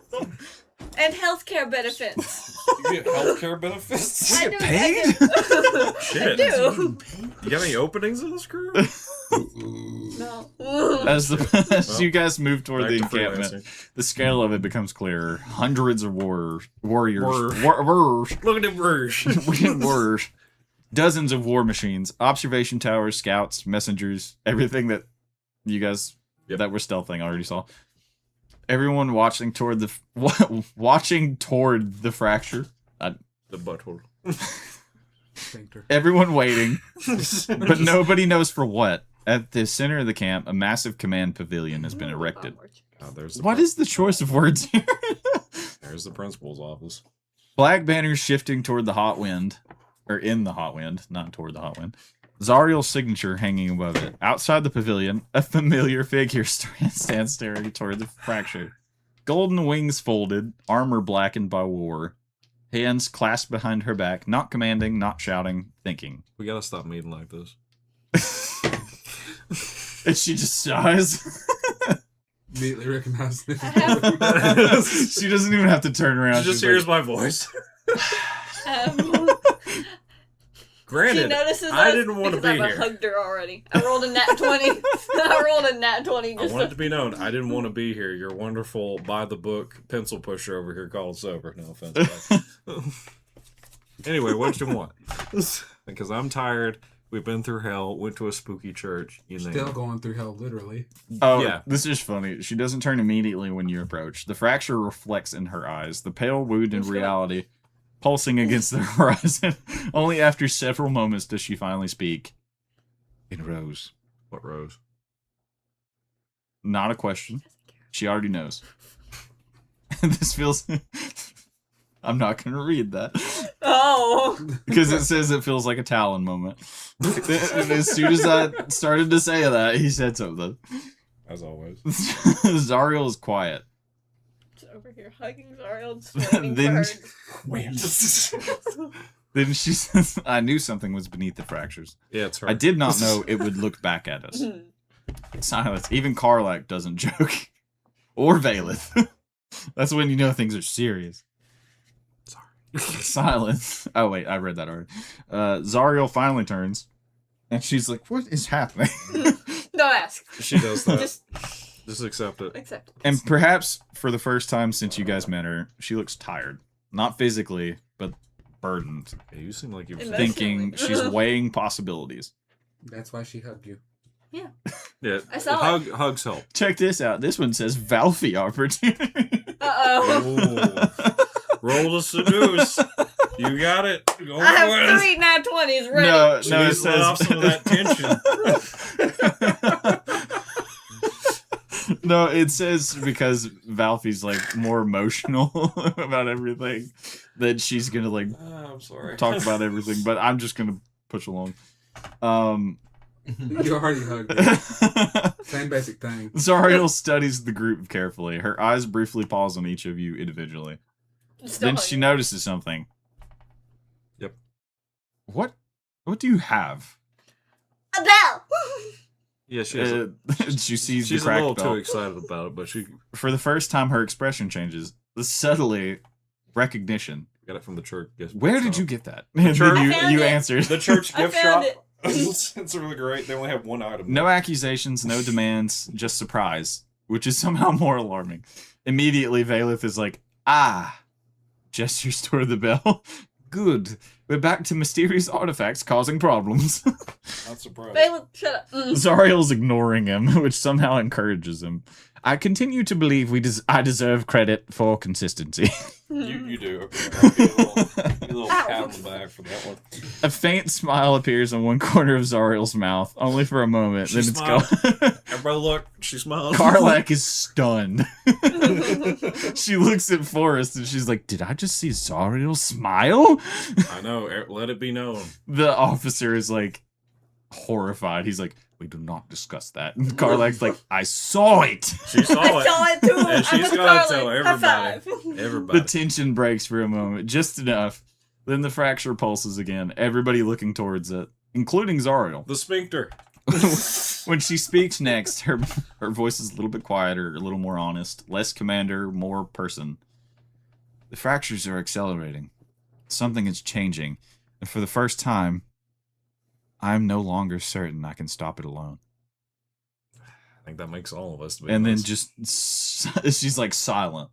And healthcare benefits. You get healthcare benefits. I do. paid? I Shit. do. You got any openings in this crew? No. As you guys move toward Back the to encampment, freelancing. the scale of it becomes clearer. Hundreds of warriors. Look at them Rouge. Warriors. Dozens of war machines, observation towers, scouts, messengers, everything that you guys Yep. that were stealthing already saw. Everyone watching toward the fracture. The butthole. Sphincter. Everyone waiting, but nobody knows for what. At the center of the camp, a massive command pavilion has been erected. Oh, there's the What is the choice of words here? There's the principal's office. Flag banners shifting toward the hot wind, or in the hot wind, not toward the hot wind. Zariel's signature hanging above it. Outside the pavilion, a familiar figure stands staring toward the fracture. Golden wings folded, armor blackened by war. Hands clasped behind her back, not commanding, not shouting, thinking. We gotta stop meeting like this. And she just sighs. Immediately recognized it. I have- She doesn't even have to turn around. She just She's hears like, my voice. She Granted, notices I us didn't want to because be I've here. hugged her already. I rolled a nat 20. I rolled a nat 20 I just want it to... to be known, I didn't want to be here. Your wonderful, by the book pencil pusher over here called sober. No offense. but- Anyway, what did you want? Because I'm tired. We've been through hell. Went to a spooky church. You name Still it. going through hell, literally. Oh, Yeah. This is funny. She doesn't turn immediately when you approach. The fracture reflects in her eyes, the pale wound in Who's gonna- reality, pulsing against the horizon. Only after several moments does she finally speak. It rose. What rose? Not a question. She already knows. This feels... I'm not going to read that Oh. because it says it feels like a Talon moment. And as soon as I started to say that, he said something. As always. Zariel is quiet. Just over here hugging Zariel, just waiting Then- for her. Then she says, I knew something was beneath the fractures. Yeah, it's her. I did not know it would look back at us. Silence. Even Karlak doesn't joke. Or Valeth. That's when you know things are serious. Sorry. Silence. Oh, wait, I read that already. Zariel finally turns, and she's like, what is happening? Don't ask. She does that. Just Just accept it. accept it. And perhaps for the first time since you guys met her, she looks tired. Not physically, but burdened. Yeah, you seem like you've Emotionally. Thinking she's weighing possibilities. That's why she hugged you. Yeah, I saw hugs help. Check this out. This one says Valfy opportunity. Uh-oh. Ooh. Roll to seduce. You got it. Go I for have it. 3 nat 20s ready. No, She no, it needs to let off says some of that tension. no, it says because Valfy's like more emotional about everything that she's gonna like I'm sorry. talk about everything, but I'm just gonna push along. You already hugged her. Same basic thing. Zariel studies the group carefully. Her eyes briefly pause on each of you individually. Still Then she hugging. notices something. Yep. What do you have? A bell. Yeah, she has She sees she's the a cracked little bell. too excited about it, but she For the first time, her expression changes. Subtly, recognition. got it from the church. Where did you get that? church- I found you it. answered. The church I gift found shop. it. It's really great. They only have one item. No accusations, no demands, just surprise, which is somehow more alarming. Immediately, Valeth is like, gestures toward the bell. Good. We're back to mysterious artifacts causing problems. Not surprised. Bailiff, shut up. Zariel's ignoring him, which somehow encourages him. I continue to believe I deserve credit for consistency. You do. Okay. I'll give you a little pat on the back for that one. A faint smile appears on one corner of Zariel's mouth, only for a moment. She then it's gone. Everybody look. She smiles. Karlak is stunned. She looks at Forrest and she's like, did I just see Zariel smile? I know. Let it be known. The officer is like horrified. He's like, we do not discuss that. And Karlak's like, I saw it. She saw I it. saw it too. And I'm she's with gonna Carly. tell High everybody. five. Everybody. The tension breaks for a moment, just enough. Then the fracture pulses again, everybody looking towards it, including Zariel. The sphincter. When she speaks next, her voice is a little bit quieter, a little more honest, less commander, more person. The fractures are accelerating. Something is changing, and for the first time, I'm no longer certain I can stop it alone. I think that makes all of us. To be And then honest. just she's like silent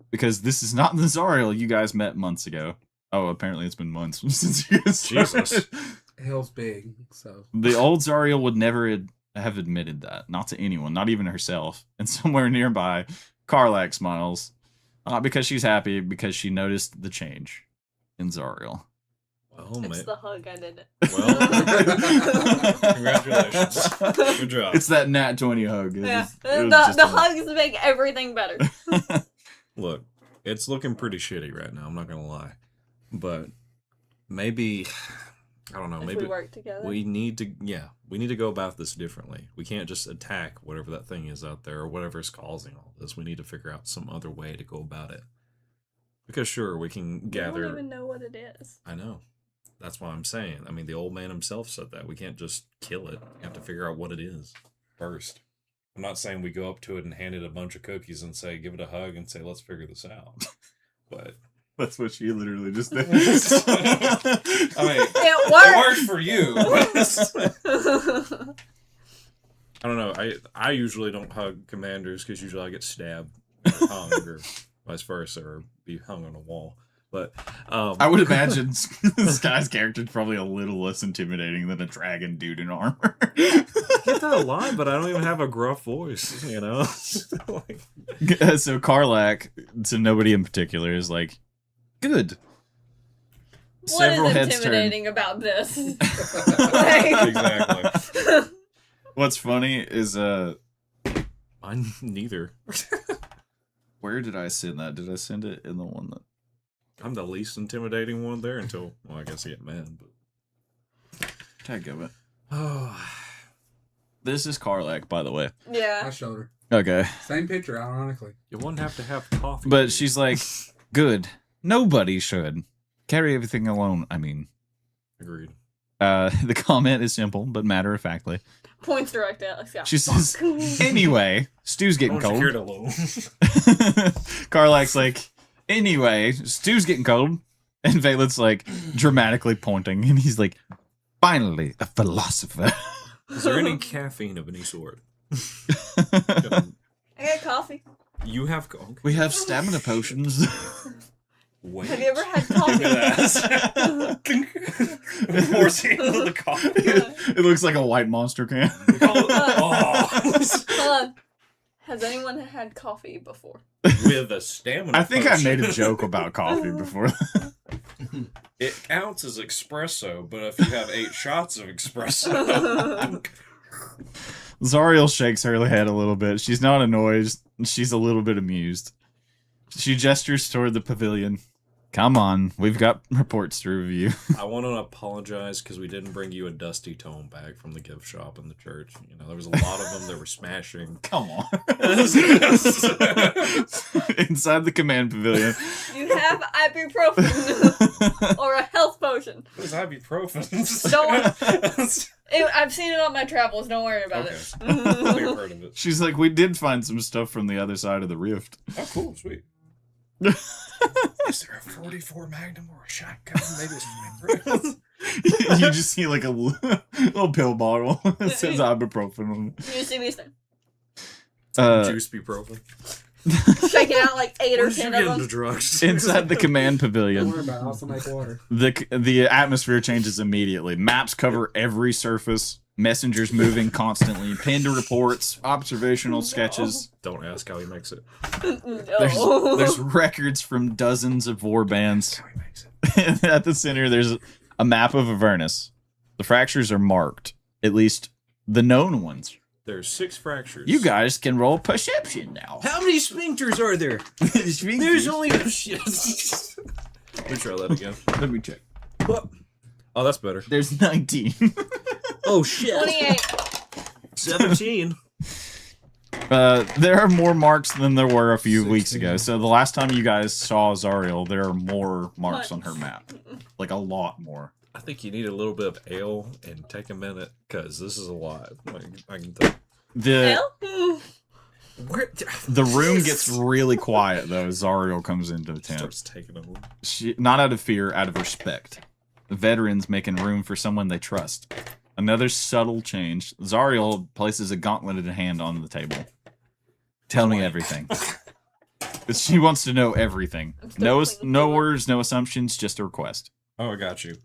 because this is not the Zariel you guys met months ago. Oh, apparently it's been months since you guys Jesus. started. Hell's big, so The old Zariel would never have admitted that, not to anyone, not even herself. And somewhere nearby, Karlak smiles, not because she's happy, because she noticed the change in Zariel. Well, It's mate. the hug I did it. Well, congratulations. Good job. It's that Nat 20 hug. It Yeah. was- it was The just a- hugs make everything better. Look, it's looking pretty shitty right now. I'm not gonna lie, but maybe I don't know. If Maybe we work together. we need to go about this differently. We can't just attack whatever that thing is out there or whatever's causing all this. We need to figure out some other way to go about it. Because sure, we can I gather. don't even know what it is. I know. That's why I'm saying. I mean, the old man himself said that. We can't just kill it. We have to figure out what it is first. I'm not saying we go up to it and hand it a bunch of cookies and say, give it a hug and say, let's figure this out. But That's what she literally just did. I mean, It it worked. worked for you. I don't know. I usually don't hug commanders because usually I get stabbed or hung or vice versa or be hung on a wall. But I would imagine this guy's character is probably a little less intimidating than a dragon dude in armor. I get that a lot, but I don't even have a gruff voice, you know? Like, So Karlak, to nobody in particular, is like, good. What is intimidating about this? Like- exactly. What's funny is Mine neither. where did I send that? Did I send it in the one that I'm the least intimidating one there until, well, I guess I get mad. But Tag of it. oh, This is Karlak, by the way. I Yeah. showed her. Okay. Same picture, ironically. you wouldn't have to have coffee. But she's like, good. Nobody should. Carry everything alone, I mean. agreed. The comment is simple, but matter of factly. Points direct at Scott. She says, anyway, Stu's getting Don't cold. you hear it alone? Karlak's like, anyway, Stu's getting cold. And Valen's like, dramatically pointing. And he's like, finally, a philosopher. Is there any caffeine of any sort? I got coffee. You have okay. We have stamina potions. Wait. Have you ever had coffee? Forcing the coffee. It looks like a white monster can. Oh. Hold on. Has anyone had coffee before? With a stamina. I think I potion. made a joke about coffee before. It counts as espresso, but if you have 8 shots of espresso, Zariel shakes her head a little bit. She's not annoyed. She's a little bit amused. She gestures toward the pavilion. Come on, we've got reports to review. I want to apologize because we didn't bring you a dusty tome bag from the gift shop in the church. You know, there was a lot of them that were smashing. Come on. Inside the command pavilion. You have ibuprofen or a health potion. What is ibuprofen? Don't worry. I've seen it on my travels. Don't worry about Okay. it. I've never heard of it. She's like, we did find some stuff from the other side of the rift. Oh, cool, sweet. Is there a 44 Magnum or a shotgun? Maybe it's You just see like a little pill bottle that says ibuprofen on it. You see me stand. juice buprofen. Shaking out like 8 Where or did you 10 get of into them. drugs? Inside the command Don't pavilion, worry about it. I'll also make water. the atmosphere changes immediately. Maps cover every surface. Messengers moving constantly. Pinned reports, observational sketches. Don't ask how he makes it. No. There's records from dozens of war bands. How he makes it. At the center, there's a map of Avernus. The fractures are marked, at least the known ones. There's 6 fractures. You guys can roll perception now. How many sphincters are there? There's only shit. Let me try that again. Let me check. Oh, that's better. There's 19. Oh shit. 28. 17. There are more marks than there were a few weeks ago. So the last time you guys saw Zariel, there are more marks on her map. Like a lot more. I think you need a little bit of ale and take a minute because this is a lot. I can tell. The Hell? Where the room gets really quiet though as Zariel comes into the tent. starts taking over. She, not out of fear, out of respect. Veterans making room for someone they trust. Another subtle change. Zariel places a gauntleted hand on the table. Tell me everything. She wants to know everything. No, no orders, no assumptions, just a request. Oh, I got you.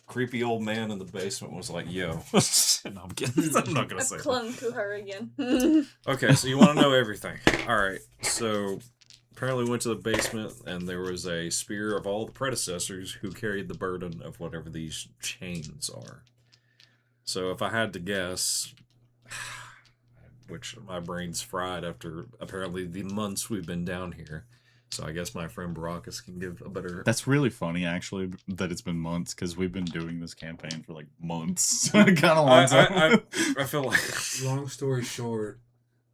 Creepy old man in the basement was like, "Yo," no, I'm kidding. I'm not gonna say I've that. clung to her again. Okay, so you want to know everything. All right. So apparently went to the basement and there was a spear of all the predecessors who carried the burden of whatever these chains are. So if I had to guess, which my brain's fried after apparently the months we've been down here. So I guess my friend Baracus can give a better. That's really funny, actually, that it's been months because we've been doing this campaign for like months. So it kind of lines up. I feel like Long story short,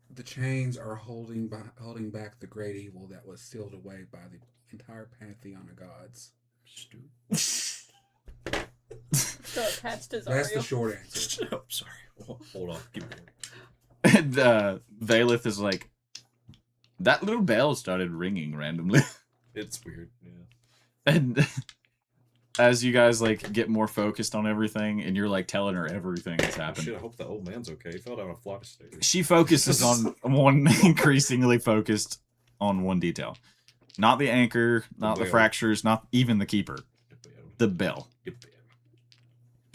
the chains are holding back the great evil that was sealed away by the entire pantheon of gods. Still attached to That's the Zariel. short answer. oh, sorry. Hold on. Keep going. And Valeth is like, that little bell started ringing randomly. It's weird. Yeah. And as you guys like get more focused on everything and you're like telling her everything that's happened, Shit, I hope the old man's okay. He fell down a flight of stairs. she focuses on one, increasingly focused on one detail. Not the anchor, not the bell. fractures, not even the keeper. The bell.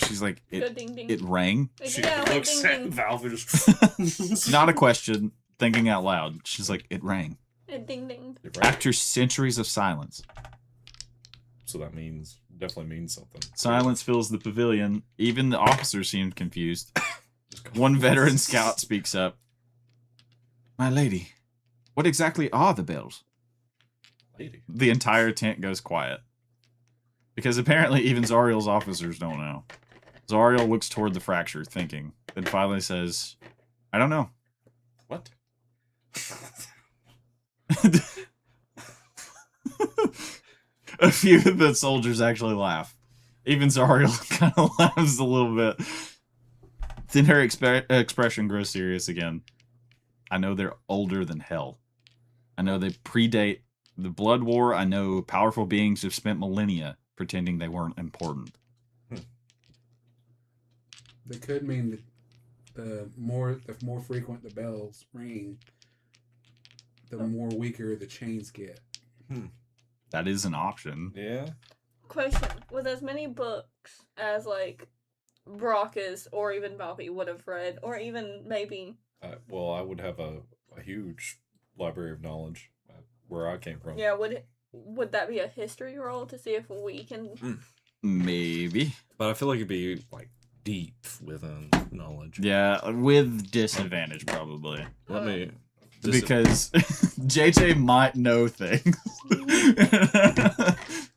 She's like, Go ding ding. it rang. She Yeah, wait, looks ding, at ding. Valve and just. Not a question, thinking out loud. She's like, it rang. Ding ding. After centuries of silence. So that means definitely means something. Silence fills the pavilion. Even the officers seem confused. One veteran scout speaks up. My lady, what exactly are the bells? Lady. The entire tent goes quiet. Because apparently even Zariel's officers don't know. Zariel looks toward the fracture, thinking, then finally says, I don't know. What? A few of the soldiers actually laugh. Even Zariel kind of laughs a little bit. Then her expression grows serious again. I know they're older than hell. I know they predate the Blood War. I know powerful beings have spent millennia pretending they weren't important. They could mean that the more frequent the bells ring, the more weaker the chains get. That is an option. Yeah. Question: with as many books as like Brockus or even Bobby would have read, or even maybe Well, I would have a huge library of knowledge where I came from. yeah, would that be a history roll to see if we can? Maybe. But I feel like it'd be like deep within knowledge. Yeah, with disadvantage probably. Let me. Because JJ might know things.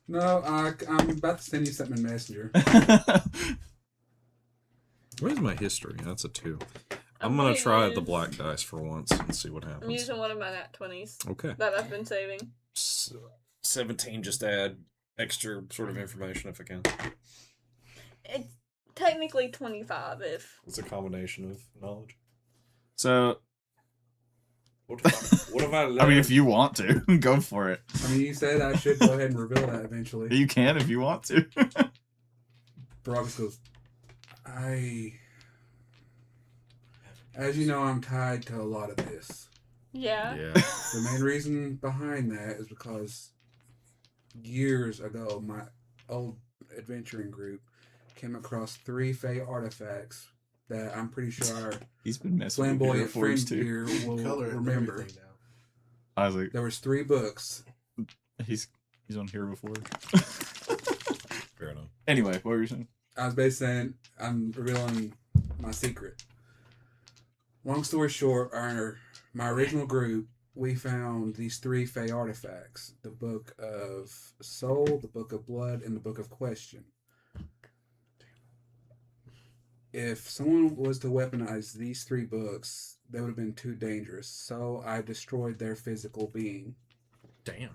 No, I'm about to send you something in Messenger. Where's my history? That's a 2. I'm I'm gonna gonna try the use- black dice for once and see what I'm happens. using one of my nat 20s Okay. that I've been saving. 17. Just add extra sort of information if I can. It's technically 25 if. It's a combination of knowledge. So, What if I? I mean, if you want to, go for it. I mean, you said I should go ahead and reveal that eventually. You can if you want to. Brockus goes, as you know, I'm tied to a lot of this. Yeah. Yeah. The main reason behind that is because years ago, my old adventuring group came across 3 Fey artifacts that I'm pretty sure our He's been messing with your flamboyant force friend too. here will Color and remember. everything now. I was like, There was 3 books. he's on here before. Fair enough. Anyway, what were you saying? I was basically saying I'm revealing my secret. Long story short, my original group, we found these 3 Fey artifacts: the Book of Soul, the Book of Blood, and the Book of Question. If someone was to weaponize these 3 books, they would have been too dangerous. So I destroyed their physical being. Damn.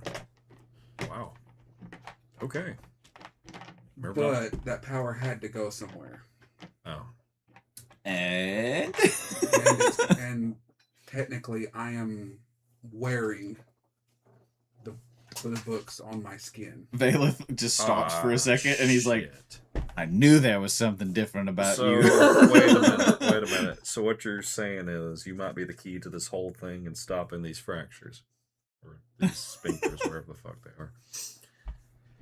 Wow. Okay. Remember that? But that power had to go somewhere. Oh. And And technically, I am wearing the books on my skin. Valeth just stops for a second, and he's like, Shit. "I knew there was something different about So you." wait a minute. So what you're saying is you might be the key to this whole thing and stopping these fractures, or these sphincters, wherever the fuck they are.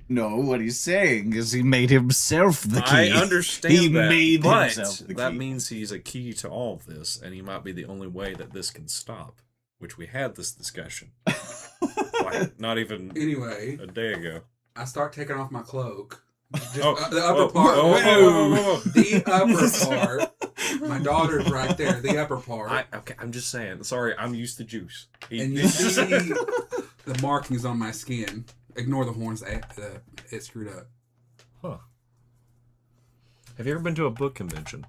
No, what he's saying is he made himself the key. I understand He that, made but himself the that key. means he's a key to all of this, and he might be the only way that this can stop. Which we had this discussion, like not even Anyway, a day ago. I start taking off my cloak. Just, Oh, the upper whoa, part. whoa, whoa, whoa, whoa. The upper part. My daughter's right there. The upper part. Okay, I'm just saying. Sorry, I'm used to juice. And you see the markings on my skin. Ignore the horns. It screwed up. Huh. Have you ever been to a book convention?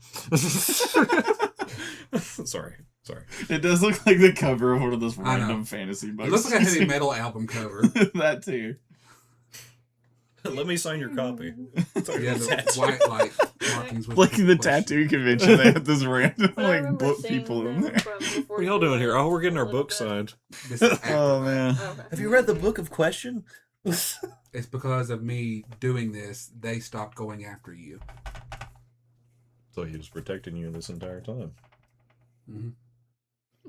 Sorry. It does look like the cover of one of those I know. random fantasy books. It looks like a heavy metal album cover. That too. Let me sign your copy. Sorry, Yeah, the white like markings with Like in the question. tattoo convention, they had this random But I like remember book seeing people in them there. from before What are y'all you doing here? were Oh, we're getting a our little book bit. signed. This is after Oh that. man. Okay. Have you read the Book of Question? It's because of me doing this, they stopped going after you. So he was protecting you this entire time.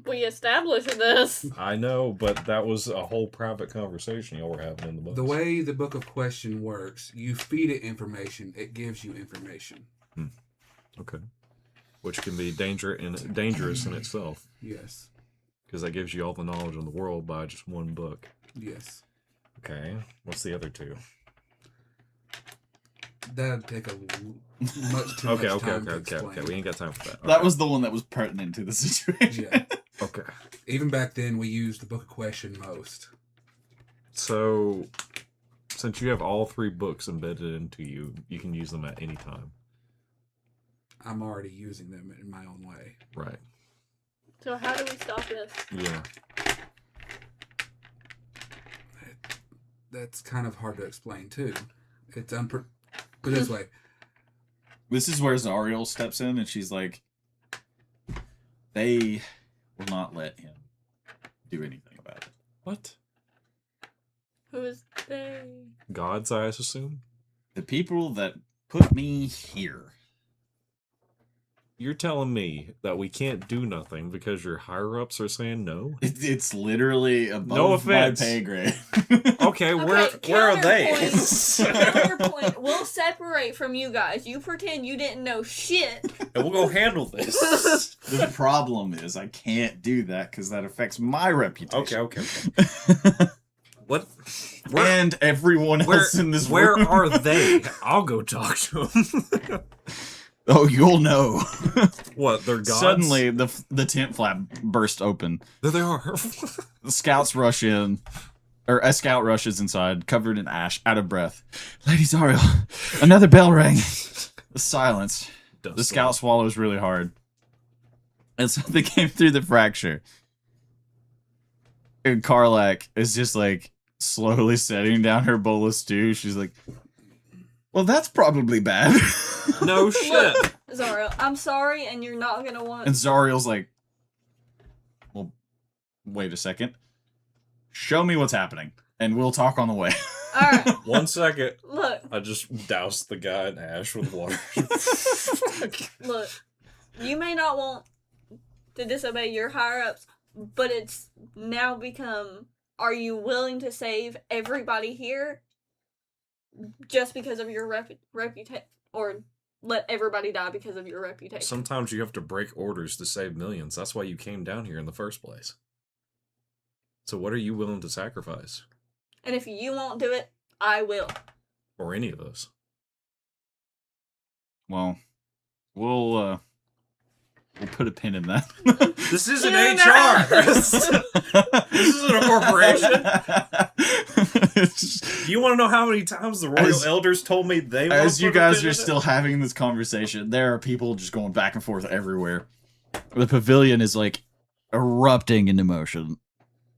We established this. I know, but that was a whole private conversation y'all were having in the book. The way the Book of Question works, you feed it information, it gives you information. Okay. Which can be dangerous in itself, Yes. because that gives you all the knowledge in the world by just one book. Yes. Okay. What's the other 2? That'd take much too Okay. much time to explain. We ain't got time for that. That was the one that was pertinent to the situation. Yeah. Okay. Even back then, we used the Book of Question most. So, Since you have all 3 books embedded into you, you can use them at any time. I'm already using them in my own way. Right. So how do we stop this? Yeah. That's kind of hard to explain too. It's put it this way. This is where Zariel steps in and she's like, they will not let him do anything about it. What? Who is they? Gods, I assume? The people that put me here. You're telling me that we can't do nothing because your higher-ups are saying no? It's literally above No offense. my pay grade. Okay, where are they? Counterpoint. We'll separate from you guys. You pretend you didn't know shit. And we'll go handle this. The problem is I can't do that because that affects my reputation. Okay. What? And everyone else in this Where room. are they? I'll go talk to them. Oh, you'll know. What? They're gods? Suddenly, the tent flap burst open. There they are. The scouts rush in, or a scout rushes inside, covered in ash, out of breath. Lady Zariel, another bell rang. The silence. The scout swallows really hard. And so they came through the fracture. And Karlak is just like slowly setting down her bowl of stew. She's like, well, that's probably bad. No shit. Look, Zariel, I'm sorry, and you're not gonna want. And Zariel's like, well, wait a second. Show me what's happening, and we'll talk on the way. All right. 1 second. Look, I just doused the guy in ash with water. look. You may not want to disobey your higher ups, but it's now become: are you willing to save everybody here just because of your reputation, or let everybody die because of your reputation? Sometimes you have to break orders to save millions. That's why you came down here in the first place. So what are you willing to sacrifice? And if you won't do it, I will. Or any of us? Well, we'll put a pin in that. This isn't You HR! know. This isn't a corporation! It's just- Do you want to know how many times the royal elders told me they want as to you put a guys pin are in still it? having this conversation, there are people just going back and forth everywhere. The pavilion is like erupting into motion.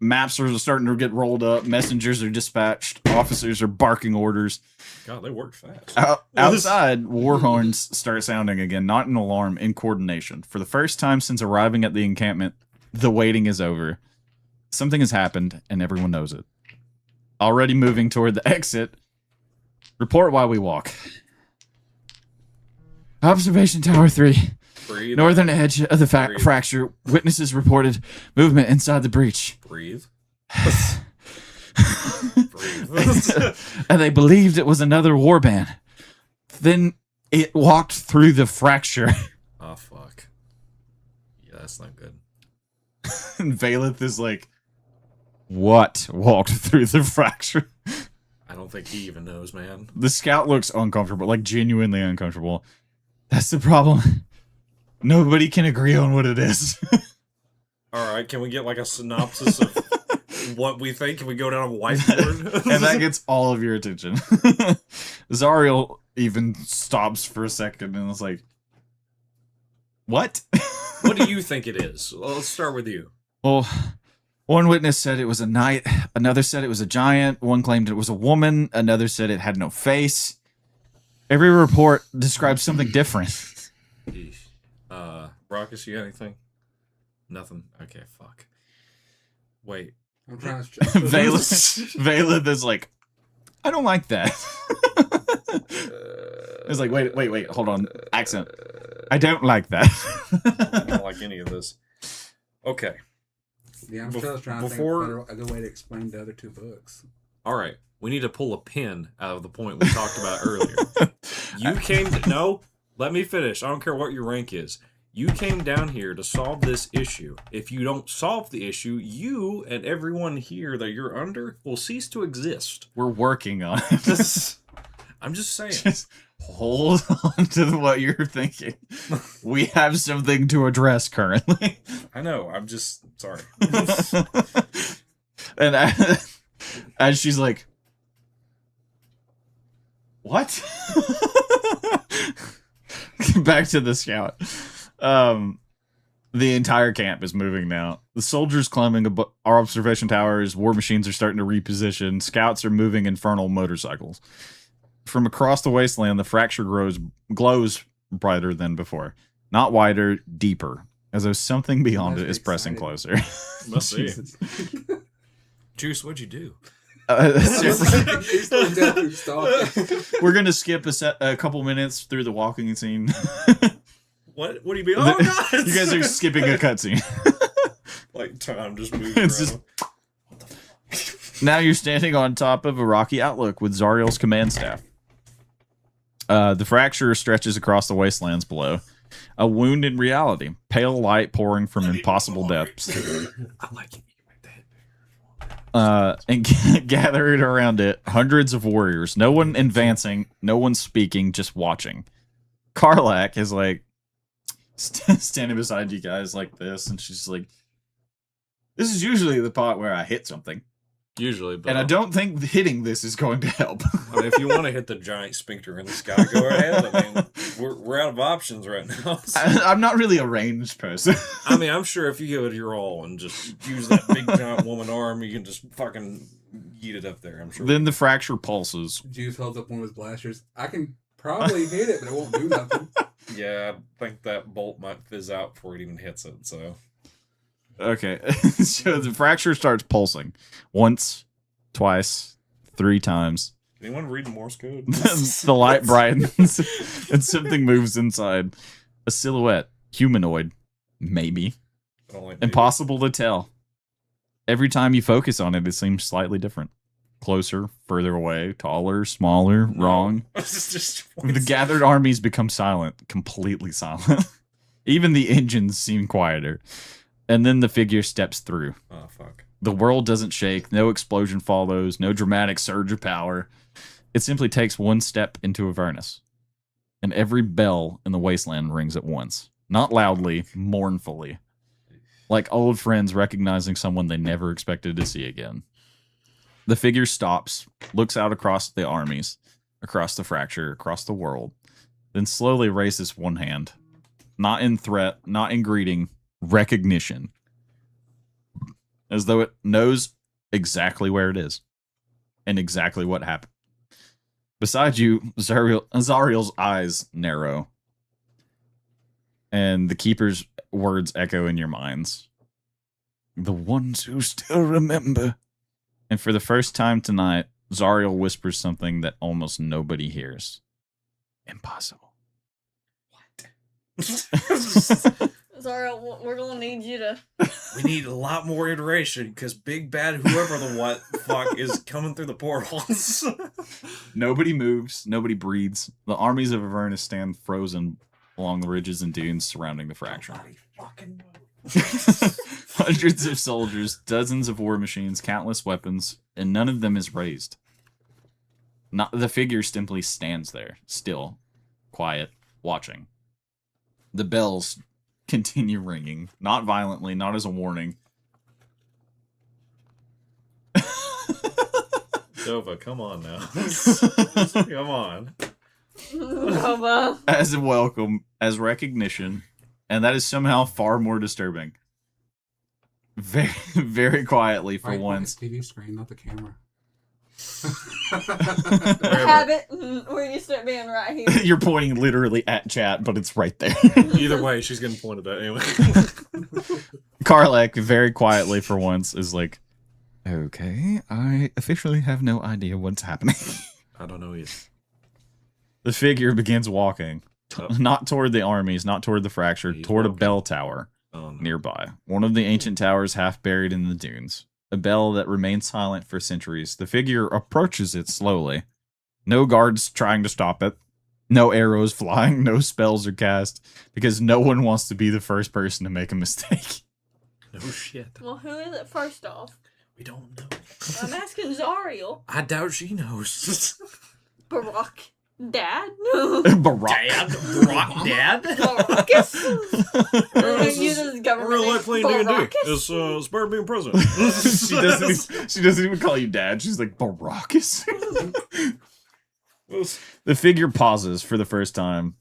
Maps are starting to get rolled up. Messengers are dispatched. Officers are barking orders. God, they work fast. Outside, war horns start sounding again, not in alarm, in coordination. For the first time since arriving at the encampment, the waiting is over. Something has happened, and everyone knows it. Already moving toward the exit, report while we walk. Observation Tower 3. Breathe. Northern edge of the Breathe. fracture. Witnesses reported movement inside the breach. Breathe. And they believed it was another warband. Then it walked through the fracture. Oh, fuck. Yeah, that's not good. And Valeth is like, what walked through the fracture? I don't think he even knows, man. The scout looks uncomfortable, like genuinely uncomfortable. That's the problem. Nobody can agree on what it is. Alright, can we get like a synopsis of what we think? Can we go down a whiteboard? And that gets all of your attention. Zariel even stops for a second and is like, what? What do you think it is? Well, let's start with you. Well, one witness said it was a knight. Another said it was a giant. One claimed it was a woman. Another said it had no face. Every report describes something different. Eesh. Raucus, you got anything? Nothing? Okay, fuck. Wait. I'm trying to. Valeth is like, I don't like that. It's like, wait, hold on. Accent. I don't like that. I don't like any of this. Okay. Yeah, I'm still trying to think of a good way to explain the other two books. Alright. We need to pull a pin out of the point we talked about earlier. You came to... No, let me finish. I don't care what your rank is. You came down here to solve this issue. If you don't solve the issue, you and everyone here that you're under will cease to exist. We're working on it. I'm just saying. Just hold on to what you're thinking. We have something to address currently. I know. I'm just sorry. And as she's like, What? Back to the scout. The entire camp is moving now. The soldiers climbing our observation towers. War machines are starting to reposition. Scouts are moving infernal motorcycles. From across the wasteland, the fracture glows brighter than before. Not wider, deeper, as though something beyond it is pressing closer. Must be. Jesus. Juice, what'd you do? He's still down through stuff. We're gonna skip a couple minutes through the walking scene. What do you mean? Oh, God! You guys are skipping a cutscene. Like, time just moving It's around. just- Now you're standing on top of a rocky outlook with Zariel's command staff. The fracture stretches across the wastelands below. A wound in reality. Pale light pouring from impossible depths. I like it. You make that. And gathered around it, hundreds of warriors. No one advancing, no one speaking, just watching. Karlak is like standing beside you guys like this, and she's like, "This is usually the part where I hit something, Usually, but and I don't think hitting this is going to help." I mean, if you want to hit the giant sphincter in the sky, go ahead. I mean, we're out of options right now. So. I'm not really a ranged person. I mean, I'm sure if you give it your all and just use that big giant woman arm, you can just fucking yeet it up there. I'm sure. Then the fracture pulses. Juice holds up one of his blasters. I can probably hit it, but it won't do nothing. Yeah, I think that bolt might fizz out before it even hits it. So Okay, so the fracture starts pulsing once, twice, 3 times. anyone read Morse code? The light brightens and something moves inside. A silhouette, humanoid, maybe. I don't like Impossible to tell. Every time you focus on it, it seems slightly different. Closer, further away, taller, smaller, wrong. It's just The gathered armies become silent, completely silent. Even the engines seem quieter. And then the figure steps through. Oh fuck. The world doesn't shake, no explosion follows, no dramatic surge of power. It simply takes one step into Avernus. And every bell in the wasteland rings at once. Not loudly, mournfully. Like old friends recognizing someone they never expected to see again. The figure stops, looks out across the armies, across the fracture, across the world, then slowly raises one hand. Not in threat, not in greeting, recognition. As though it knows exactly where it is and exactly what happened. Beside you, Zariel's eyes narrow. And the Keeper's words echo in your minds. The ones who still remember. And for the first time tonight, Zariel whispers something that almost nobody hears. Impossible. Zara, we're gonna need you to. We need a lot more iteration because big bad whoever the what fuck is coming through the portals. Nobody moves. Nobody breathes. The armies of Avernus stand frozen along the ridges and dunes surrounding the fracture. Hundreds of soldiers, dozens of war machines, countless weapons, and none of them is raised. Not the figure simply stands there, still, quiet, watching. The bells continue ringing, not violently, not as a warning. Dova, come on now. Come on. Nova. As a welcome, as recognition, and that is somehow far more disturbing. Very, very quietly for Right, once. TV screen, not the camera. Habit. We're used to it being right here. You're pointing literally at chat, but it's right there. Either way, she's getting pointed at anyway. Karlak, very quietly for once, is like, okay, I officially have no idea what's happening. I don't know either. The figure begins walking. Oh. Not toward the armies, not toward the fracture, He's toward a walking. bell tower Oh, no. nearby. One of the ancient towers half buried in the dunes. A bell that remained silent for centuries. The figure approaches it slowly. No guards trying to stop it. No arrows flying, no spells are cast, because no one wants to be the first person to make a mistake. No shit. Well, who is it first off? We don't know. I'm asking Zariel. I doubt she knows. Barack. Dad? Barack. Brock Dad? Baracus? We're gonna use his I government really name. like playing D&D. Baracus? It's better being president. she doesn't even call you dad. She's like, Baracus. The figure pauses for the first time,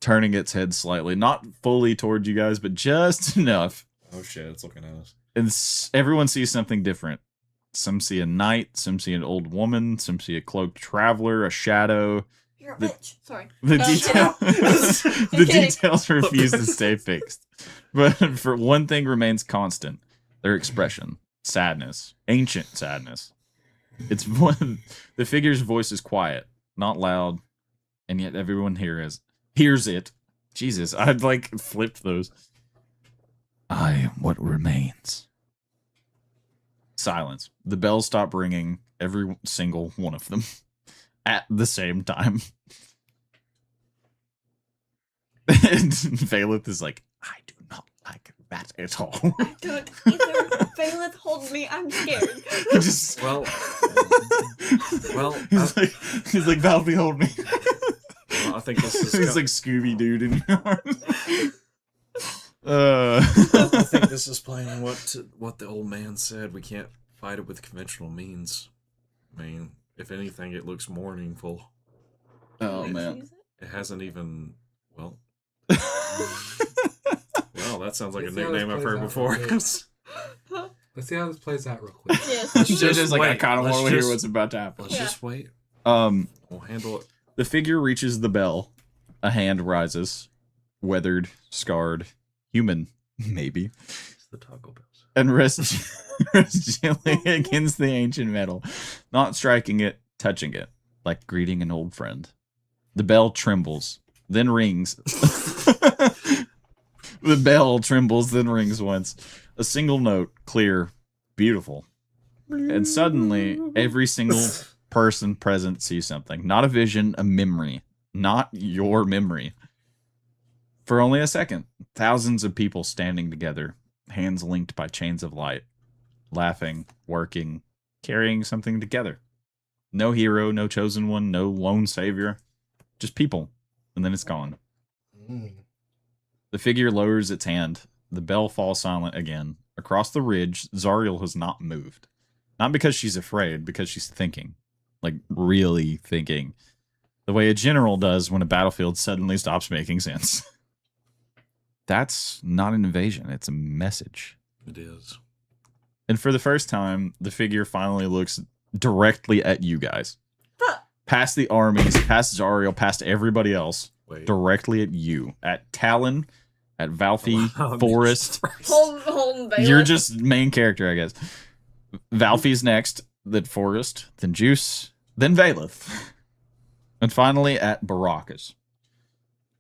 turning its head slightly, not fully towards you guys, but just enough. Oh shit, it's looking at us. And everyone sees something different. Some see a knight, some see an old woman, some see a cloaked traveler, a shadow. You're a The- bitch. Sorry. The Kidding. details refuse to stay fixed. But for one thing remains constant: their expression, sadness, ancient sadness. It's one. The figure's voice is quiet, not loud, and yet everyone hears it. Jesus, I'd like flipped those. I am what remains. Silence. The bells stop ringing, every single one of them, at the same time. And Valeth is like, I do not like that at all. I don't either. Valeth, hold me. I'm scared. He just, Well, he's like, Valve, hold me. well, I think this is. He's like Scooby Dude in your arms. I think this is playing what the old man said. We can't fight it with conventional means. I mean, if anything, it looks more meaningful. Oh man. Use it? It hasn't even. Well, well, that sounds like a Let's see how this nickname I've plays heard out before. real quick. Let's see how this plays out real quick. Yes. Let's It's just just like I wait. kind of Let's want to hear just- what's about to happen. Let's just wait. We'll handle it. The figure reaches the bell. A hand rises, weathered, scarred, human, maybe, It's the Taco Bells. and rests gently against the ancient metal, not striking it, touching it, like greeting an old friend. The bell trembles, then rings. The bell trembles, then rings once. A single note, clear, beautiful. And suddenly, every single person present sees something. Not a vision, a memory. Not your memory. For only a second, thousands of people standing together, hands linked by chains of light, laughing, working, carrying something together. No hero, no chosen one, no lone savior. Just people. And then it's gone. The figure lowers its hand. The bell falls silent again. Across the ridge, Zariel has not moved. Not because she's afraid, because she's thinking. Like, really thinking. The way a general does when a battlefield suddenly stops making sense. That's not an invasion, it's a message. It is. And for the first time, the figure finally looks directly at you guys. Past the armies, past Zariel, past everybody else. Wait. Directly at you. At Talon, at Valfi, Wow, Forrest. Hold Valeth. You're just main character, I guess. Valfi's next, then Forrest, then Juice, then Valeth. And finally at Baracus.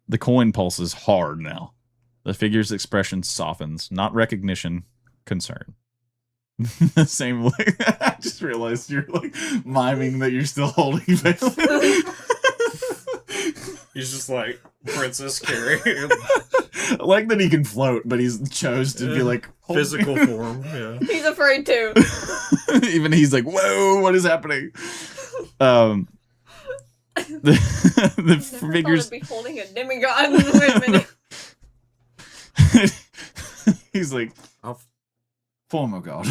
The coin pulses hard now. The figure's expression softens, not recognition, concern. The same look. I just realized you're like miming that you're still holding Valeth. He's just like Princess Carrie. I like that he can float, but he's chose to be like hold me. Physical form, yeah. He's afraid too. Even he's like, whoa, what is happening? The Never figures. thought I'd be holding a demigod. Wait a minute. He's like, How, former god.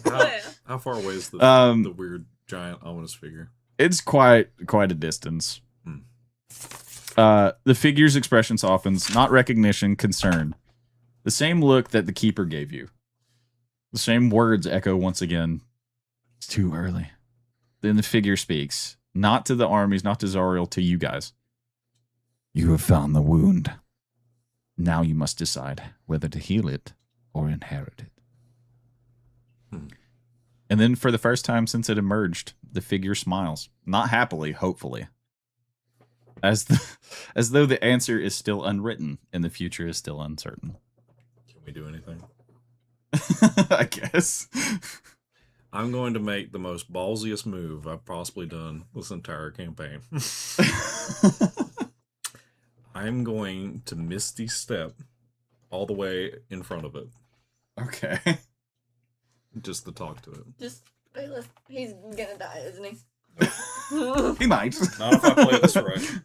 how, how far away is the Um, the weird giant ominous figure? It's quite a distance. Hmm. The figure's expression softens, not recognition, concern. The same look that the keeper gave you. The same words echo once again. It's too early. Then the figure speaks, not to the armies, not to Zariel, to you guys. You have found the wound. Now you must decide whether to heal it or inherit it. Hmm. And then for the first time since it emerged, the figure smiles. Not happily, hopefully. As though the answer is still unwritten and the future is still uncertain. Can we do anything? I guess. I'm going to make the most ballsiest move I've possibly done this entire campaign. I'm going to Misty Step all the way in front of it, Okay. just to talk to it. Just Valeth. He's gonna die, isn't he? He might. Not if I play this right.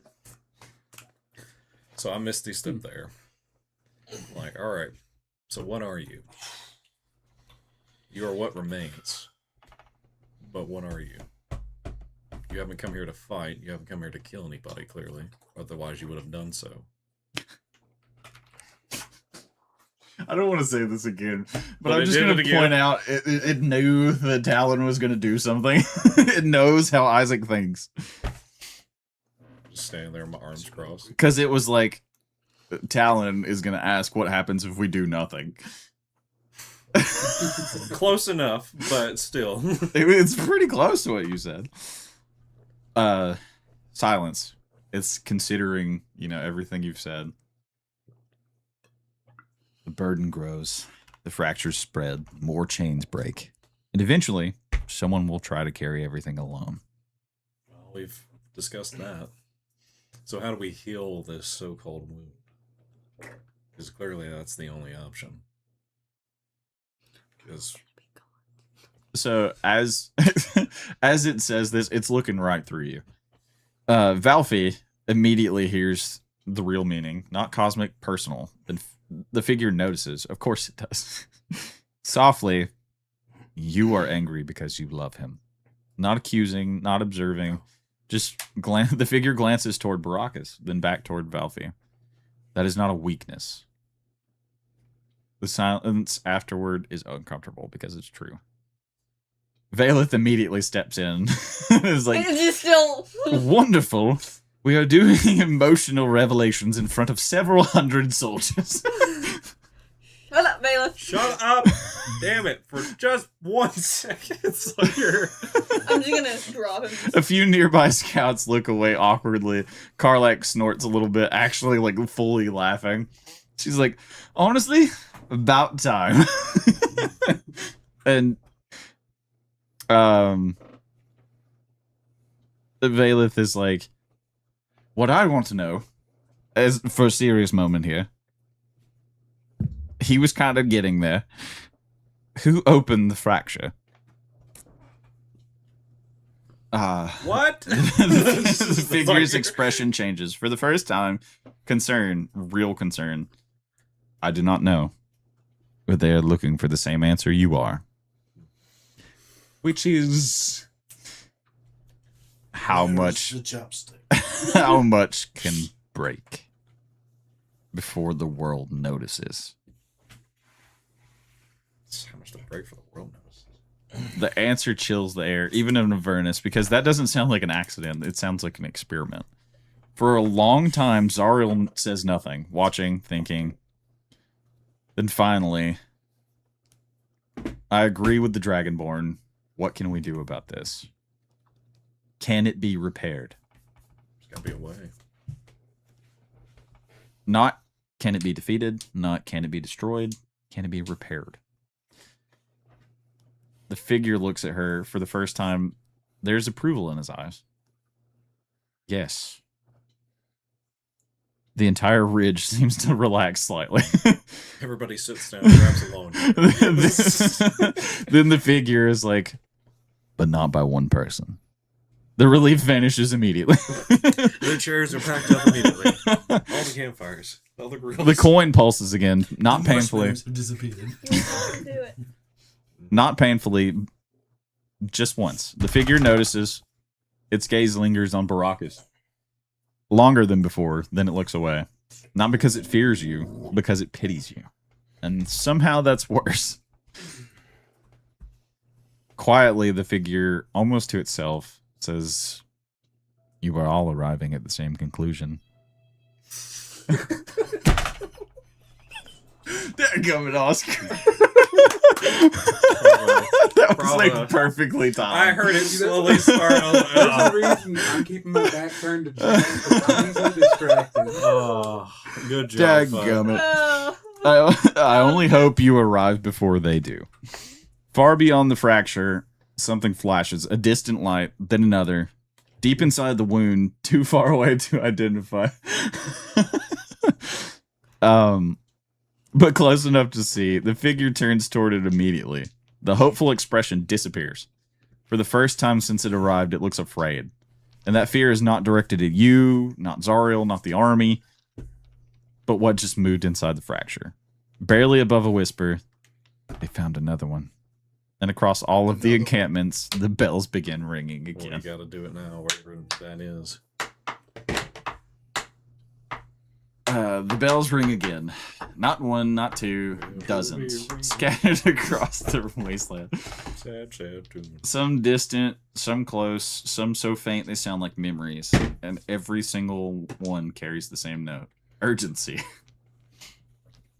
So I Misty Step there. Like, alright. So what are you? You are what remains. But what are you? You haven't come here to fight. You haven't come here to kill anybody, clearly. Otherwise, you would have done so. I don't want to say this again, but But I'm it just did going it to again. point out it knew that Talon was going to do something. It knows how Isaac thinks. Just standing there, with my arms crossed. Because it was like, Talon is going to ask what happens if we do nothing. Close enough, but still. It's pretty close to what you said. Silence. It's considering, everything you've said. The burden grows. The fractures spread. More chains break. And eventually, someone will try to carry everything alone. Well, we've discussed that. So how do we heal this so-called wound? Because clearly that's the only option. Because So as as it says this, it's looking right through you. Valfi immediately hears the real meaning, not cosmic, personal. The figure notices. Of course it does. Softly, you are angry because you love him. Not accusing, not observing. Just the figure glances toward Baracus, then back toward Valfi. That is not a weakness. The silence afterward is uncomfortable because it's true. Valeth immediately steps in. Is like, It's just still. wonderful. We are doing emotional revelations in front of several hundred soldiers. Shut up, Bailiff. shut up! Damn it! For just 1 second, so you're... I'm just gonna drop him. A few nearby scouts look away awkwardly. Karlak snorts a little bit, actually like fully laughing. She's like, honestly, about time. And Valeth is like, what I want to know, as for a serious moment here, he was kind of getting there. Who opened the fracture? What? The figure's expression changes. For the first time, concern, real concern. I do not know. But they are looking for the same answer you are. Which is how Where's much the chopstick? how much can break before the world notices. How much to break for the world knows. The answer chills the air, even in Avernus, because that doesn't sound like an accident. It sounds like an experiment. For a long time, Zariel says nothing, watching, thinking. Then finally, I agree with the Dragonborn. What can we do about this? Can it be repaired? There's gotta be a way. Not can it be defeated, not can it be destroyed, can it be repaired? The figure looks at her for the first time. There's approval in his eyes. Yes. The entire ridge seems to relax slightly. Everybody sits down and grabs a lawn. Then the figure is like, but not by one person. The relief vanishes immediately. Their chairs are packed up immediately. All the campfires. All the grills. The coin pulses again, not The painfully. mushrooms have disappeared. You fucking do it. Not painfully, just once. The figure notices. Its gaze lingers on Baracus. Longer than before, then it looks away. Not because it fears you, because it pities you. And somehow that's worse. Quietly, the figure, almost to itself, says, you are all arriving at the same conclusion. Dadgummit, Oscar. That was like Bravo. perfectly timed. I heard it slowly start. I was like, There's oh. a reason I'm keeping my back turned to Jack, because I'm easily distracted. Oh, good job. Fuck. Dadgummit. Oh. I only hope you arrive before they do. Far beyond the fracture, something flashes. A distant light, then another. Deep inside the wound, too far away to identify. But close enough to see. The figure turns toward it immediately. The hopeful expression disappears. For the first time since it arrived, it looks afraid. And that fear is not directed at you, not Zariel, not the army, but what just moved inside the fracture. Barely above a whisper, they found another one. and across all of the encampments, the bells begin ringing Well, you again. got to do it now, whatever that is. The bells ring again. Not one, not two, dozens, scattered across the wasteland. Sad tune. Some distant, some close, some so faint they sound like memories, and every single one carries the same note: urgency.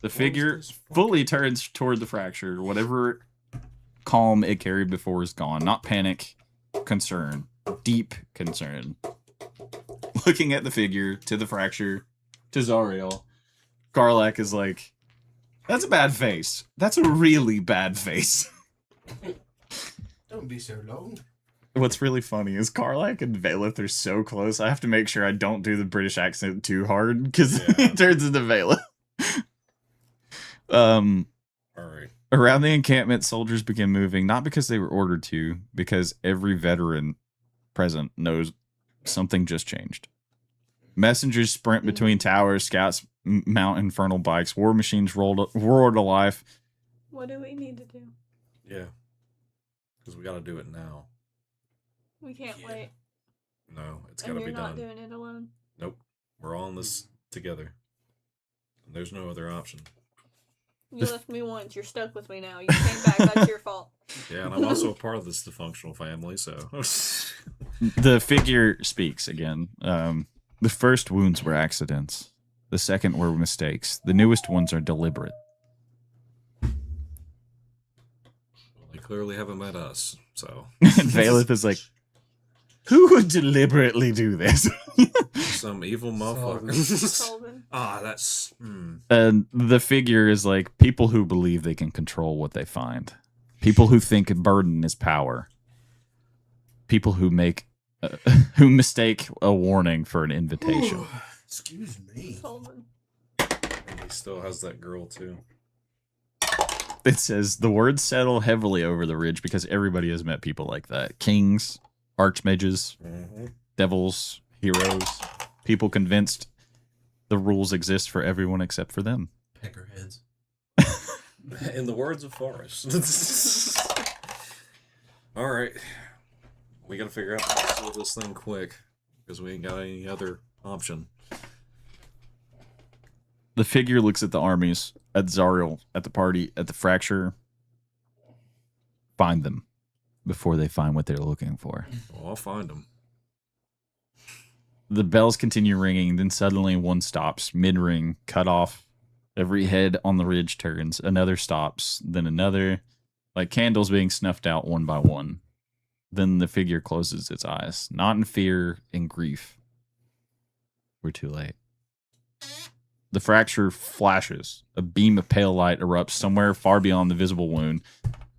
The figure fully turns toward the fracture. Whatever calm it carried before is gone. Not panic, concern, deep concern. Looking at the figure, to the fracture, to Zariel, Karlak is like, "That's a bad face. That's a really bad face." Don't be so long. What's really funny is Karlak and Valeth are so close. I have to make sure I don't do the British accent too hard because it turns into Valeth. All right. Around the encampment, soldiers begin moving, not because they were ordered to, because every veteran present knows something just changed. Messengers sprint between towers, scouts mount infernal bikes, war machines roar to life. What do we need to do? Yeah. Because we got to do it now. We can't wait. No, it's got And to you're be not done. doing it alone. Nope. We're all in this together. And there's no other option. You left me once. You're stuck with me now. You came back. That's your fault. Yeah, and I'm also a part of this dysfunctional family, so. The figure speaks again. The first wounds were accidents. The second were mistakes. The newest ones are deliberate. They clearly haven't met us, so. And Valeth is like, who would deliberately do this? Some evil motherfucker. Sullivan. That's. And the figure is like, people who believe they can control what they find. People who think a burden is power. People who who mistake a warning for an invitation. Excuse me. Sullivan. And he still has that girl, too. It says, the words settle heavily over the ridge because everybody has met people like that. Kings, archmages, devils, heroes, people convinced the rules exist for everyone except for them. Peckerheads. In the words of Forrest. All right. We got to figure out how to solve this thing quick because we ain't got any other option. The figure looks at the armies, at Zariel, at the party, at the fracture. Find them before they find what they're looking for. Well, I'll find them. The bells continue ringing, then suddenly one stops, mid-ring, cut off. Every head on the ridge turns. Another stops, then another, like candles being snuffed out one by one. Then the figure closes its eyes, not in fear, in grief. We're too late. The fracture flashes. A beam of pale light erupts somewhere far beyond the visible wound.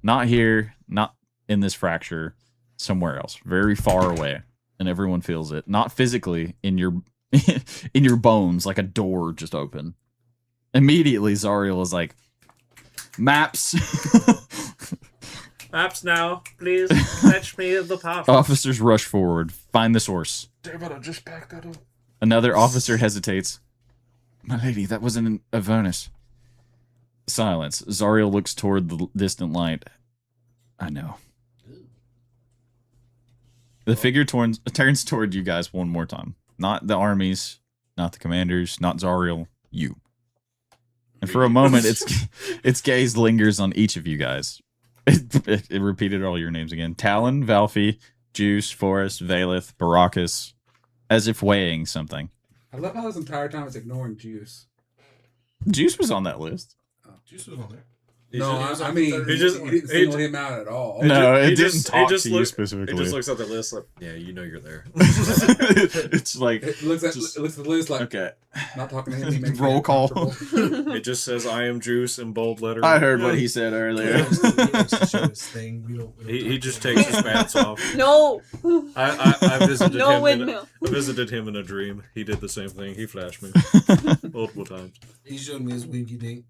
Not here, not in this fracture, somewhere else, very far away. And everyone feels it. Not physically, in your in your bones, like a door just open. Immediately, Zariel is like, maps. Maps now, please. Fetch me the path. Officers rush forward. Find the source. Damn it, I just backed that up. Another officer hesitates. My lady, that wasn't an Avernus. Silence. Zariel looks toward the distant light. I know. The figure turns toward you guys one more time. Not the armies, not the commanders, not Zariel, you. And for a moment, its gaze lingers on each of you guys. It repeated all your names again. Talon, Valfi, Juice, Forrest, Valeth, Baracus, as if weighing something. I love how this entire time it's ignoring Juice. Juice was on that list. Juice was on there. No, I mean, he he just- didn't single him out at all. No, He it didn't just- talk he just to you look- specifically. He just looks at the list like, yeah, you know you're there. It's like, It looks at the list like, okay. not talking to him. He makes me Roll call. uncomfortable. It just says, I am Juice in bold letters. I heard what he said He earlier. likes to show his thing. We don't He talk just to him. takes his pants off. No. I visited No him. windmill. I visited him in a dream. He did the same thing. He flashed me multiple times. He showed me his winky dink.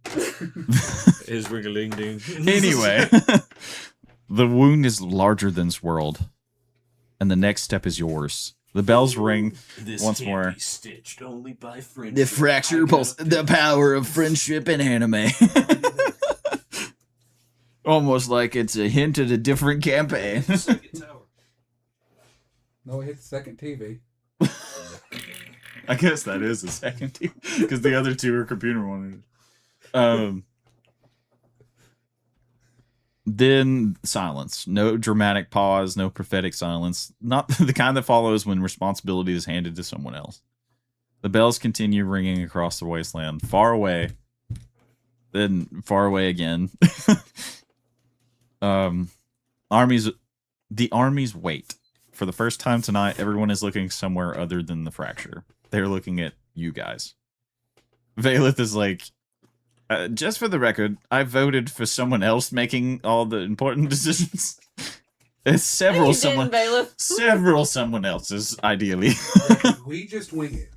His ring-a-ling ding. Anyway, the wound is larger than this world, and the next step is yours. The bells ring once more. Stitched only by friendship. The fracture pulse, the power of friendship and anime. Almost like it's a hint at a different campaign. Second tower. No, it hit the second TV. I guess that is the second team because the other two are computer monitors. Then silence. No dramatic pause, no prophetic silence. Not the kind that follows when responsibility is handed to someone else. The bells continue ringing across the wasteland, far away, then far away again. The armies wait. For the first time tonight, everyone is looking somewhere other than the fracture. They're looking at you guys. Valeth is like, just for the record, I voted for someone else making all the important decisions. It's several someone else's, ideally. We just wing it.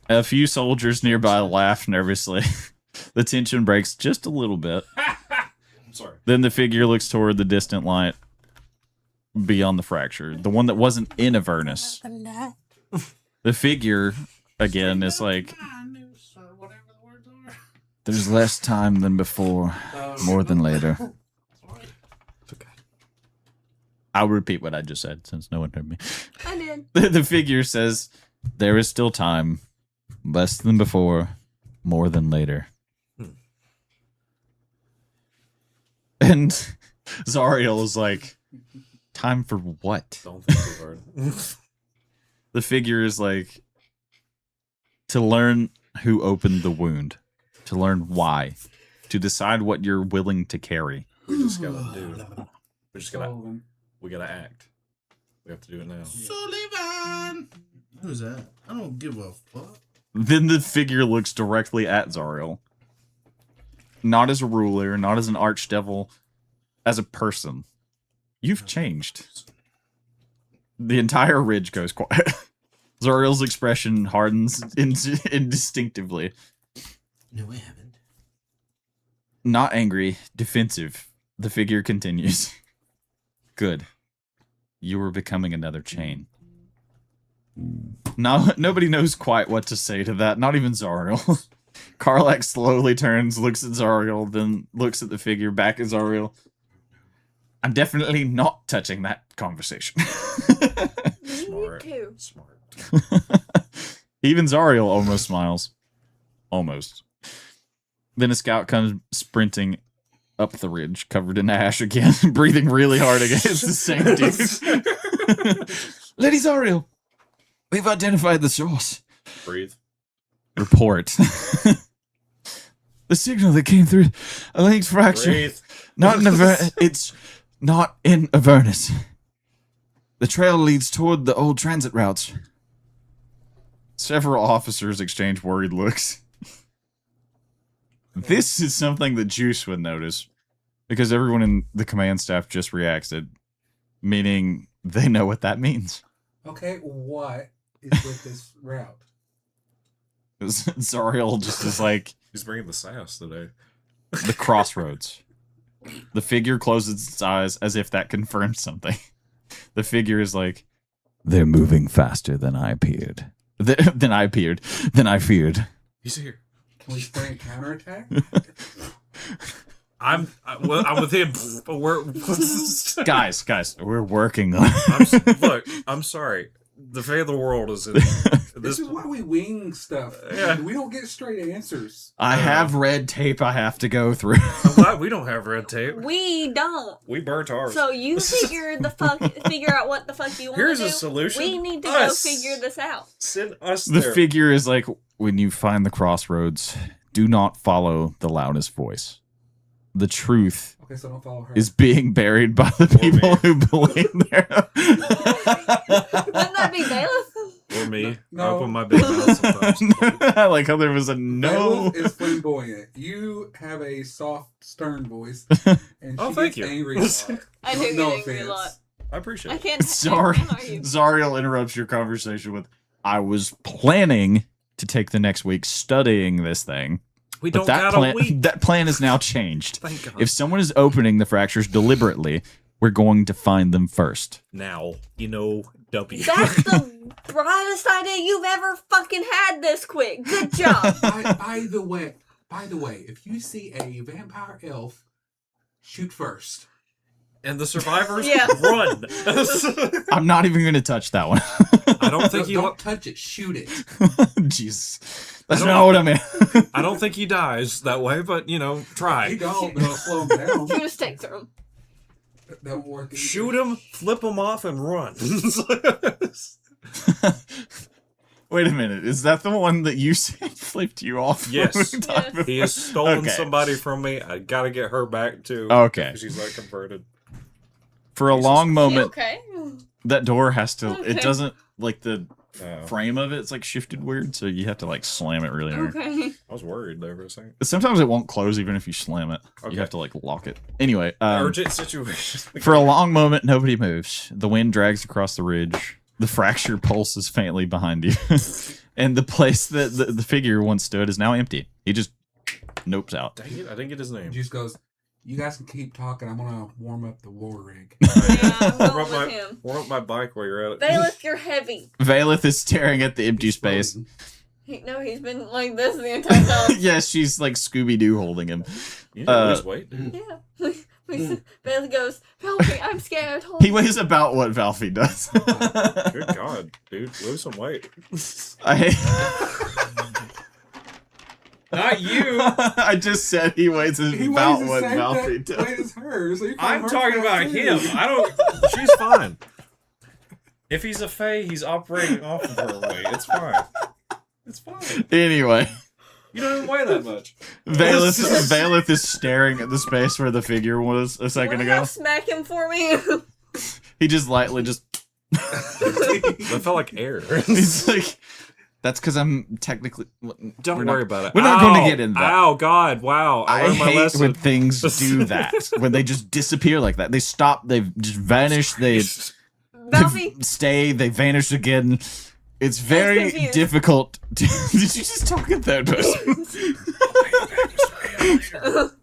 A few soldiers nearby laugh nervously. The tension breaks just a little bit. I'm sorry. Then the figure looks toward the distant light beyond the fracture, the one that wasn't in Avernus. The figure, again, is like, there's less time than before, more than later. It's okay. I'll repeat what I just said since no one heard me. I did. The figure says, there is still time, less than before, more than later. And Zariel is like, time for what? Don't think too hard. The figure is like, to learn who opened the wound, to learn why, to decide what you're willing to carry. We just gotta do. We just gotta. Sullivan. We gotta act. We have to do it now. Sullivan! Who's that? I don't give a fuck. Then the figure looks directly at Zariel. Not as a ruler, not as an archdevil, as a person. You've changed. The entire ridge goes quiet. Zariel's expression hardens instinctively. No, I haven't. Not angry, defensive. The figure continues. Good. You are becoming another chain. Now, nobody knows quite what to say to that, not even Zariel. Karlak slowly turns, looks at Zariel, then looks at the figure, back at Zariel. I'm definitely not touching that conversation. Smart. Me too. Smart. Even Zariel almost smiles. Almost. Then a scout comes sprinting up the ridge, covered in ash again, breathing really hard against the same dude. Lady Zariel, we've identified the source. Breathe. Report. The signal that came through a linked fracture. Breathe. Not in it's not in Avernus. The trail leads toward the old transit routes. Several officers exchange worried looks. This is something that Juice would notice, because everyone in the command staff just reacted, meaning they know what that means. Okay, what is with this route? Zariel just is like, He's bringing the sass today. the crossroads. The figure closes its eyes as if that confirms something. The figure is like, they're moving faster than I appeared. Than I feared. He's here. Can we spray a counterattack? I'm with him. But we're Guys, we're working on look. I'm sorry. The fate of the world is in This this. is why we wing stuff. Yeah. We don't get straight answers. I have red tape I have to go through. I'm glad we don't have red tape. We don't. We burnt ours. So you figure out what the fuck you want Here's to do. a solution. We need to Us. go figure this out. Send us The there. figure is like, when you find the crossroads, do not follow the loudest voice. The truth Okay, so don't follow her. is being buried by the people who believe there. Wouldn't that be Bailiff? Or me. No. I open my big mouth sometimes. I like how there was a no. Bailiff is flamboyant. You have a soft, stern voice, and Oh, she thank gets you. angry a lot. I do No get angry a offense. lot. I appreciate I it. can't. Sorry. I can't argue. Zariel interrupts your conversation with, I was planning to take the next week studying this thing. We But don't that got plan, a week. that plan is now changed. Thank God. If someone is opening the fractures deliberately, we're going to find them first. Now, W. That's the brightest idea you've ever fucking had this quick. Good job. By the way, By the way, if you see a vampire elf, shoot first. And the survivors Yeah. run. I'm not even going to touch that one. I don't think he. Don't touch it. Shoot it. Jesus. That's not what I meant. I don't think he dies that way, but He try. don't, but it'll slow him down. You just take through him. That won't work. Either. Shoot him, flip him off, and run. Wait a minute. Is that the one that you said flipped you off? Yes. when we talked Yes. He has stolen Okay. somebody from me. I gotta get her back too. Okay. She's like converted. For a long You moment, okay? that door has to. Okay. It doesn't like the Oh, frame of it's like shifted weird, so you have to like slam it really hard. Okay. I was worried there for a second. Sometimes it won't close even if you slam it. Okay. You have to like lock it. Anyway, Urgent situation. for a long moment, nobody moves. The wind drags across the ridge. The fracture pulses faintly behind you, and the place that the figure once stood is now empty. He just nopes out. Dang it! I didn't get his name. Juice goes, you guys can keep talking. I'm going to warm up the war rig. Yeah, I'm Warm going up my with him. warm up my bike while you're at it. Bailiff, you're heavy. Valeth is staring at the empty space. He's been like this the entire time. Yes, she's like Scooby Doo holding him. You need to lose weight, dude. Yeah. Bailiff goes, Valky, I'm scared. Hold He on." weighs about what Valfie does. Good God, dude, lose some weight. Not you. I just said he weighs He about weighs the what same Valfie does. weight as her, so you call I'm her talking fat about too. him. I don't. She's fine. If he's a fae, he's operating off of her weight. It's fine. It's fine. Anyway, You don't even weigh that much. Valeth is staring at the space where the figure was a second Wanna ago. go smack him for me? He just lightly just. That felt like air. He's like, that's because I'm technically. Don't we're worry not- about it. we're not Ow, going to get into that. Ow, God, wow. I I learned my hate lesson. when things do that. When they just disappear like that. They stop. They just vanish. They Valky, stay. They vanish again. It's very confused. difficult. Did you just talk in third person?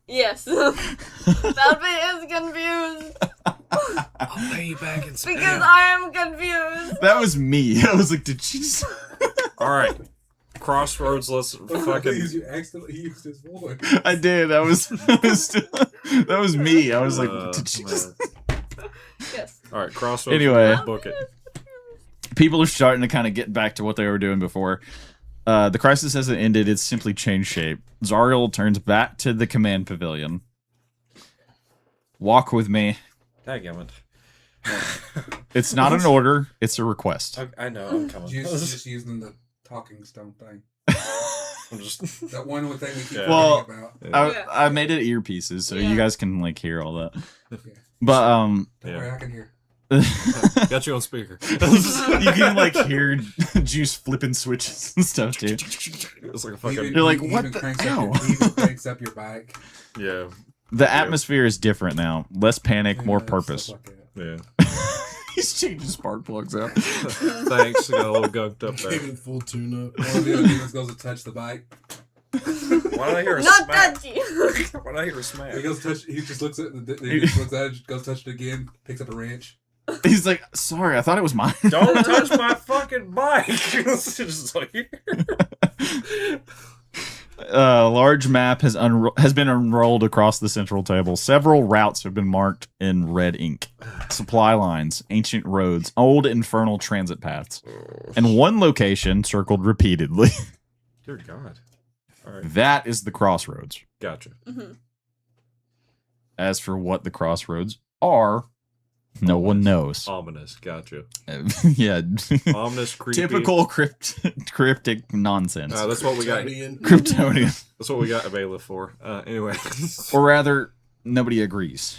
yes. Valky is confused I'll pay you back in because I am confused. That was me. I was like, did she? All right. Crossroads, let's fucking. You accidentally used his voice. I did. That was me. I was like, did she man. just? Yes. All right, Crossroads. Anyway. book it. People are starting to kind of get back to what they were doing before. The crisis hasn't ended. It's simply changed shape. Zariel turns back to the command pavilion. Walk with me. Dadgummit. It's not an order. It's a request. I know, I'm coming. Just using the talking stone thing. I'm just. That one thing we keep Yeah. Well, talking about. Yeah. I made it earpieces so Yeah. you guys can like hear all that. Okay. But Don't Yeah. worry, I can hear. Got you on speaker. you can like hear Juice flipping switches and stuff too. It's like a fucking. Even- You're like, even what the cranks hell? Up your, even cranks up your bike. Yeah, The atmosphere is different now. Less panic, more Yeah, purpose. stuff like that. yeah. He's changing spark plugs out. Thanks. Got a little gunked up there. Even full tune up. One of the other demons goes to touch the bike. Why did I hear a Not smack? touchy. Why did I hear a smack? He goes touch. He just looks at it. He just looks at it. Goes touch it again. Picks up a wrench. He's like, sorry, I thought it was mine. Don't touch my fucking bike. It's just like. A large map has been unrolled across the central table. Several routes have been marked in red ink. Supply lines, ancient roads, old infernal transit paths, and one location circled repeatedly. Dear God. All right, That is the crossroads. gotcha. Mhm. As for what the crossroads are, no one knows. Ominous, gotcha. Yeah, Ominous, creepy. typical cryptic nonsense. That's what we got. Kryptonian. That's what we got a bailiff for. Anyway, Or rather, nobody agrees.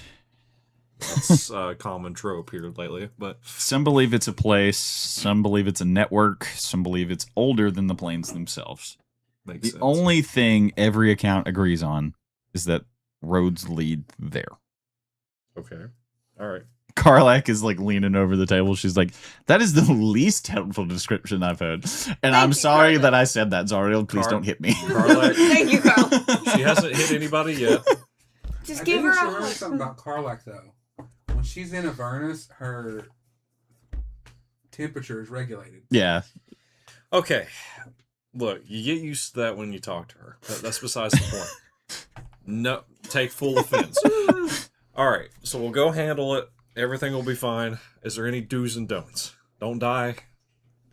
that's a common trope here lately. But Some believe it's a place, some believe it's a network, some believe it's older than the planes themselves. makes The sense. only thing every account agrees on is that roads lead there. Okay. All right. Karlak is like leaning over the table. She's like, that is the least helpful description I've heard. And I'm you, sorry Karlak. that I said that, Zariel. Please Kar- don't hit me. Karlak. Thank you, Carl. She hasn't hit anybody yet. Just I give think her you should a remember hug. something about Karlak though. When she's in Avernus, her temperature is regulated. Yeah. Okay. Look, you get used to that when you talk to her. That's besides the point. No, take full offense. All right, so we'll go handle it. Everything will be fine. Is there any do's and don'ts? Don't die.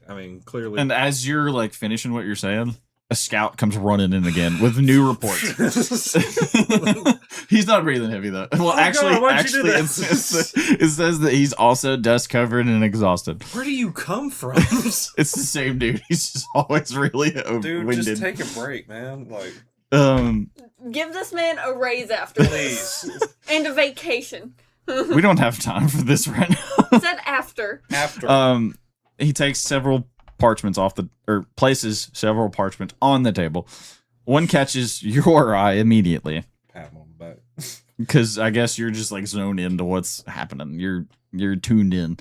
I mean, clearly. And as you're like finishing what you're saying, a scout comes running in again with new reports. He's not breathing heavy though. Well, God, why'd you do it that? says that he's also dust covered and exhausted. Where do you come from? It's the same dude. He's just always really Dude, winded. just take a break, man. Like, Give this man a raise after this. please. And a vacation. we don't have time for this right now. Said after. After. He takes several parchments places several parchments on the table. One catches your eye immediately Pat him on the back. because I guess you're just like zoned into what's happening. You're tuned in.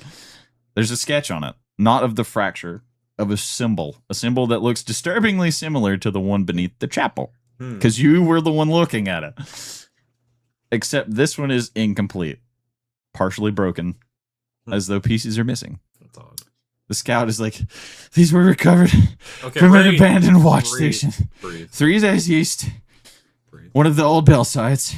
There's a sketch on it, not of the fracture, of a symbol that looks disturbingly similar to the one beneath the chapel. Because you were the one looking at it. Except this one is incomplete, partially broken, as though pieces are missing. That's odd. The scout is like, these were recovered Okay, from an breathe. abandoned watch Breathe. station. Breathe. 3 days east, Breathe. one of the old bell sites.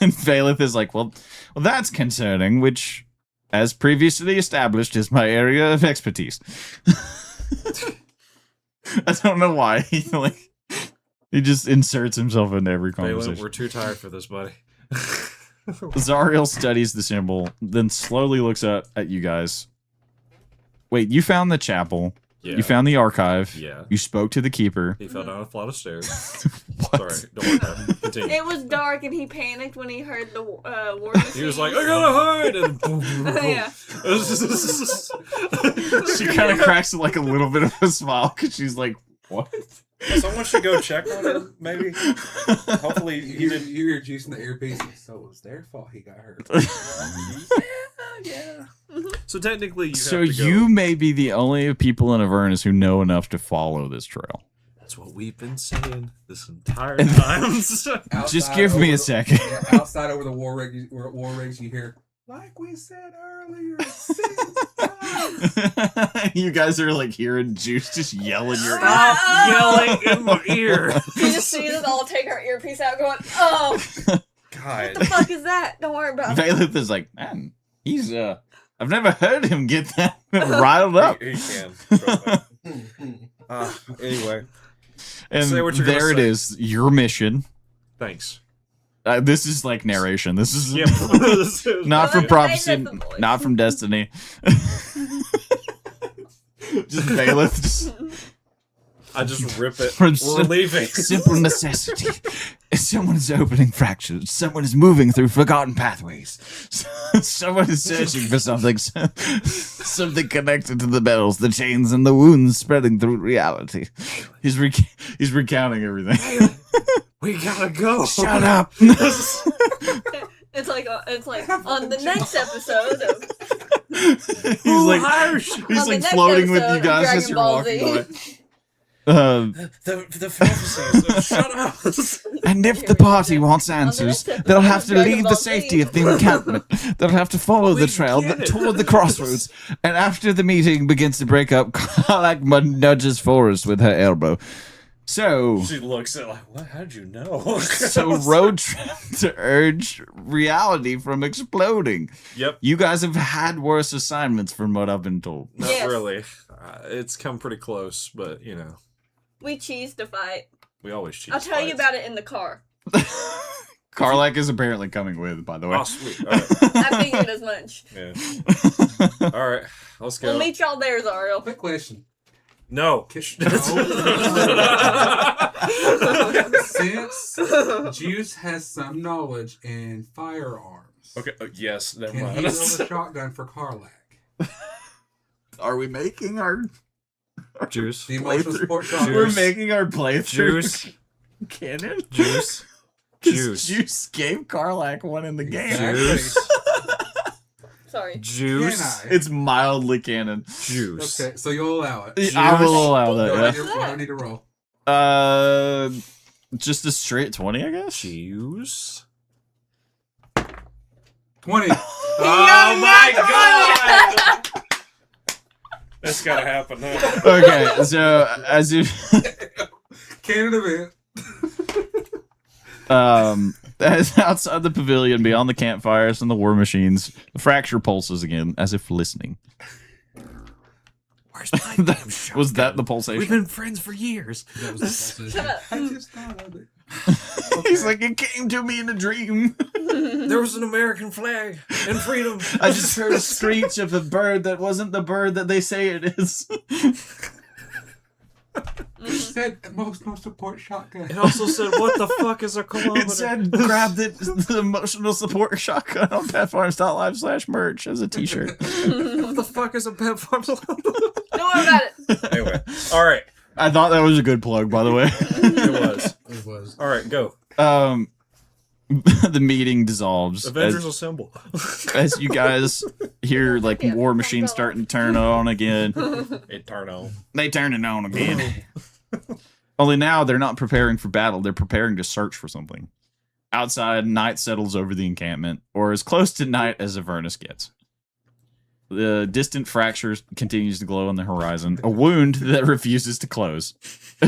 And Valeth is like, well, that's concerning, which, as previously established, is my area of expertise. I don't know why. He just inserts himself into every Balin, conversation. we're too tired for this, buddy. Zariel studies the symbol, then slowly looks up at you guys. Wait, you found the chapel. Yeah. You found the archive. Yeah. You spoke to the keeper. He fell down a flight of stairs. What? Sorry, don't worry about it. Continue. It was dark and he panicked when he heard the war machine. He was like, I gotta hide! And boom, boom, boom. Yeah. She kind of cracks like a little bit of a smile because she's like, what? Someone should go check on him, maybe. Hopefully he You didn't. hear juice in the earpiece. So it was their fault he got hurt. Yeah. So technically, you So have to go. you may be the only people in Avernus who know enough to follow this trail. That's what we've been saying this entire time. Just Outside give me over a the- second. Yeah, outside over the war rigs, you hear, like we said earlier, 6 times. You guys are like hearing Juice just yell in your ear. Stop yelling in my ear. You just see us all take our earpiece out going, oh, God. what the fuck is that? Don't worry about it. Valeth is like, man, he's I've never heard him get that riled up. He can. Trust me. Anyway, And say what you're gonna there it say. is, your mission. thanks. This is like narration. This is Yep. not from Well, prophecy, that's the voice. not from destiny. Just Valeth, just I just rip it. From We're leaving. simple necessity. Someone is opening fractures. Someone is moving through forgotten pathways. Someone is searching for something. Something connected to the bells, the chains, and the wounds spreading through reality. He's recounting everything. We gotta go. Shut up. It's like on the next episode of He's like On the like next floating with episode you of guys as Dragon you're Ball walking Z. away. The fantasy. Shut up. And if the party wants answers, they'll have to leave the safety of the encampment. They'll have to follow the trail get it. toward the crossroads. And after the meeting begins to break up, Karlak nudges Forrest with her elbow. So, She looks at like, what? How'd you know? road trip to urge reality from exploding. Yep. You guys have had worse assignments from what I've been told. Not Yes. really. It's come pretty close, but you know, we cheese to fight. we always cheat. I'll tell you about it in the car. Karlak is apparently coming with, by the way. Oh, sweet. All right. I figured as much. Yeah. All right. Let's go. We'll meet y'all there, Zariel. Quick question. No. Since Juice has some knowledge in firearms, Okay. Yes. Never can he mind. build a shotgun for Karlak? Are we making our Juice. The emotional Playthrough. support shotgun. We're making our playthrough Juice. canon? Juice. 'Cause Juice. Juice gave Karlak one in the game. Juice. Sorry. Juice. Can I? It's mildly canon. Juice. Okay, so you'll allow it. I will allow Do I that. need to- what do I need to roll? Yeah. Just a straight 20, I guess. Juice. 20. Oh my god! That's gotta happen. Huh? Okay, so as you Canon event. As outside the pavilion, beyond the campfires and the war machines, the fracture pulses again, as if listening. Where's my damn Was that shotgun? the pulsation? We've been friends for years. That was the pulsation. Shut up. I just thought of it. He's like, it came to me in a dream. There was an American flag and freedom. I just heard a screech of a bird that wasn't the bird that they say it is. It said emotional support shotgun. It also said, "What the fuck is a kilometer?" It said, grab the emotional support shotgun on petfarms.live/merch as a t-shirt. "What the fuck is a pet farm?" Don't worry about it. Anyway, all right, I thought that was a good plug, by the way. it was. It was. All right, go. The meeting dissolves Avengers Assemble. as you guys hear like Yeah, war don't machines go. starting to turn on again. It turned on. They turn it on again. Only now they're not preparing for battle, they're preparing to search for something. Outside, night settles over the encampment, or as close to night as Avernus gets. The distant fracture continues to glow on the horizon, a wound that refuses to close.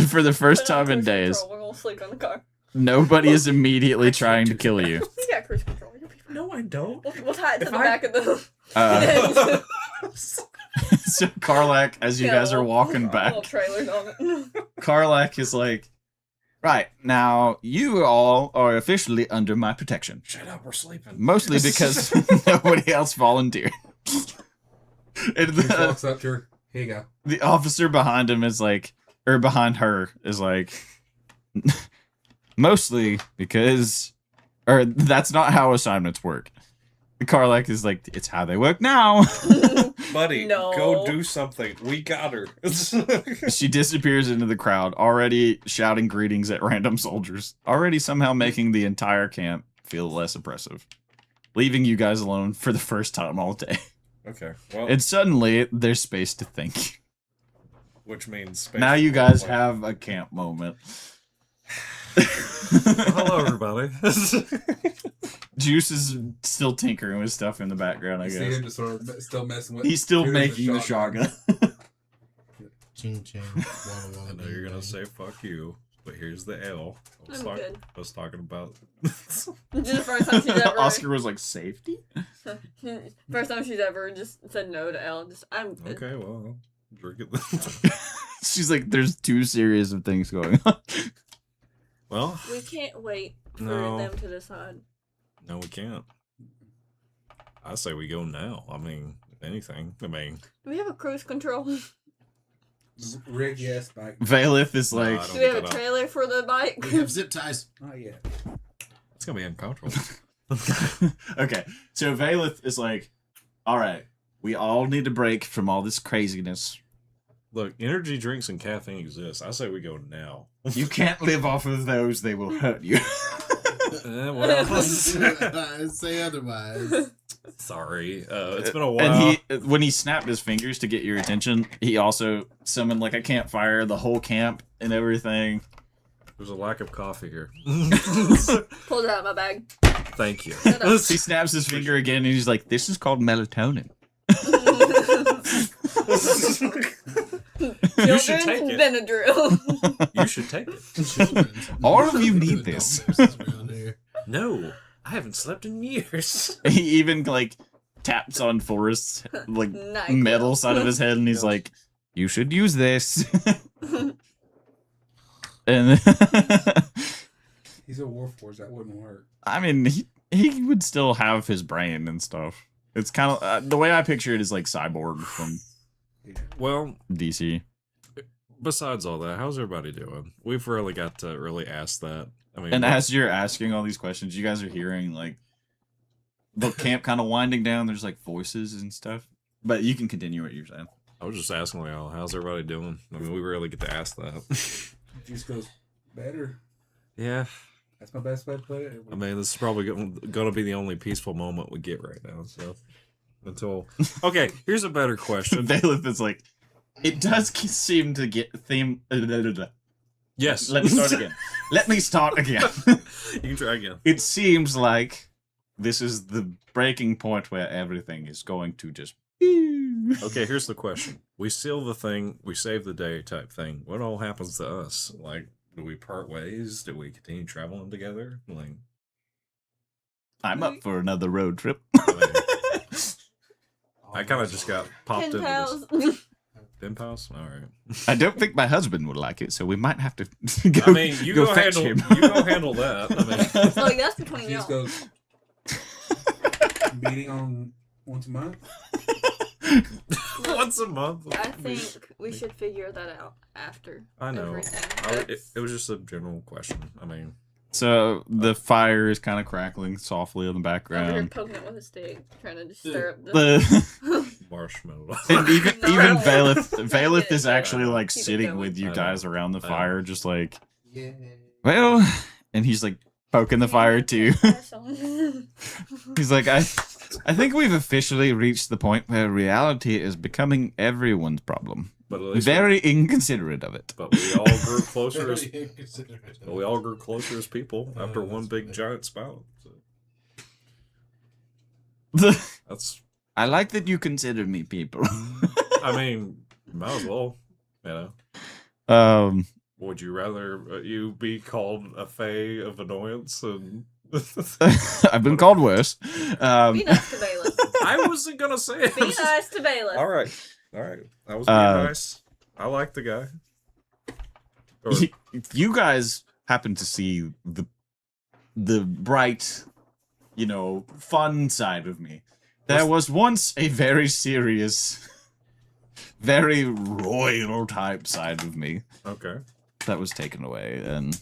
For the first Put on time in cruise days, control. We're gonna sleep in the car. nobody is immediately trying to kill you. He's got cruise control. You'll be fine. No, I don't. We'll tie it to If the I- back of the. So Karlak, as you Yeah, guys are little- walking back, Little trailers on it. Karlak is like, right, now you all are officially under my protection. Shut up, we're sleeping. Mostly because nobody else volunteered. And He walks up to her. Here you go. the officer behind him is like, or behind her is like, mostly because, or that's not how assignments work. Karlak is like, it's how they work now. Buddy, No. go do something. We got her. She disappears into the crowd, already shouting greetings at random soldiers, already somehow making the entire camp feel less oppressive, leaving you guys alone for the first time all day. Okay, well, And suddenly, there's space to think. which means space Now you for guys roleplay. have a camp moment. Hello, everybody. Juice is still tinkering with stuff in the background, I You see guess. him just sort of still messing with. He's still here's making the shotgun. Ching ching. Walla walla. I know you're gonna say "fuck you," but here's the L. I'm good. I was talking about. This is the first time she's ever. Oscar was like, safety? First time she's ever just said no to Elle. Just I'm good. Okay, well, I'll drink it. She's like, there's two series of things going on. Well, We can't wait for No. them to decide. no, we can't. I say we go now. I mean, if anything. I mean, Do we have a cruise control? Rig, yes, bike. Valith is No, like, I Do don't we have get a that. trailer for the bike? We have zip ties. Not yet. It's gonna be uncomfortable. okay. So Valith is like, all right, we all need a break from all this craziness. Look, energy drinks and caffeine exist. I say we go now. You can't live off of those, they will hurt you. Well, Say otherwise. sorry. It's been a while. And he, when he snapped his fingers to get your attention, he also summoned like a campfire, the whole camp and everything. There's a lack of coffee here. Pulled it out of my bag. Thank you. Shut up. He snaps his finger again and he's like, this is called melatonin. You should Children's take it. Benadryl. You should take it. Children's. All of you Good need adult this. nurses around here. No, I haven't slept in years. He even like taps on Forrest's like Nice. metal side of his head and he's like, you should use this. And He's a warforged. That wouldn't work. I mean, he would still have his brain and stuff. It's kind of the way I picture it is like Cyborg from Well, DC. besides all that, how's everybody doing? We've really got to really ask that. I mean, And what- as you're asking all these questions, you guys are hearing like the camp kind of winding down. There's like voices and stuff. But you can continue what you're saying. I was just asking, like, how's everybody doing? I mean, we rarely get to ask that. Just goes better. Yeah, That's my best way to put it. I mean, this is probably going to be the only peaceful moment we get right now. So, until okay, here's a better question. Valith is like, it does seem to get theme. Yes, Let me start again. Let me start again. You can try again. It seems like this is the breaking point where everything is going to just. Okay, here's the question: we seal the thing, we save the day, type thing. What all happens to us? Like, Do we part ways? Do we continue traveling together? Like, I'm up for another road trip. I kind of just got popped Pen into pals. this. Pen pals? All right. I don't think my husband would like it, so we might have to go. I mean, you go fetch handle. him. You go handle that. I mean, Look, that's between She just y'all. goes meeting on once a month. once a month. I think we should figure that out after. I know. everything. It was just a general question. I mean, So the fire is kind of crackling softly in the Over here background. poking it with a stick, trying to just stir up the. The marshmallow. and even No. even Valeth Keep Valeth is it actually going. like Keep it sitting going. with you I know. guys around the I know. fire, just like, Yeah. well, and he's like poking the fire too. He's like, I think we've officially reached the point where reality is becoming everyone's problem. But at least Very inconsiderate of it. but we all grew closer as Very inconsiderate. but we all grew closer as people after one big giant spout. So that's. I like that you consider me people. I mean, might as well. You know. Would you rather you be called a fae of annoyance? And I've been called worse. Be nice to Bailiff. I wasn't gonna say it. Be nice to Bailiff. All right. That was being nice. I like the guy. Or, If you guys happen to see the bright, fun side of me, there was once a very serious, very royal type side of me okay, that was taken away, and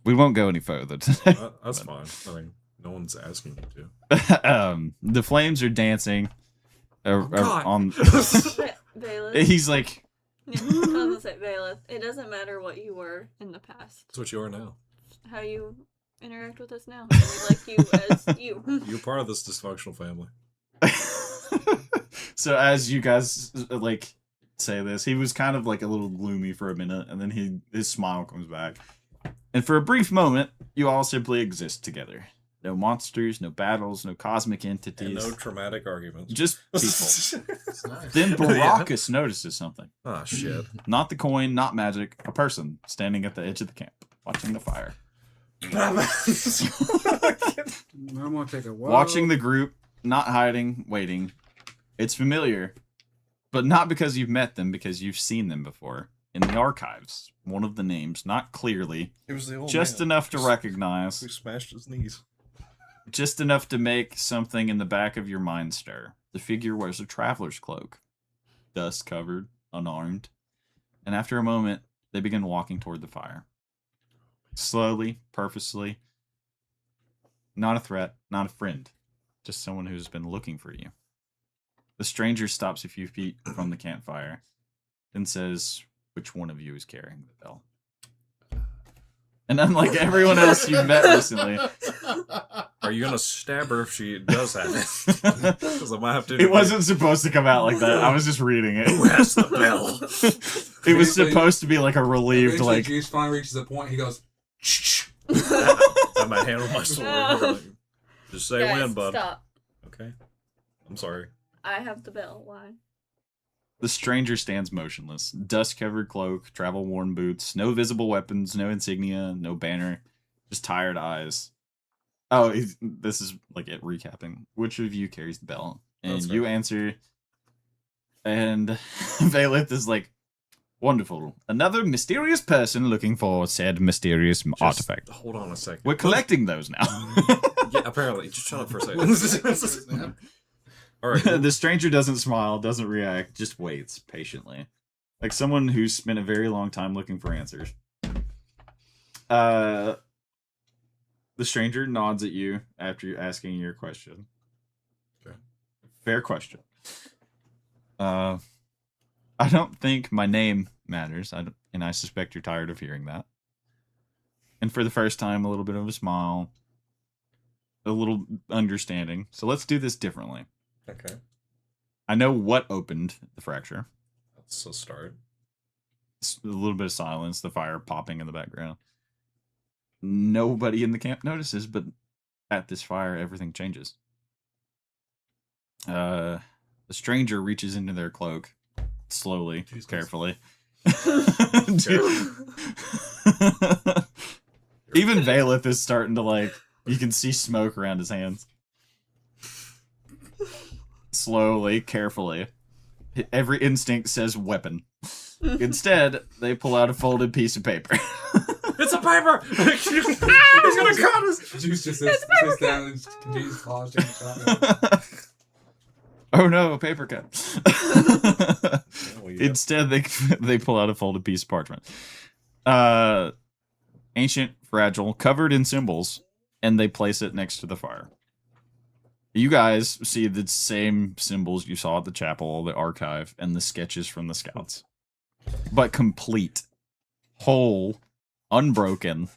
we won't go any further today. that's fine. I mean, no one's asking you to. The flames are dancing God. on. Bailiff. He's like, Yeah, I was gonna say Bailiff. It doesn't matter what you were in the past. That's what you are now. How you interact with us now. And we like you as you. You're part of this dysfunctional family. so as you guys like say this, he was kind of like a little gloomy for a minute, and then his smile comes back, and for a brief moment, you all simply exist together. No monsters, no battles, no cosmic And entities, no traumatic arguments. just people. It's nice. Then Baracus notices something. Ah, shit. Not the coin, not magic, a person standing at the edge of the camp, watching the fire. I'm gonna take a walk. Watching the group, not hiding, waiting. It's familiar, but not because you've met them, because you've seen them before. In the archives, one of the names, not clearly, It was the old just man enough to who recognize, smashed his knees. just enough to make something in the back of your mind stir. The figure wears a traveler's cloak, dust covered, unarmed, and after a moment, they begin walking toward the fire. Slowly, purposely. Not a threat, not a friend, just someone who's been looking for you. The stranger stops a few feet from the campfire and says, "Which one of you is carrying the bell?" And unlike everyone else you've met recently, Are you gonna stab her if she does have it? Because I might have to. it wasn't supposed to come out like that. I was just reading it. Who has the bell? It was supposed to be like a relieved, Eventually, like, Juice finally reaches a point. He goes, I might handle my sword. No. Like, just say Guys, when, bub. stop. Okay. I'm sorry. I have the bell. Why? the stranger stands motionless. Dust-covered cloak, travel-worn boots, no visible weapons, no insignia, no banner, just tired eyes. Oh, this is like it recapping. Which of you carries the bell? And That's you right. answer, and Valeth is like, wonderful. Another mysterious person looking for said mysterious Just artifact. Hold on a second. We're collecting those now. Yeah, apparently. Just shut up for a second. All right. The stranger doesn't smile, doesn't react, just waits patiently. Like someone who's spent a very long time looking for answers. The stranger nods at you after you're asking your question. Okay. Fair question. I don't think my name matters, and I suspect you're tired of hearing that. And for the first time, a little bit of a smile, a little understanding. So let's do this differently. Okay. I know what opened the fracture. That's a start. A little bit of silence, the fire popping in the background. Nobody in the camp notices, but at this fire, everything changes. The stranger reaches into their cloak, slowly, Jesus. carefully. Even Valeth is starting to like. You can see smoke around his hands. Slowly, carefully. Every instinct says weapon. Instead, they pull out a folded piece of paper. It's a paper! He's gonna cut us! Juice just sits down and continues polishing the shotgun. Oh no, a paper cut. Oh, yeah. Instead, they pull out a folded piece of parchment. Ancient, fragile, covered in symbols, and they place it next to the fire. You guys see the same symbols you saw at the chapel, the archive, and the sketches from the scouts. But complete. Whole. Unbroken.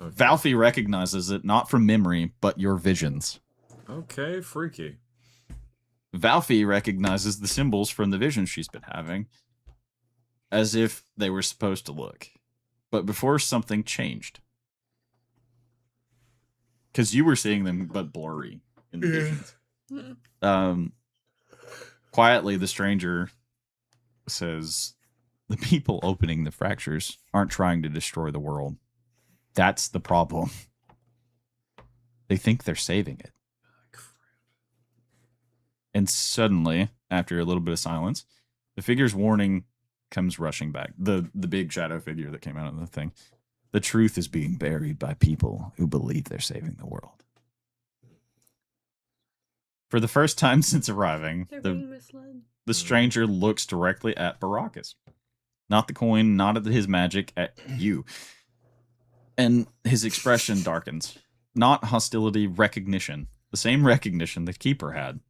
Okay. Valfi recognizes it not from memory, but your visions. Okay, freaky. Valfi recognizes the symbols from the visions she's been having as if they were supposed to look. But before something changed. Because you were seeing them but blurry in the visions. Quietly, the stranger says, the people opening the fractures aren't trying to destroy the world. That's the problem. They think they're saving it. And suddenly, after a little bit of silence, the figure's warning comes rushing back. The big shadow figure that came out of the thing. The truth is being buried by people who believe they're saving the world. For the first time since arriving, They're being misled. the stranger looks directly at Baracus. Not the coin, not at his magic, at you. And his expression darkens. Not hostility, recognition. The same recognition the Keeper had.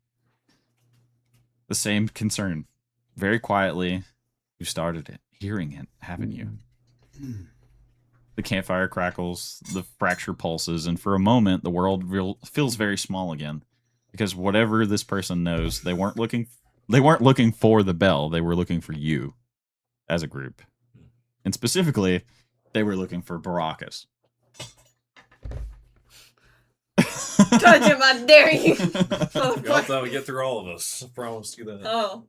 The same concern. Very quietly, you started it, hearing it, haven't you? The campfire crackles, the fracture pulses, and for a moment, the world feels very small again. Because whatever this person knows, they weren't looking for the bell, they were looking for you as a group. And specifically, they were looking for Baracus. Touch him, I dare you. Y'all thought we'd get through all of us. I promised you that. Oh.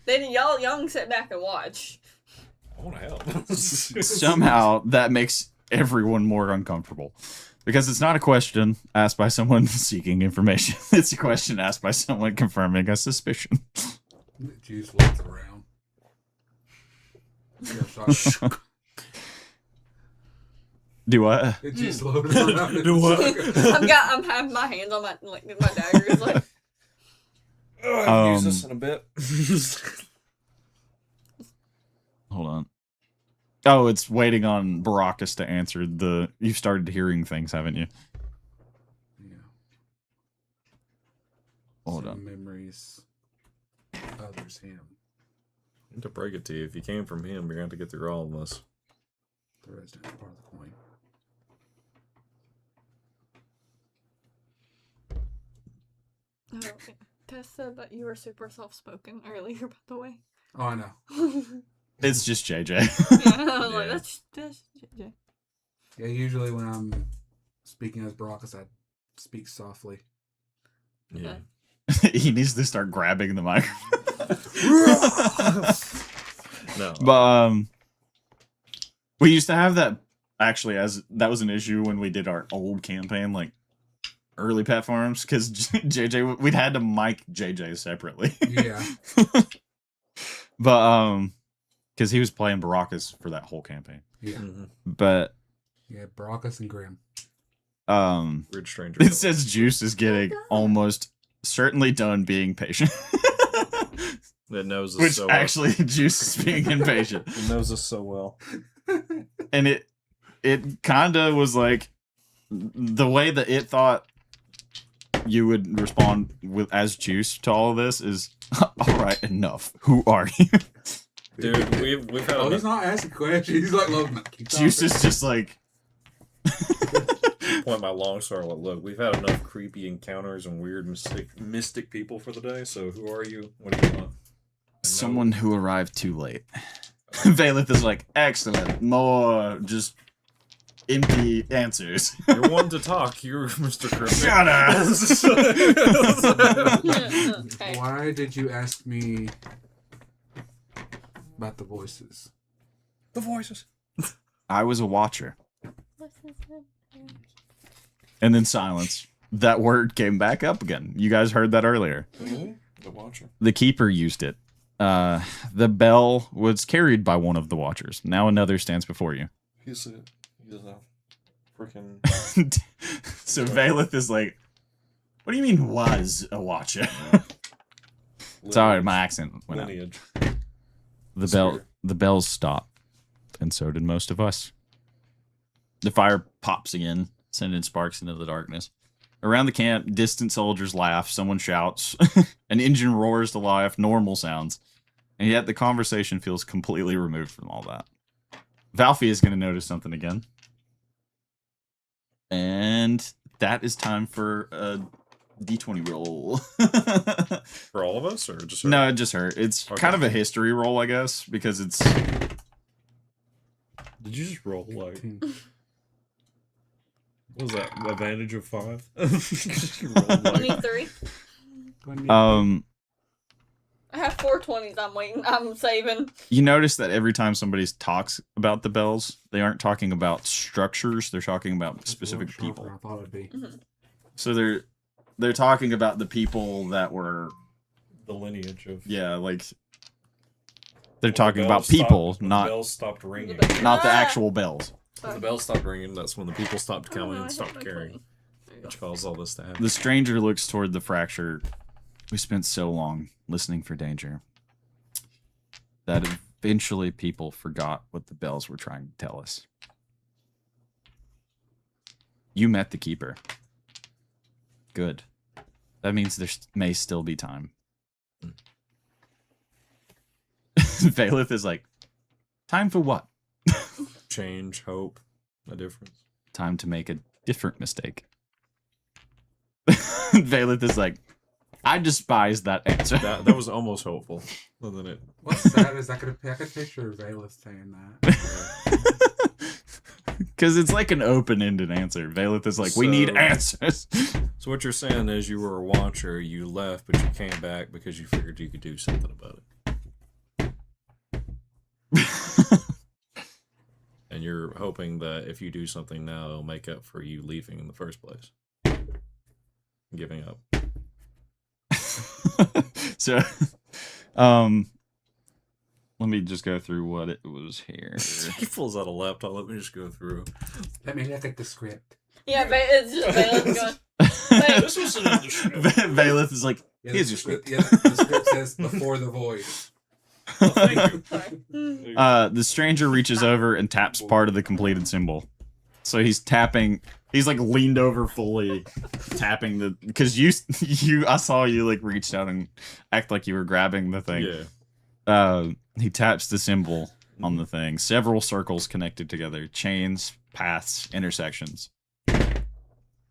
Then y'all can sit back and watch. I want to help. Somehow, that makes everyone more uncomfortable. Because it's not a question asked by someone seeking information. It's a question asked by someone confirming a suspicion. Juice looks around. Do I? It just loaded around. Do what? I'm having my hands on my daggers. Like, I'll use this in a bit. Hold on. Oh, it's waiting on Baracus to answer the... You've started hearing things, haven't you? Yeah. Hold Some on. memories. Others him. To break it to you, if you came from him, you're going to have to get through all of us. The rest is part of the coin. oh, Tess said that you were super soft-spoken earlier, by the way. Oh, I know. It's just JJ. Yeah, I was like, Yeah. that's JJ. Yeah, usually when I'm speaking as Baracus, I speak softly. Yeah. He needs to start grabbing the microphone. No. But we used to have that actually, as that was an issue when we did our old campaign, like early pet farms, because JJ, we'd had to mic JJ separately. Yeah. But because he was playing Baracus for that whole campaign. Yeah. Mhm. But Yeah, Baracus and Grim. Weird stranger. it says Juice is getting almost certainly done being patient. That knows us Which so actually Juice is being impatient. well. It knows us so well. And it kinda was like the way that it thought you would respond with as Juice to all of this is alright, enough. Who are you? Dude, we've had Oh, enough. he's not asking questions. He's like, look, keep Juice talking. is just like Point my long sword. Look, we've had enough creepy encounters and weird mystic people for the day. So who are you? What do you want? someone who arrived too late. Valeth is like, excellent. More just empty answers. You're one to talk. You're Mr. Cryptic. Shut up. Okay. Why did you ask me about the voices? The voices. I was a watcher. And then silence. That word came back up again. You guys heard that earlier. The Watcher. The keeper used it. The bell was carried by one of the watchers. Now another stands before you. He's a freaking. So Valeth is like, what do you mean was a watcher? Sorry, my accent went out. lineage. The bells stopped, and so did most of us. The fire pops again, sending sparks into the darkness. Around the camp, distant soldiers laugh, someone shouts, an engine roars to life, normal sounds. And yet the conversation feels completely removed from all that. Valfie is going to notice something again. And that is time for a D20 roll. For all of us, or just her? No, just her. It's Okay. kind of a history roll, I guess, because it's... Did you just roll like? 18. What was that? Advantage of 5? You rolled like 23. I have 420s. I'm waiting. I'm saving. You notice that every time somebody talks about the bells, they aren't talking about structures, they're talking about specific Sharper people. I thought it'd be. So they're talking about the people that were, the lineage of. yeah, like they're When talking the about bells people, stopped, when not the bells stopped ringing. not the actual bells. When the bells stopped ringing, that's when the people stopped Oh, coming no, I and hit stopped my caring, 20. There you go. which caused all this to happen. The stranger looks toward the fracture. We spent so long listening for danger that eventually people forgot what the bells were trying to tell us. You met the keeper. Good. That means there may still be time. Valeth is like, time for what? Change, hope, a difference. Time to make a different mistake. Valeth is like, I despise that answer. That was almost hopeful, wasn't it? What's sad is I could picture Valeth saying that. Because it's like an open-ended answer. Valeth is like, we need So- answers. So what you're saying is you were a watcher, you left, but you came back because you figured you could do something about it. And you're hoping that if you do something now, it'll make up for you leaving in the first place. Giving up. So, let me just go through what it was here. He pulls out a laptop. Let me just go through. Let me look at the script. Yeah, it's just Valeth going. This was in the script. Valeth is like, Yeah, here's the your script. Yeah, the script says before the voice. Thank you. Sorry. The stranger reaches over and taps part of the completed symbol. So he's tapping. He's like leaned over fully, tapping the. Because I saw you like reached out and act like you were grabbing the thing. Yeah. He taps the symbol on the thing. Several circles connected together. Chains, paths, intersections.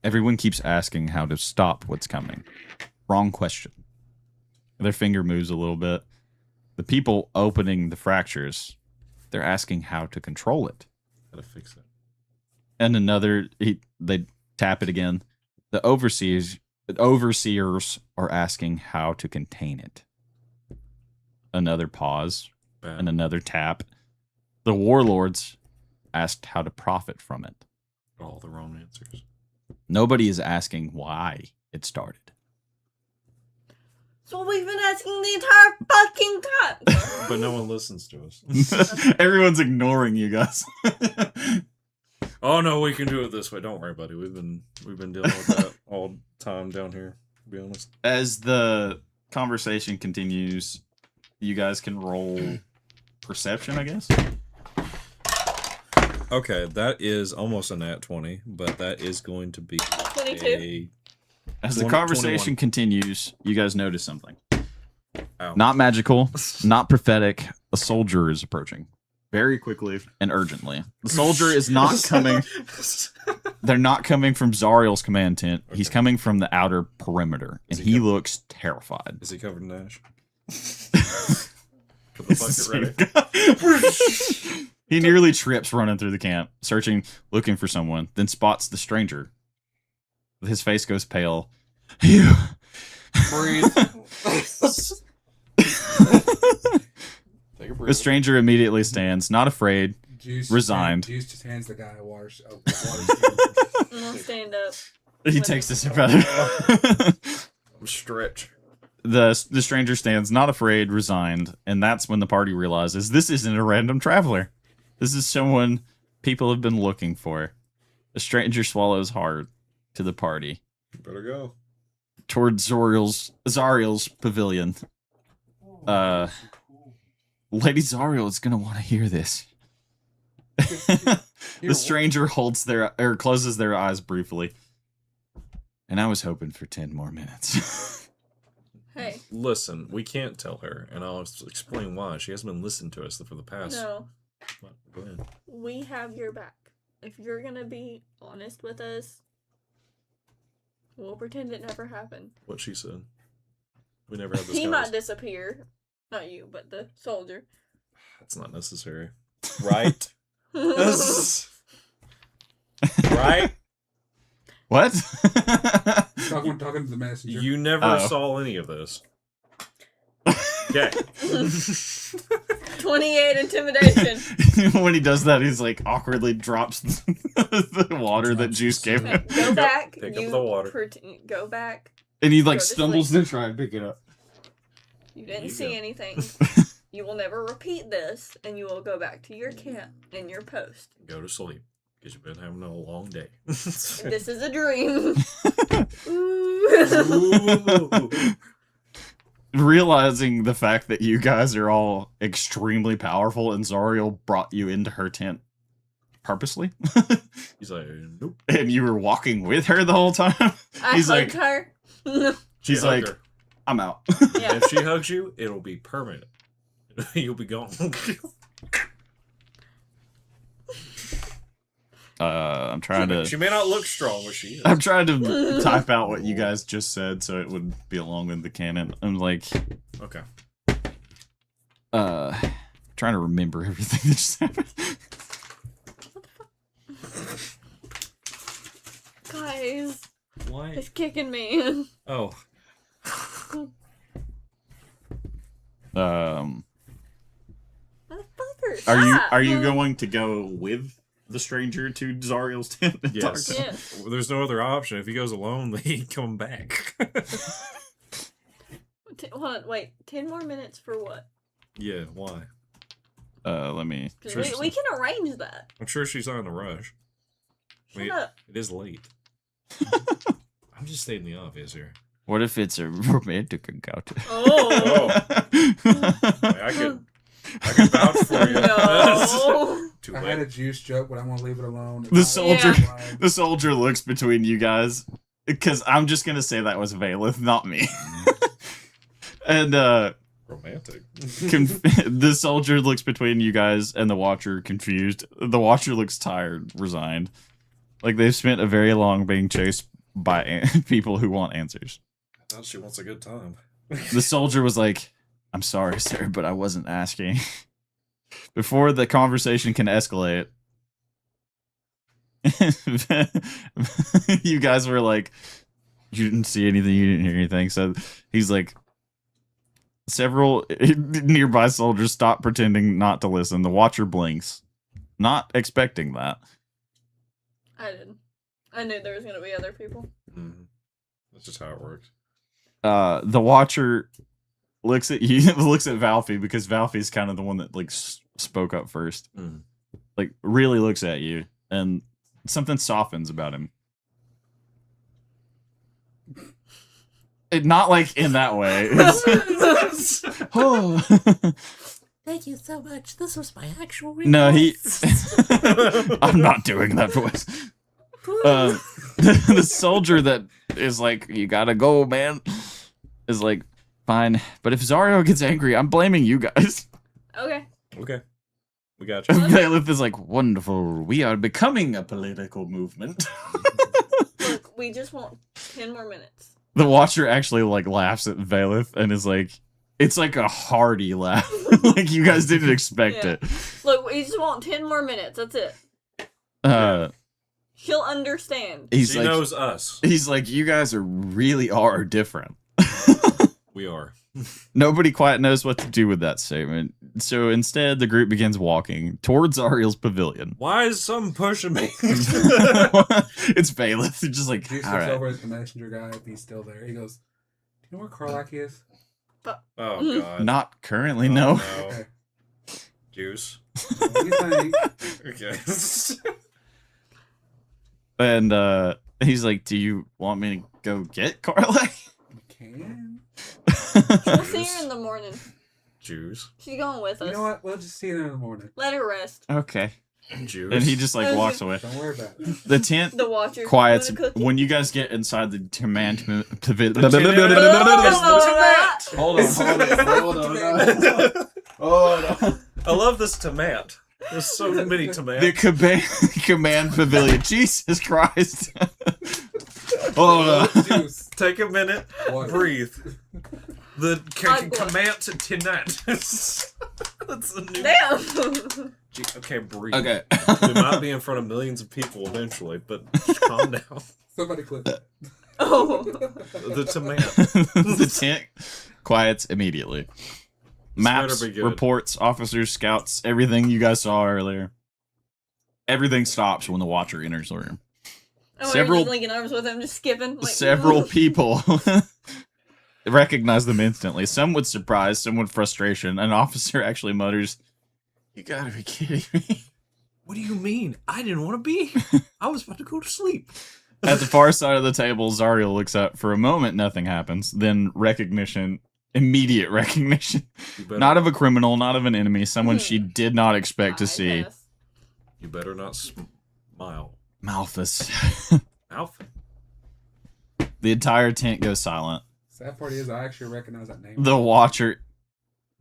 Everyone keeps asking how to stop what's coming. Wrong question. Their finger moves a little bit. The people opening the fractures, they're asking how to control it. Gotta fix it. And they tap it again. The overseers are asking how to contain it. Another pause Bad. and another tap. The warlords asked how to profit from it. All the wrong answers. Nobody is asking why it started. So we've been asking the entire fucking time. But no one listens to us. Everyone's ignoring you guys. Oh no, we can do it this way. Don't worry, buddy. We've been dealing with that all time down here, to be honest. As the conversation continues, you guys can roll perception, I guess. Okay, that is almost a nat 20, but that is going to be 22. a As the 20 conversation continues, you guys notice something. ow. Not magical, not prophetic. A soldier is approaching. Very quickly and urgently. The soldier is not coming. They're not coming from Zariel's command tent. He's coming from the outer perimeter, and Is he he coming? looks terrified. Is he covered in ash? Put the bucket ready. He nearly trips running through the camp, searching, looking for someone, then spots the stranger. His face goes pale. You. Breathe. The Take a breath. stranger immediately stands, not afraid, Resigned. Juice just hands the guy a water skin. And I'll stand up. He takes a sip out of it. Stretch. The stranger stands, not afraid, resigned, and that's when the party realizes this isn't a random traveler. This is someone people have been looking for. The stranger swallows hard to the party. Better go. Towards Zariel's pavilion. Lady Zariel is gonna want to hear this. The stranger closes their eyes briefly. And I was hoping for 10 more minutes. Hey, Listen, we can't tell her, and I'll explain why. She hasn't been listening to us for the past. no. What? Go ahead. We have your back. If you're gonna be honest with us, we'll pretend it never happened. What she said. We never had this He might conversation. disappear. Not you, but the soldier. That's not necessary. Right? Right? What? Talking to the messenger. You never Oh. saw any of this. Okay. 28 intimidation. When he does that, he's like awkwardly drops the water that Juice gave him. Go back. Pick up you the water. Go back. And he like Go to stumbles sleep. to try and pick it up. You didn't You see go. anything. You will never repeat this, and you will go back to your camp and your post. Go to sleep. Because you've been having a long day. This is a dream. Ooh. Realizing the fact that you guys are all extremely powerful and Zariel brought you into her tent purposely, He's like, nope. and you were walking with her the whole time, I He's hugged like- her. She He's hugged like- her. I'm out. Yeah. If she hugs you, it'll be permanent. You'll be gone. I'm trying to. She may not look strong, but she is. I'm trying to type out what you guys just said so it would be along with the canon. I'm like, Okay. trying to remember everything that just happened. Guys, Why? it's kicking me. Oh. Motherfucker. Are you going to go with the stranger to Zariel's tent? and talk Yes. to him? Yes. Well, there's no other option. If he goes alone, he come back. Hold on, wait. 10 more minutes for what? Yeah, why? Let me. 'Cause Sure. we can arrange that. I'm sure she's not in a rush. Shut Wait. up. It is late. I'm just stating the obvious here. What if it's a romantic encounter? Oh. I could vouch for you. No. Too I had a late. juice joke, but I want to leave it alone. The soldier, Yeah. the soldier looks between you guys because I'm just gonna say that was Valeth, not me. And Romantic. the soldier looks between you guys and the watcher, confused. The watcher looks tired, resigned, like they've spent a very long being chased by people who want answers. I thought she wants a good time. The soldier was like, "I'm sorry, sir, but I wasn't asking." Before the conversation can escalate, you guys were like, "You didn't see anything, you didn't hear anything." So he's like, several nearby soldiers stop pretending not to listen. The watcher blinks, not expecting that. I didn't. I knew there was going to be other people. Mhm. That's just how it works. The watcher looks at you, looks at Valfy because Valfy's kind of the one that like spoke up first. Mm. Like really looks at you, and something softens about him. Not like in that way. It's- oh. Thank you so much. This was my actual No, he. request. I'm not doing that voice. The soldier that is like, "You gotta go, man," is like, "Fine, but if Zariel gets angry, I'm blaming you guys." Okay. Okay. We got you. Valeth is like, "Wonderful. We are becoming a political movement." Look, we just want 10 more minutes. The watcher actually like laughs at Valeth and is like, it's like a hearty laugh. Like you guys didn't expect Yeah. it. Look, we just want 10 more minutes. That's it. He'll understand. He's She like, knows us. he's like, "You guys are really different." We are. Nobody quite knows what to do with that statement. So instead, the group begins walking towards Ariel's pavilion. Why is some pushing me? It's Bailiff. They're just like, Juice all looks right. over at the messenger guy if he's still there. He goes, "Do you know where Carlac is?" Oh god. Not currently, Oh, no. Okay. Juice. What do you think? Okay. And he's like, do you want me to go get Carlac? You can. We'll see her in the morning. Juice. She's going with us. You know what? We'll just see you in the morning. Let her rest. Okay. Juice. And he just like walks away. Don't worry about it. The tent The Watcher. quiets Want a cookie? when you guys get inside the command pavilion. Hold on. Hold on. I love this tomat. There's so many The tomatoes. command pavilion. Jesus Christ. Hold on. Juice. Take a minute. Water. Breathe. The I'm going. command to tinat. That's the new. Damn. Okay, breathe. Okay. We might be in front of millions of people eventually, but just calm down. Somebody clip that. Oh. The tomat. The tent quiets immediately. Maps, better be good. reports, officers, scouts, everything you guys saw earlier. Everything stops when the Watcher enters the room. Oh, Several- just linking arms with him, just skipping. Like, Several people recognize them instantly. Some with surprise, some with frustration. An officer actually mutters, "You gotta be kidding me." What do you mean? I didn't want to be here. I was about to go to sleep. At the far side of the table, Zariel looks up. For a moment, nothing happens. Then recognition, immediate recognition. You better, Not of a criminal, not of an enemy, someone she did not expect to I see. guess. you better not smile. Malthus. Alf. The entire tent goes silent. Sad part is I actually recognize that name. The Watcher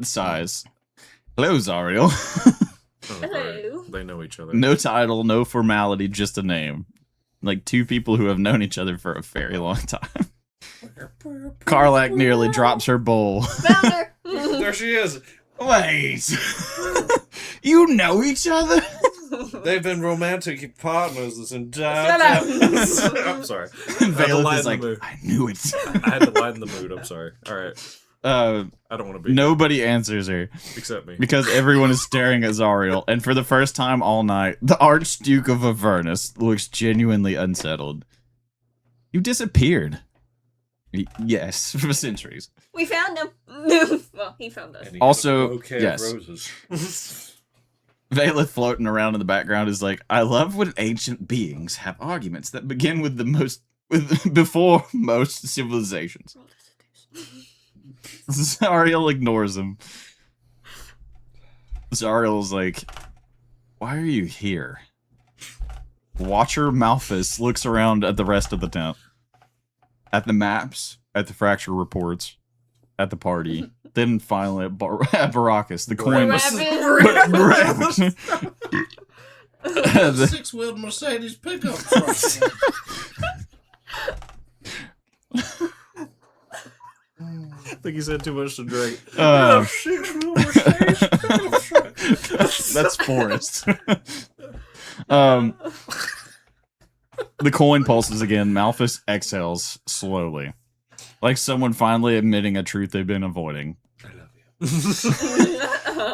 sighs. Hello, Zariel. Oh, great. Hello. They know each other. No title, no formality, just a name. Like two people who have known each other for a very long time. Carlac nearly drops her bowl. Found her. There she is. Wait. You know each other? They've been romantic partners this entire Shut up. time. I'm sorry. I had to Bailiff lighten is like, the mood. I knew it. I had to lighten the mood. I'm sorry. All right. I don't want to be Nobody answers her except me. because everyone is staring at Zariel, and for the first time all night, the Archduke of Avernus looks genuinely unsettled. You disappeared. Yes, for centuries. We found him. Well, he found us. And he Also, had a bouquet yes. of roses. Valeth floating around in the background is like, I love when ancient beings have arguments that begin with before most civilizations. Zariel ignores him. Zariel's like, why are you here? Watcher Malthus looks around at the rest of the tent. At the maps, at the fracture reports, at the party, then finally at Baracus. The coin Rabbit. Six-wheeled Mercedes pickup truck. I think he's had too much to drink. That's Forrest. The coin pulses again. Malthus exhales slowly, like someone finally admitting a truth they've been avoiding. I love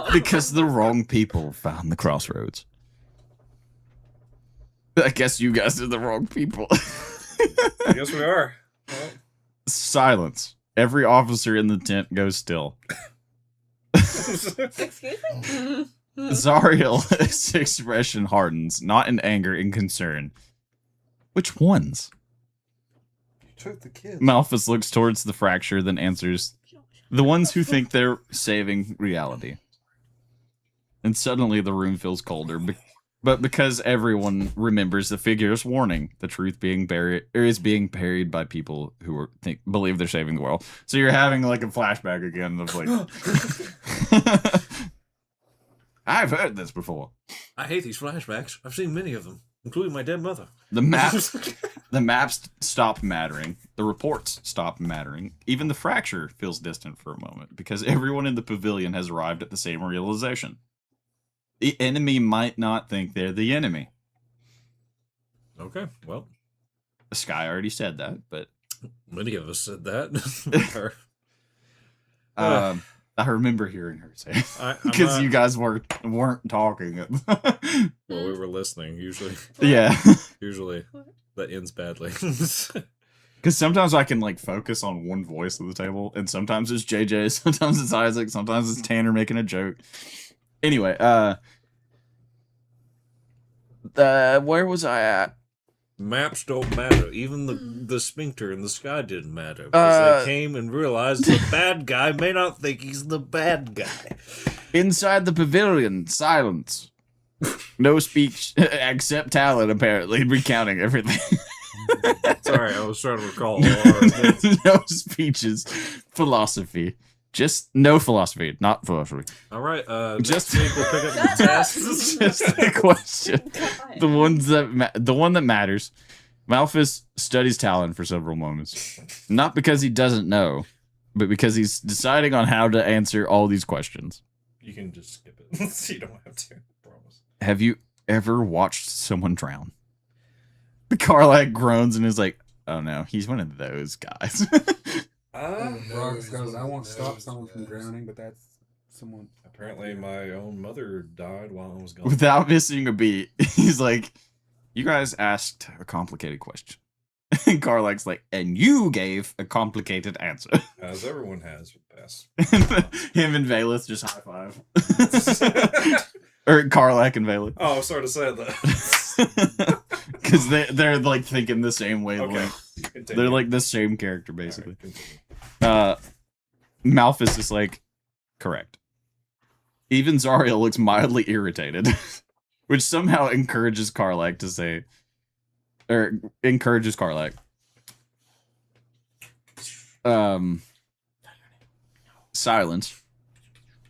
you. Because the wrong people found the crossroads. I guess you guys are the wrong people. I guess we are. Well, Silence. Every officer in the tent goes still. Excuse me? Zariel's expression hardens, not in anger, in concern. Which ones? you took the kid. Malthus looks towards the fracture, then answers, the ones who think they're saving reality. And suddenly the room feels colder, but because everyone remembers the figure's warning, the truth being buried is being buried by people who believe they're saving the world. So you're having like a flashback again of like, I've heard this before. I hate these flashbacks. I've seen many of them, including my dead mother. The maps stop mattering. The reports stop mattering. Even the fracture feels distant for a moment because everyone in the pavilion has arrived at the same realization. The enemy might not think they're the enemy. Okay, well, Sky already said that, but many of us said that. I remember hearing her say I'm because not- you guys weren't talking. Well, we were listening. Usually Yeah, that ends badly. because sometimes I can like focus on one voice at the table, and sometimes it's JJ, sometimes it's Isaac, sometimes it's Tanner making a joke. Anyway, where was I at? Maps don't matter. Even the sphincter in the sky didn't matter because they came and realized the bad guy may not think he's the bad guy. Inside the pavilion, silence. No speech except Talon, apparently, recounting everything. Sorry, I was trying to recall. All No speeches. Philosophy. Just no philosophy, not philosophy. right, Just- next week we'll pick up the test. Just a question. God. The one that matters. Malphus studies Talon for several moments. Not because he doesn't know, but because he's deciding on how to answer all these questions. You can just skip it. You don't have to. Promise. Have you ever watched someone drown? Carlac groans and is like, oh no, he's one of those guys. Brox goes, I won't stop someone from drowning, but that's someone. Apparently, my own mother died while I was gone. Without missing a beat, he's like, you guys asked a complicated question. And Carlac's like, and you gave a complicated answer. As everyone has with past. Him and Valeth just high five. Or Carlac and Valeth. Oh, sorry to say that. Because they're like thinking the same way. Okay. They're like the same character, basically. Alright, Malphus is like, correct. Even Zariel looks mildly irritated, which somehow encourages Carlac to say, or encourages Carlac. Silence.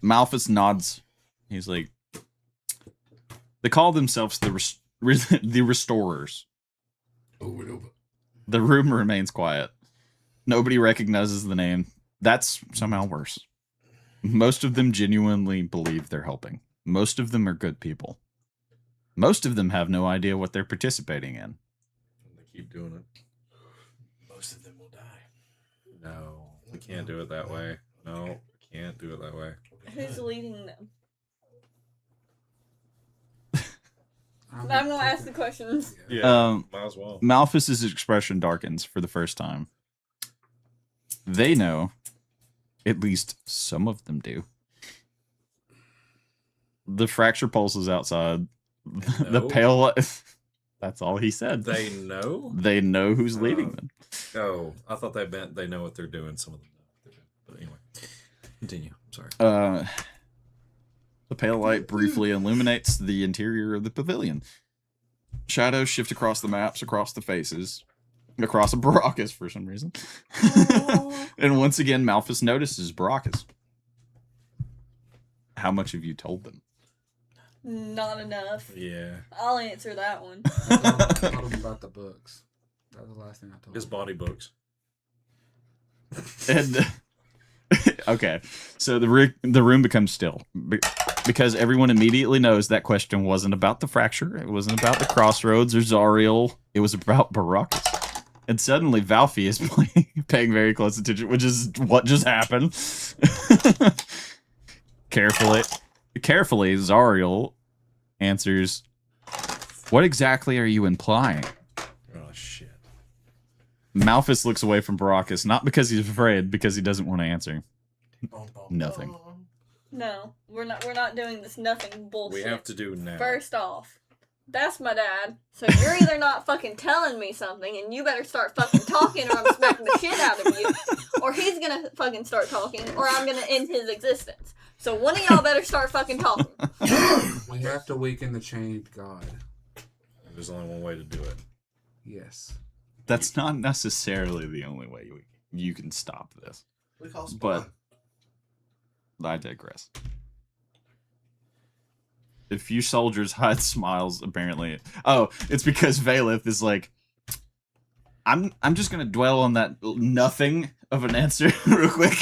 Malphus nods. He's like, they call themselves the Restorers. Over and over. The room remains quiet. Nobody recognizes the name. That's somehow worse. Most of them genuinely believe they're helping. Most of them are good people. Most of them have no idea what they're participating in. They keep doing it. Most of them will die. No, we can't do it that way. No, we can't do it that way. Who's leading them? I'm I'm gonna ask the questions. Yeah, might as well. Malphus's expression darkens for the first time. They know, at least some of them do. The fracture pulses outside. The know? pale light. That's all he said. They know? They know who's leading them. Oh, I thought they meant they know what they're doing. Some of them know what they're doing. But anyway, continue. I'm sorry. The pale light briefly illuminates the interior of the pavilion. Shadows shift across the maps, across the faces, across a Baracus for some reason. And once again, Malphus notices Baracus. How much have you told them? Not enough. Yeah. I'll answer that one. I told him about the books. That was the last thing I told His him. body books. And okay, so the room becomes still because everyone immediately knows that question wasn't about the fracture. It wasn't about the crossroads or Zariel. It was about Baracus. And suddenly Valfi is paying very close attention, which is what just happened. Carefully, Zariel answers, "What exactly are you implying?" Oh, shit. Malphus looks away from Baracus, not because he's afraid, because he doesn't want to answer. Nothing. No, we're not doing this nothing We bullshit. have to do now. First off, that's my dad. So you're either not fucking telling me something, and you better start fucking talking, or I'm smacking the shit out of you, or he's gonna fucking start talking, or I'm gonna end his existence. So one of y'all better start fucking talking. We have to weaken the chained god. There's only one way to do it. Yes. That's not necessarily the only way you can stop this. We call But I digress. A few soldiers hide smiles, apparently. Oh, it's because Valeth is like, I'm just gonna dwell on that nothing of an answer real quick.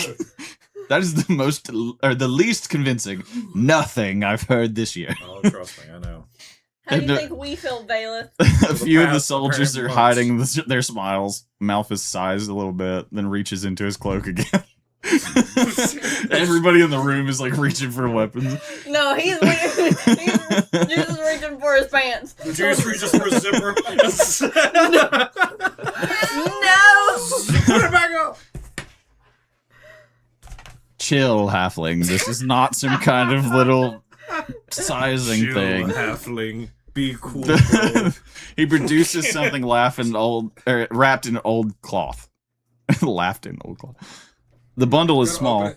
That is the most, or the least convincing nothing I've heard this year. Oh, trust me, I know. How do you No. think we feel, Bailiff? A few of the past soldiers are apparent hiding their smiles. Malphus sighs a little bit, then reaches into his cloak again. Everybody in the room is like reaching for weapons. No, he's just reaching for his pants. Juice reaches for a zipper. No. Put it back up. Chill, halfling. This is not some kind of little sizing Chill, thing. halfling. Be cool, bro. He produces something wrapped in old cloth. Laughed in old cloth. The bundle is small.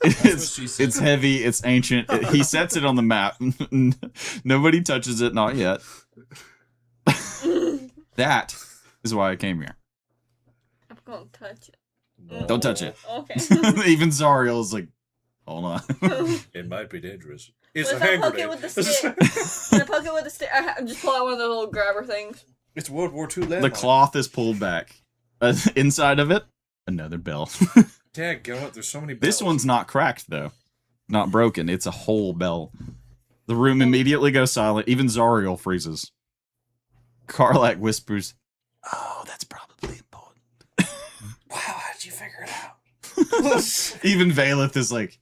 It's heavy. It's ancient. He sets it on the map. Nobody touches it. Not yet. That is why I came here. I'm gonna touch it. Don't touch it. Okay. Even Zariel is like, hold on. It might be dangerous. It's What a if I hand poke it grenade. with the stick? Can I poke it with the stick? Just pull out one of those little grabber things. It's World War II landmine. The cloth is pulled back. Inside of it, another bell. Dadgummit, there's so many bells. This one's not cracked, though. Not broken. It's a whole bell. The room immediately goes silent. Even Zariel freezes. Karlak whispers, "Oh, that's probably important." Wow, how'd you figure it out? Even Valeth is like...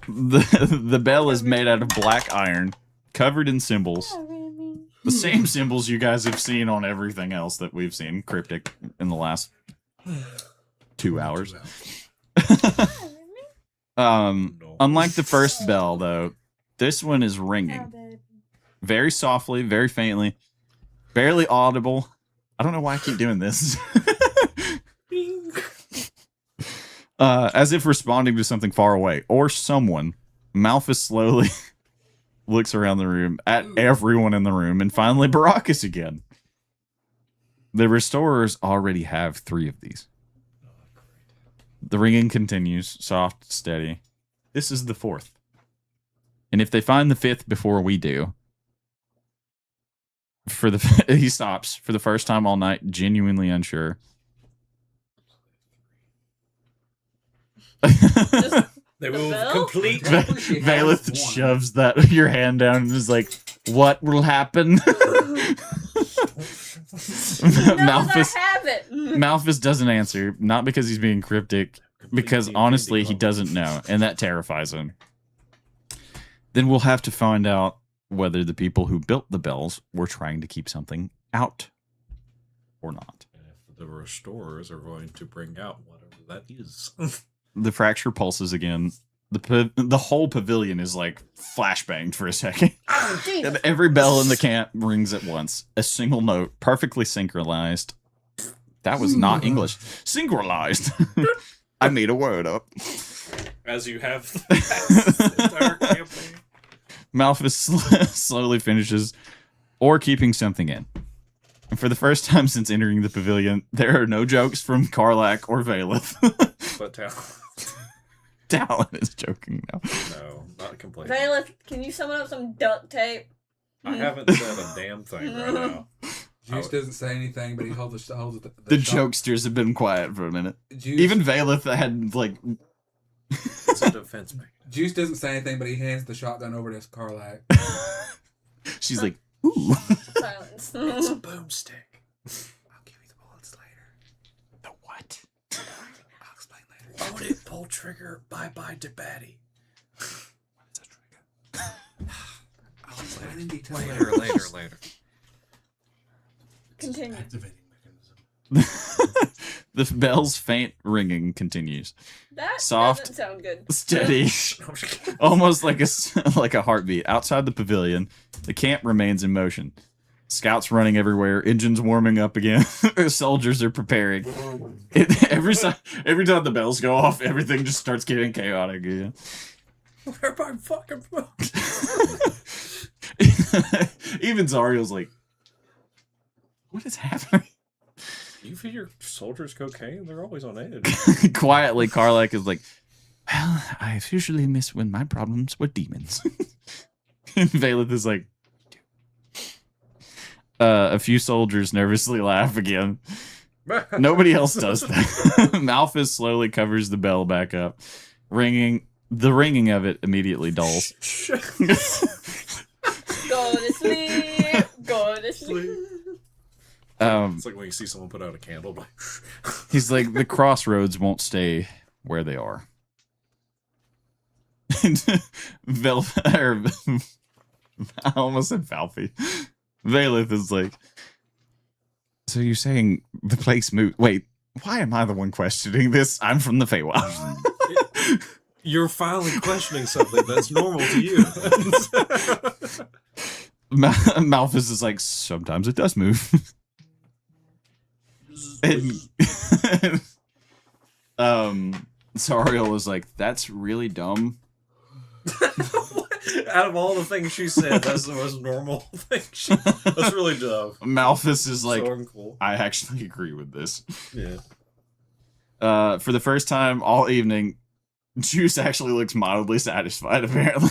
the bell is made out of black iron, covered in symbols. The same symbols you guys have seen on everything else that we've seen cryptic in the last 2 hours. Unlike the first bell, though, this one is ringing. Very softly, very faintly, barely audible. I don't know why I keep doing this. As if responding to something far away or someone. Malphus slowly looks around the room at everyone in the room and finally Baracus again. The restorers already have 3 of these. The ringing continues, soft, steady. This is the 4th. And if they find the 5th before we do, he stops for the first time all night, genuinely unsure. They will bell? complete. Valeth shoves your hand down and is like, "What will happen?" Malphus, I have it. Malphus doesn't answer, not because he's being cryptic, because honestly he doesn't know, and that terrifies him. Then we'll have to find out whether the people who built the bells were trying to keep something out or not. If the restorers are going to bring out whatever that is. The fracture pulses again. The whole pavilion is like flashbanged for a second. And every bell in the camp rings at once. A single note, perfectly synchronized. That was not English. Synchronized. I made a word up. As you have the entire campaign. Malphus slowly finishes, or keeping something in. And for the first time since entering the pavilion, there are no jokes from Karlak or Valeth. But Talon is joking now. no, not completely. Valeth, can you summon up some duct tape? I haven't said a damn thing right now. Juice doesn't say anything, but he holds the The shot- jokesters have been quiet for a minute. Juice, Even Valeth had like... It's a defense mechanism. Juice doesn't say anything, but he hands the shotgun over to Karlak. She's like, ooh. Silence. It's a boomstick. I'll give you the bullets later. The what? I'll explain later. Own it, pull trigger, bye-bye to baddie. I'll explain in detail Later. Continue. Activating mechanism. The bell's faint ringing continues. That Soft. doesn't sound good. Steady. Almost like like a heartbeat. Outside the pavilion, the camp remains in motion. Scouts running everywhere, engines warming up again. Soldiers are preparing. Every time the bells go off, everything just starts getting chaotic again. Where my fucking phone? Even Zariel's like, what is happening? You feed your soldiers cocaine? They're always on edge. Quietly, Karlak is like, well, I usually miss when my problems were demons. And Valeth is like, a few soldiers nervously laugh again. Nobody else does that. Malphus slowly covers the bell back up. The ringing of it immediately dulls. Go to sleep. Go to sleep. It's like when you see someone put out a candle. Like, He's like, the crossroads won't stay where they are. I almost said Valpy. Valeth is like, so you're saying the place moved? Wait, why am I the one questioning this? I'm from the Feywild. you're finally questioning something that's normal to you. Malphus is like, sometimes it does move. And Zariel is like, that's really dumb. Out of all the things she said, that's the most normal thing. That's really dumb. Malphus is like, so uncool. I actually agree with this. Yeah. For the first time all evening, Juice actually looks mildly satisfied, apparently.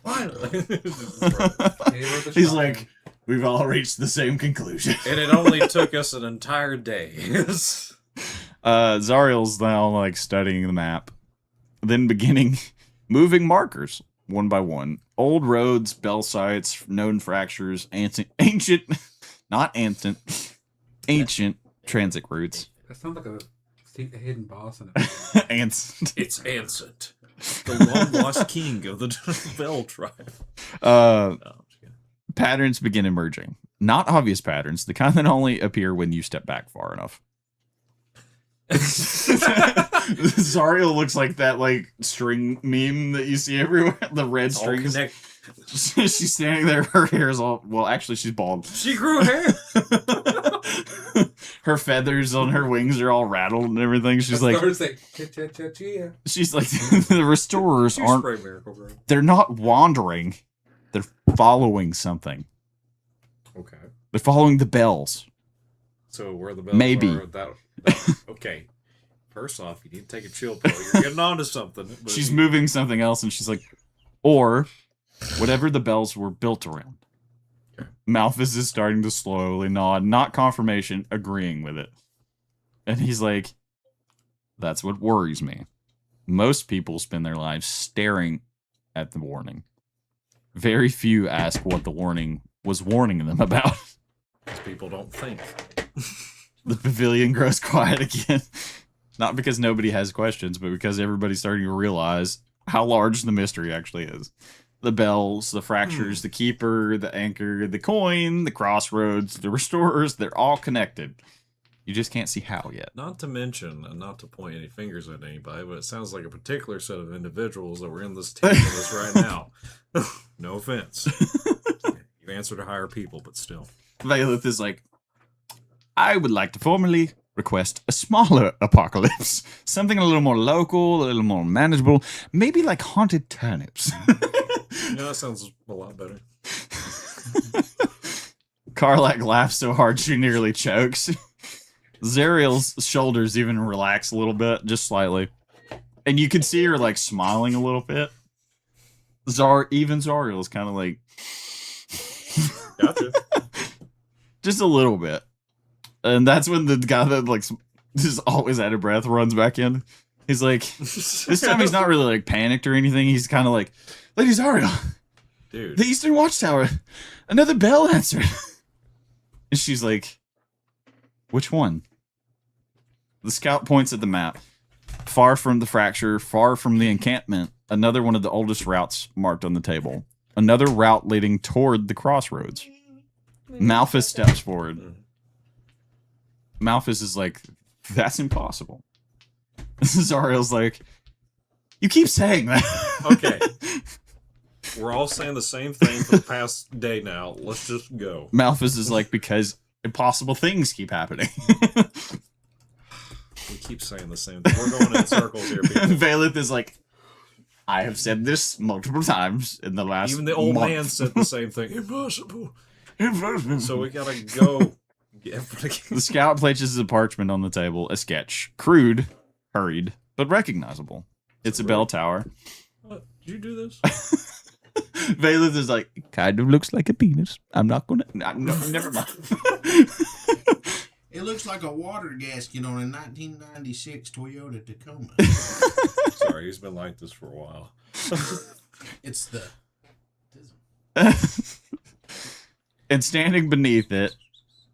Finally. He's like, we've all reached the same conclusion. And it only took us an entire day. Zariel's now like studying the map, then beginning moving markers one by one. Old roads, bell sites, known fractures, ancient transit routes. That sounds like a hidden boss in Ancient. It's Ansett, the long-lost king of the Bell tribe. Uh, patterns begin emerging. Not obvious patterns, the kind that only appear when you step back far enough. Zariel looks like that like string meme that you see everywhere. The red strings. She's standing there. Her hair's all well. Actually, she's bald. She grew hair. Her feathers on her wings are all rattled and everything. She's like, she's like, the restorers aren't. They're not wandering. They're following something. Okay. They're following the bells. So where the bells Maybe. are, okay. First off, you need to take a chill pill. You're getting onto something. She's moving something else, and she's like, or whatever the bells were built around. Okay. Malphus is starting to slowly nod, not confirmation, agreeing with it. And he's like, that's what worries me. Most people spend their lives staring at the warning. Very few ask what the warning was warning them about. Because people don't think. The pavilion grows quiet again. Not because nobody has questions, but because everybody's starting to realize how large the mystery actually is. The bells, the fractures, the keeper, the anchor, the coin, the crossroads, the restorers, they're all connected. You just can't see how yet. Not to mention, and not to point any fingers at anybody, but it sounds like a particular set of individuals that were in this team with us right now. No offense. You've answered to higher people, but still. Valeth is like, I would like to formally request a smaller apocalypse. Something a little more local, a little more manageable. Maybe like haunted turnips. No, that sounds a lot better. Karlak laughs so hard she nearly chokes. Zariel's shoulders even relax a little bit, just slightly. And you can see her like smiling a little bit. Even Zariel is kind of like... Gotcha. Just a little bit. And that's when the guy that like is always out of breath runs back in. He's like, this time he's not really like panicked or anything. He's kind of like, Lady Zariel, Dude. the Eastern Watchtower, another bell answered. And she's like, which one? The scout points at the map. Far from the fracture, far from the encampment, another one of the oldest routes marked on the table. Another route leading toward the crossroads. Malphus steps forward. Malphus is like, that's impossible. Zariel's like, you keep saying that. Okay. We're all saying the same thing for the past day now. Let's just go. Malphus is like, because impossible things keep happening. We keep saying the same thing. We're going in circles here, people. Valeth is like, I have said this multiple times in the last Even the old month. man said the same thing. Impossible. So we gotta go. The scout places a parchment on the table, a sketch. Crude, hurried, but recognizable. It's a bell tower. What? Did you do this? Valeth is like, kind of looks like a penis. I'm not gonna. No, never mind. It looks like a water gasket on a 1996 Toyota Tacoma. Sorry, he's been like this for a while. It's the... And standing beneath it,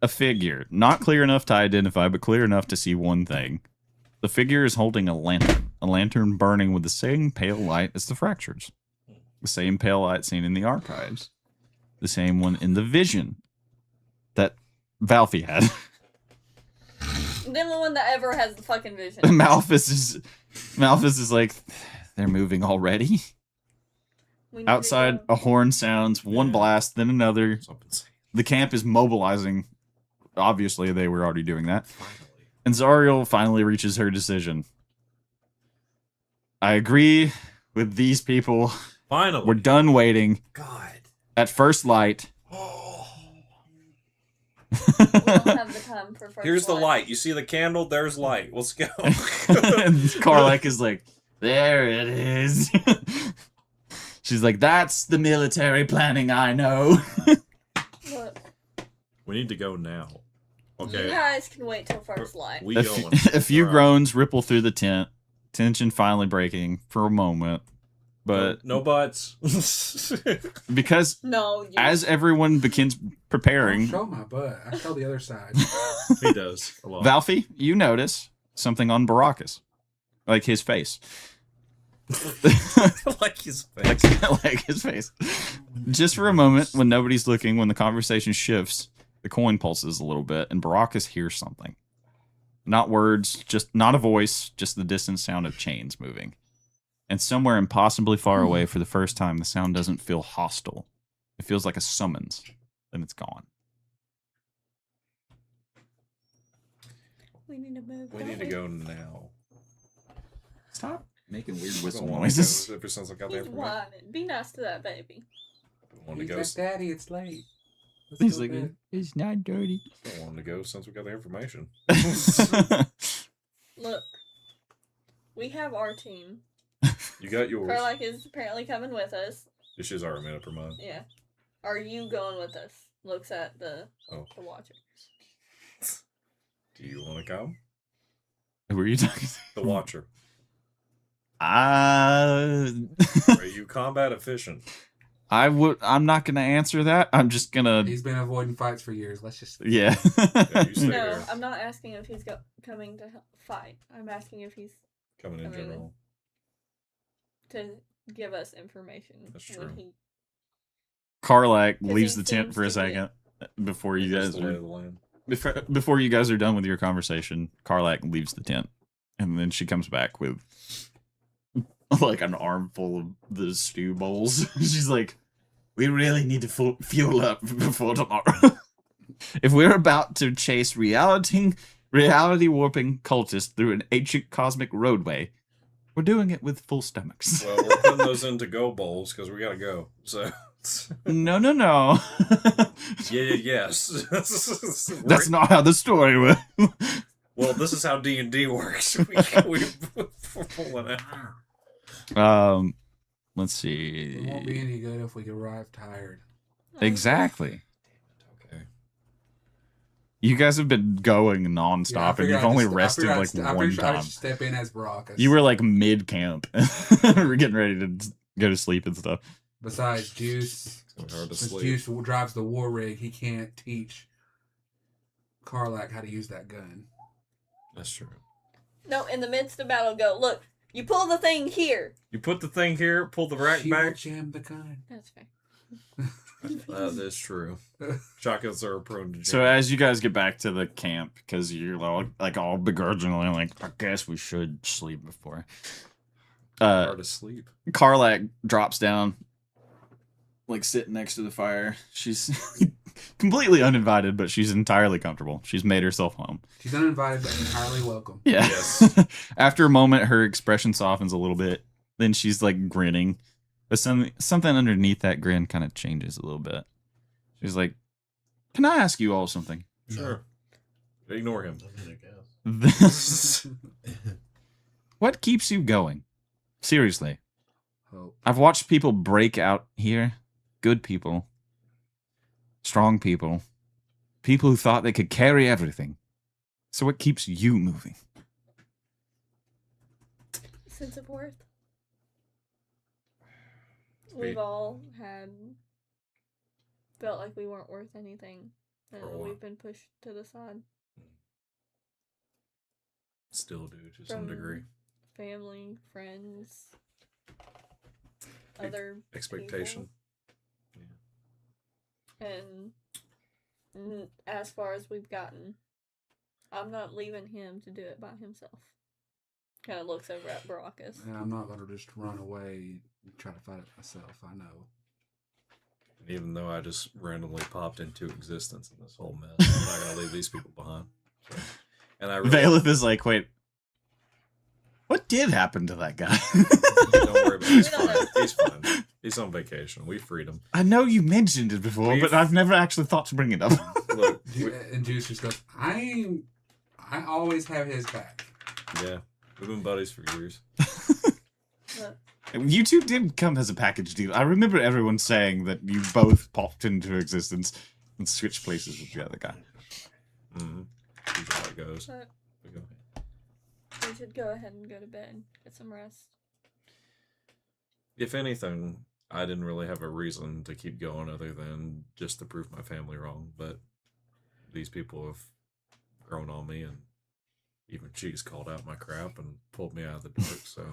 a figure, not clear enough to identify, but clear enough to see one thing. The figure is holding a lantern burning with the same pale light as the fractures. The same pale light seen in the archives. The same one in the vision that Valfy had. The only one that ever has the fucking vision. Malphus is like, they're moving already. We need to Outside, go. a horn sounds, one blast, then another. Something's The camp is mobilizing. Obviously, they were already doing that. finally. And Zariel finally reaches her decision. I agree with these people. Finally. We're done waiting. God. At first light. We don't have the time for first Here's the light. light. You see the candle? There's light. Let's go. And Karlak is like, there it is. She's like, that's the military planning I know. Look, We need to go now. you Okay. guys can wait till first light. We A going. a few Alright. groans ripple through the tent. Tension finally breaking for a moment. But no buts. because No, you. as everyone begins I don't preparing, show my butt. I show the other side. He does a lot. Valfy, you notice something on Baracus. Like his face. like his face. like his face. Just for a moment, when nobody's looking, when the conversation shifts, the coin pulses a little bit, and Baracus hears something. Not words, just not a voice, just the distant sound of chains moving. And somewhere impossibly far away, for the first time, the sound doesn't feel hostile. It feels like a summons. Then it's gone. We need to move. We need to go now. Stop making weird I whistle don't wanna noises. go ever since I got there He's from it. whining. Be nice to that baby. Don't want to He's go. like, Daddy, it's late. Let's He's go like, to bed." it's not dirty. Don't want to go since we got the information. Look, we have our team. You got yours. Karlak is apparently coming with us. She's already made up her mind. Yeah. Are you going with us? Looks at the watcher. Do you want to come? Who are you talking to? The Watcher. Are Are you combat efficient? I'm not gonna answer that. I'm just gonna. He's been avoiding fights for years. Let's just. Yeah. Yeah, you stay No, there. I'm not asking if he's coming to fight. I'm asking if he's Coming in Coming in. general. to give us information. That's when true. he- Karlak 'Cause leaves he the tent seems for a to be- second before you That's guys the lay are of the land. before you guys are done with your conversation. Karlak leaves the tent, and then she comes back with like an armful of the stew bowls. She's like, "We really need to fuel up before tomorrow. If we're about to chase reality warping cultists through an ancient cosmic roadway, we're doing it with full stomachs." Well, we're putting those into go bowls because we gotta go. So. No. Yes. That's not how the story went. Well, this is how D&D works. We're pulling out. Let's see. It won't be any good if we arrive tired. Exactly. Okay. You guys have been going Yeah, I nonstop, and figured you've I'd only just- I rested figured I'd like st- I one figured I'd time. just step in as Baracus. You were like mid camp. We're getting ready to go to sleep and stuff. Besides, Juice, It's gonna be hard to since sleep. Juice drives the war rig, he can't teach Karlak how to use that gun. That's true. No, in the midst of battle, go, look, you pull the thing here. You put the thing here, pull the rack She will back. jam the gun. That's fair. That is true. Shotguns are prone to So jam. as you guys get back to the camp, because you're all begrudgingly like, I guess we should sleep before. hard to sleep. Karlak drops down, like sitting next to the fire. She's completely uninvited, but she's entirely comfortable. She's made herself home. She's uninvited but entirely welcome. Yeah. Yes. After a moment, her expression softens a little bit. Then she's like grinning, but something underneath that grin kind of changes a little bit. She's like, "Can I ask you all something?" Sure. Ignore him. What keeps you going? Seriously. Hope. I've watched people break out here. Good people. Strong people. People who thought they could carry everything. So what keeps you moving? Sense of worth. We've all felt like we weren't worth anything. And For a while. we've been pushed to the side. Still do to some From- degree. Family, friends, other Expectation. and as far as we've gotten, I'm not leaving him to do it by himself. Kind of looks over at Baracus. And I'm not going to just run away and try to fight it myself. I know. Even though I just randomly popped into existence in this whole mess, I'm not gonna leave these people behind. So, and I really Valeth is like, wait, what did happen to that guy? don't worry about it. He's We don't fine. know. He's fine. He's on vacation. We freed him. I know you mentioned it before, We've- but I've never actually thought to bring it up. Look, And Juice just goes, I always have his back. yeah, we've been buddies for years. You two did come as a package deal. I remember everyone saying that you both popped into existence and switched places with the other guy. Mm-hmm. Usually how it goes. But We go. we should go ahead and go to bed, get some rest. If anything, I didn't really have a reason to keep going other than just to prove my family wrong. But these people have grown on me, and even she's called out my crap and pulled me out of the dark. So,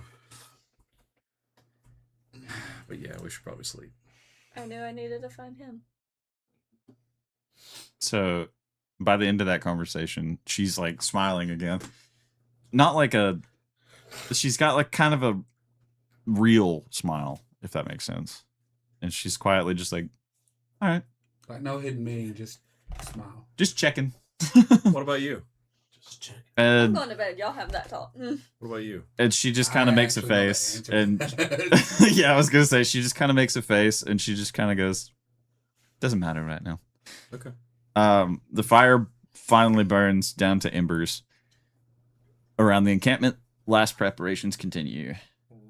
but yeah, we should probably sleep. I knew I needed to find him. So by the end of that conversation, she's like smiling again. Not like a. She's got like kind of a real smile, if that makes sense. And she's quietly just like, all right, Like, no hidden meaning, just smile. just checking. What about you? Just check. I'm And, going to bed. Y'all have that talk. What about you? and she just kind of I makes a actually know the face. answer. And yeah, I was going to say, she just kind of makes a face and she just kind of goes, doesn't matter right now. Okay. The fire finally burns down to embers. Around the encampment, last preparations continue.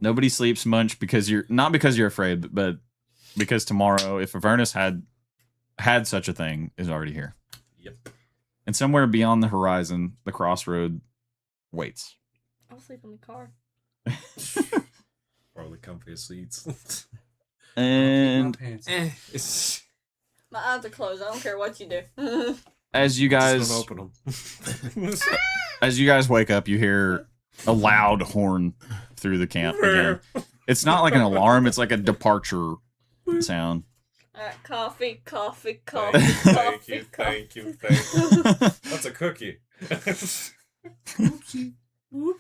Nobody sleeps much because you're not because you're afraid, but because tomorrow, if Avernus had such a thing, is already here. Yep. And somewhere beyond the horizon, the crossroad waits. I'll sleep in the car. Probably comfiest seats. And My pants. It's My eyes are closed. I don't care what you do. as you guys just don't open them. as you guys wake up, you hear a loud horn through the camp again. It's not like an alarm, it's like a departure sound. Alright, coffee, coffee, coffee, Thank coffee, you, coffee. thank you, thank you. That's a cookie.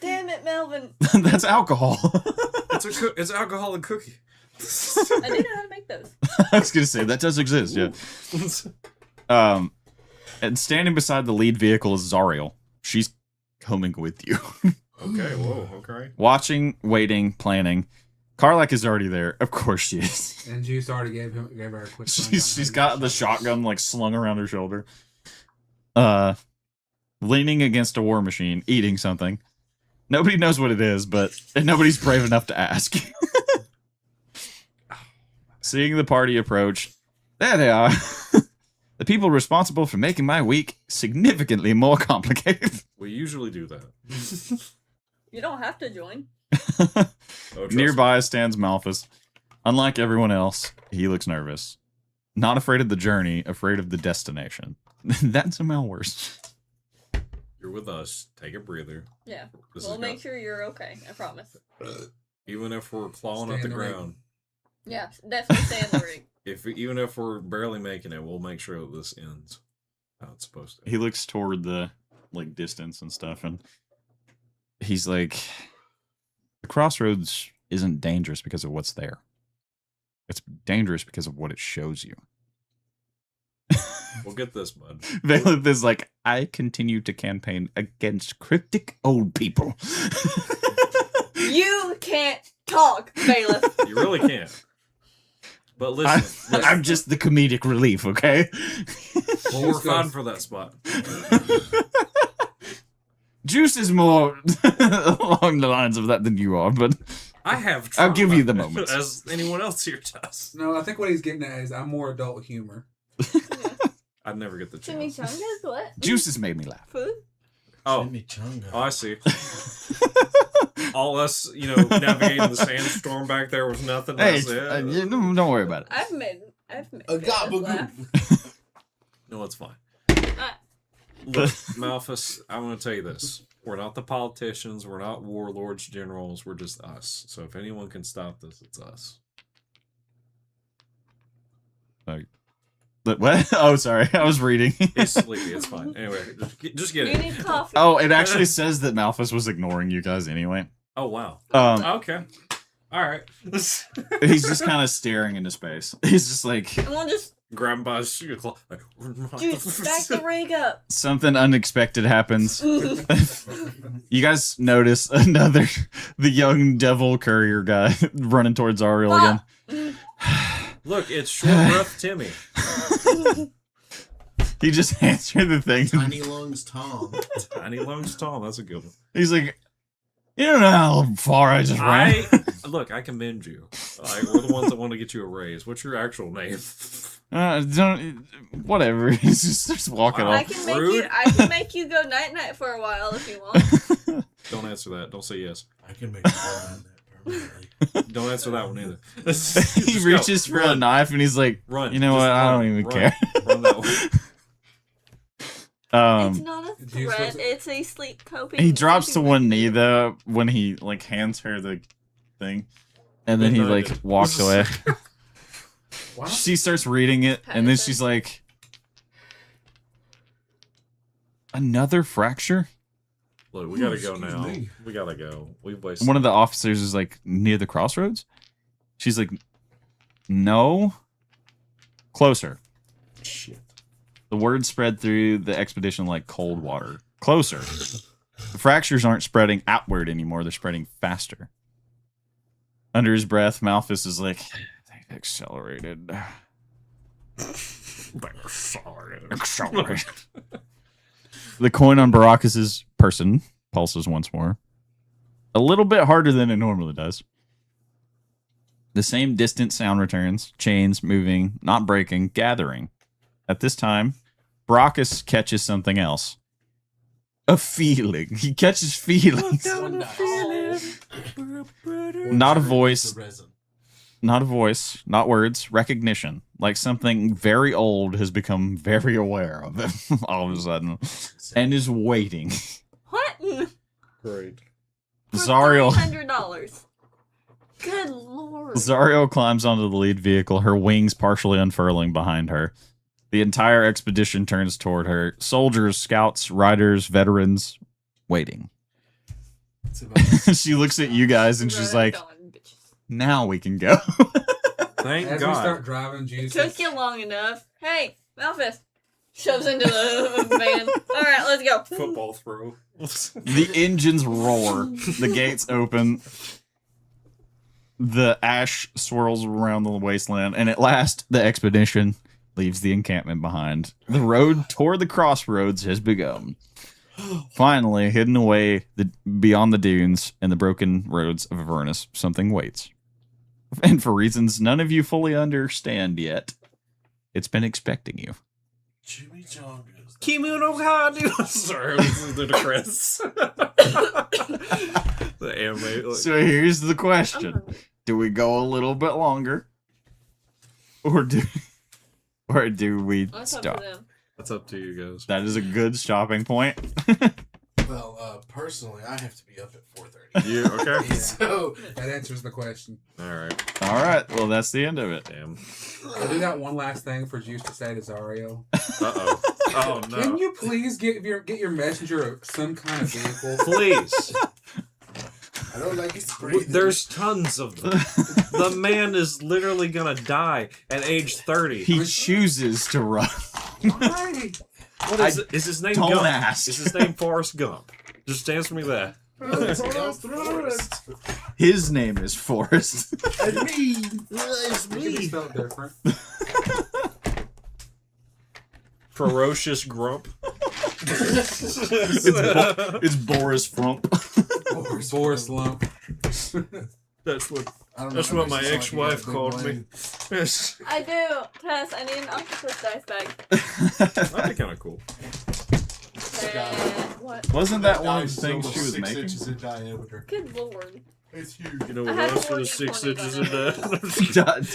Damn it, Melvin. That's alcohol. It's alcoholic cookie. I do know how to make those. I was gonna say that does exist, yeah. And standing beside the lead vehicle is Zariel. She's coming with you. Okay, whoa, okay. Watching, waiting, planning. Karlak is already there. Of course she is. And Juice already gave her a quick. She's got the shotgun like slung around her shoulder. Leaning against a war machine, eating something. Nobody knows what it is, but nobody's brave enough to ask. Seeing the party approach, there they are. The people responsible for making my week significantly more complicated. We usually do that. You don't have to join. Oh, trust Nearby stands Malphus. Unlike everyone else, he looks nervous. Not afraid of the journey, afraid of the destination. That's somehow worse. me. You're with us. Take a breather. Yeah. This We'll is make good. sure you're okay. I promise. Even if we're clawing Stay at in the the ring. ground, Yeah, definitely stay in the ring. even if we're barely making it, we'll make sure that this ends how it's supposed to. He looks toward the like distance and stuff, and he's like, the crossroads isn't dangerous because of what's there. It's dangerous because of what it shows you. We'll get this, bud. Valeth is like, I continue to campaign against cryptic old people. You can't talk, Bailiff. You really can't. But listen, I'm just the comedic relief, okay? well, we're fine for that spot. Juice is more along the lines of that than you are, but I have. I'll give trauma, you the moments. as anyone else here does. No, I think what he's getting at is I'm more adult humor. I'd never get the chance. Chimichangas? What? Juice has made me laugh. Food? Oh, Chimichanga. oh, I see. All us, navigating the sandstorm back there was nothing. Hey, That's it. don't worry about it. I've made A Bailiff laugh. gabagool. No, it's fine. Look, Malphus, I'm going to tell you this. We're not the politicians. We're not warlords, generals. We're just us. So if anyone can stop this, it's us. But what? Oh, sorry. I was reading. He's sleepy. It's fine. Anyway, just get You it. need coffee. Oh, it actually says that Malphus was ignoring you guys anyway. Oh, wow. Okay. All right. He's just kind of staring into space. He's just like, And we'll just Grab him by his shoe claw. Like, juice back the rig up. something unexpected happens. You guys notice the young devil courier guy running towards Ariel again. Look, it's short rough Timmy. He just answered the thing. Tiny Lungs Tom. Tiny Lungs Tom. That's a good one. He's like, you don't know how far I just ran. Look, I commend you. We're the ones that want to get you a raise. What's your actual name? Don't whatever. He's just walking I off. can make you go night night for a while if you want. Don't answer that. Don't say yes. I can make you that permanently. Don't answer that one either. He Just reaches go. for a knife and he's like, Run. you know Just what? I run. don't even Run. care. Run that way. It's not a you threat. supposed to- It's a sleep coping. He drops to sleeping one mechanism. knee though when he like hands her the thing, and then he Midnight. like walks away. Wow. She starts reading it, and then Patterson. she's like, "Another fracture." Look, we gotta go Excuse now. me. We gotta go. We've wasted. One of the officers is like, "Near the crossroads." She's like, "No, closer." Shit. The word spread through the expedition like cold water. Closer. The fractures aren't spreading outward anymore, they're spreading faster. Under his breath, Malphus is like, they've accelerated. Accelerated. The coin on Baracus's person pulses once more. A little bit harder than it normally does. The same distant sound returns, chains moving, not breaking, gathering. At this time, Baracus catches something else. A feeling. He catches feelings. Not a voice. The resin. Not a voice. Not words. Recognition. Like something very old has become very aware of him all of a sudden. And is waiting. What? Great. Zariel. $300. Good lord. Zariel climbs onto the lead vehicle, her wings partially unfurling behind her. The entire expedition turns toward her. Soldiers, scouts, riders, veterans, waiting. It's about- She looks at you guys and she's like, now we can go. Thank As we God. start driving, juice. Took you long enough. Hey, Malphus. Shoves into the van. Alright, let's go. Football throw. The engines roar. The gates open. The ash swirls around the wasteland. And at last, the expedition leaves the encampment behind. The road toward the crossroads has begun. Finally, hidden away beyond the dunes and the broken roads of Avernus, something waits. And for reasons none of you fully understand yet, it's been expecting you. Chimichangas. Kimuno Kadu. Sorry, I was listening to Chris. The anime. Like, So here's the I'm question. hungry. Do we go a little bit longer? Or do we Let's talk stop? to them. that's up to you guys. That is a good stopping point. Well, personally, I have to be up at 4:30. You okay? So that answers the question. All right. All right. Well, that's the end of it. Damn. I do that one last thing for Juice to say to Zario. Uh oh. Oh no. Can you please get your messenger some kind of vehicle? Please. I don't like his breathing. There's tons of them. The man is literally gonna die at age 30. He chooses to run. Why? What is it? Is his name Don't Gump? ask. Is his name Forrest Gump? Just answer me that. His name is Forrest. And me. It's It can be me. spelled different. Ferocious Grump. It's Boris Frump. Boris Lump. That's what I don't know. that's That what makes my it sound like ex-wife you got a called big me. lane. Yes. I do. Tess, I need an octopus dice bag. That'd be kind of cool. And what? Wasn't that one of Dice the things almost she was 6 making? inches in diameter. Good lord. It's huge. You know I what had else 40 is 6 20s inches on in that?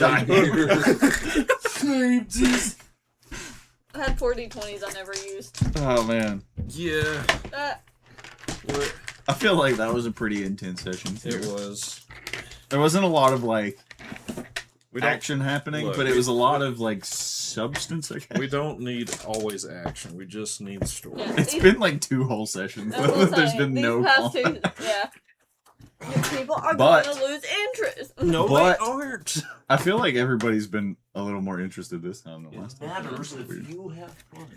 Diameter. Uh, had 40/20s I never used. Oh man, Yeah. What? I feel like that was a pretty intense session. Too. It was. There wasn't a lot of like We don't. action happening, look, but it we- was a lot of like substance. I guess. We don't need always action. We just need story. Yeah. It's been like 2 whole sessions. That's what I'm There's saying. been These no past two, combat. yeah. People are But- going to lose interest. No, But- they aren't. I feel like everybody's been a little more interested this time than last It time. matters It's if weird. you have fun.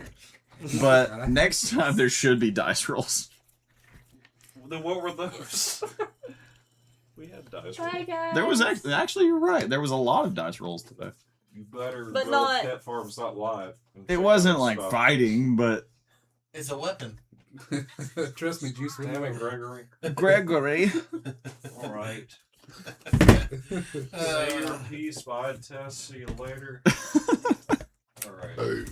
But next time there should be dice rolls. Then what were those? We had dice. Bye, guys. There was actually you're right. There was a lot of dice rolls today. You better But go not- to catfarms.live. and It check wasn't out like stuff. fighting, but It's a weapon. Trust me, Juice will Damn it, know. Gregory. Gregory. All right. Uh, Say your piece, vibe test. See you later. All right.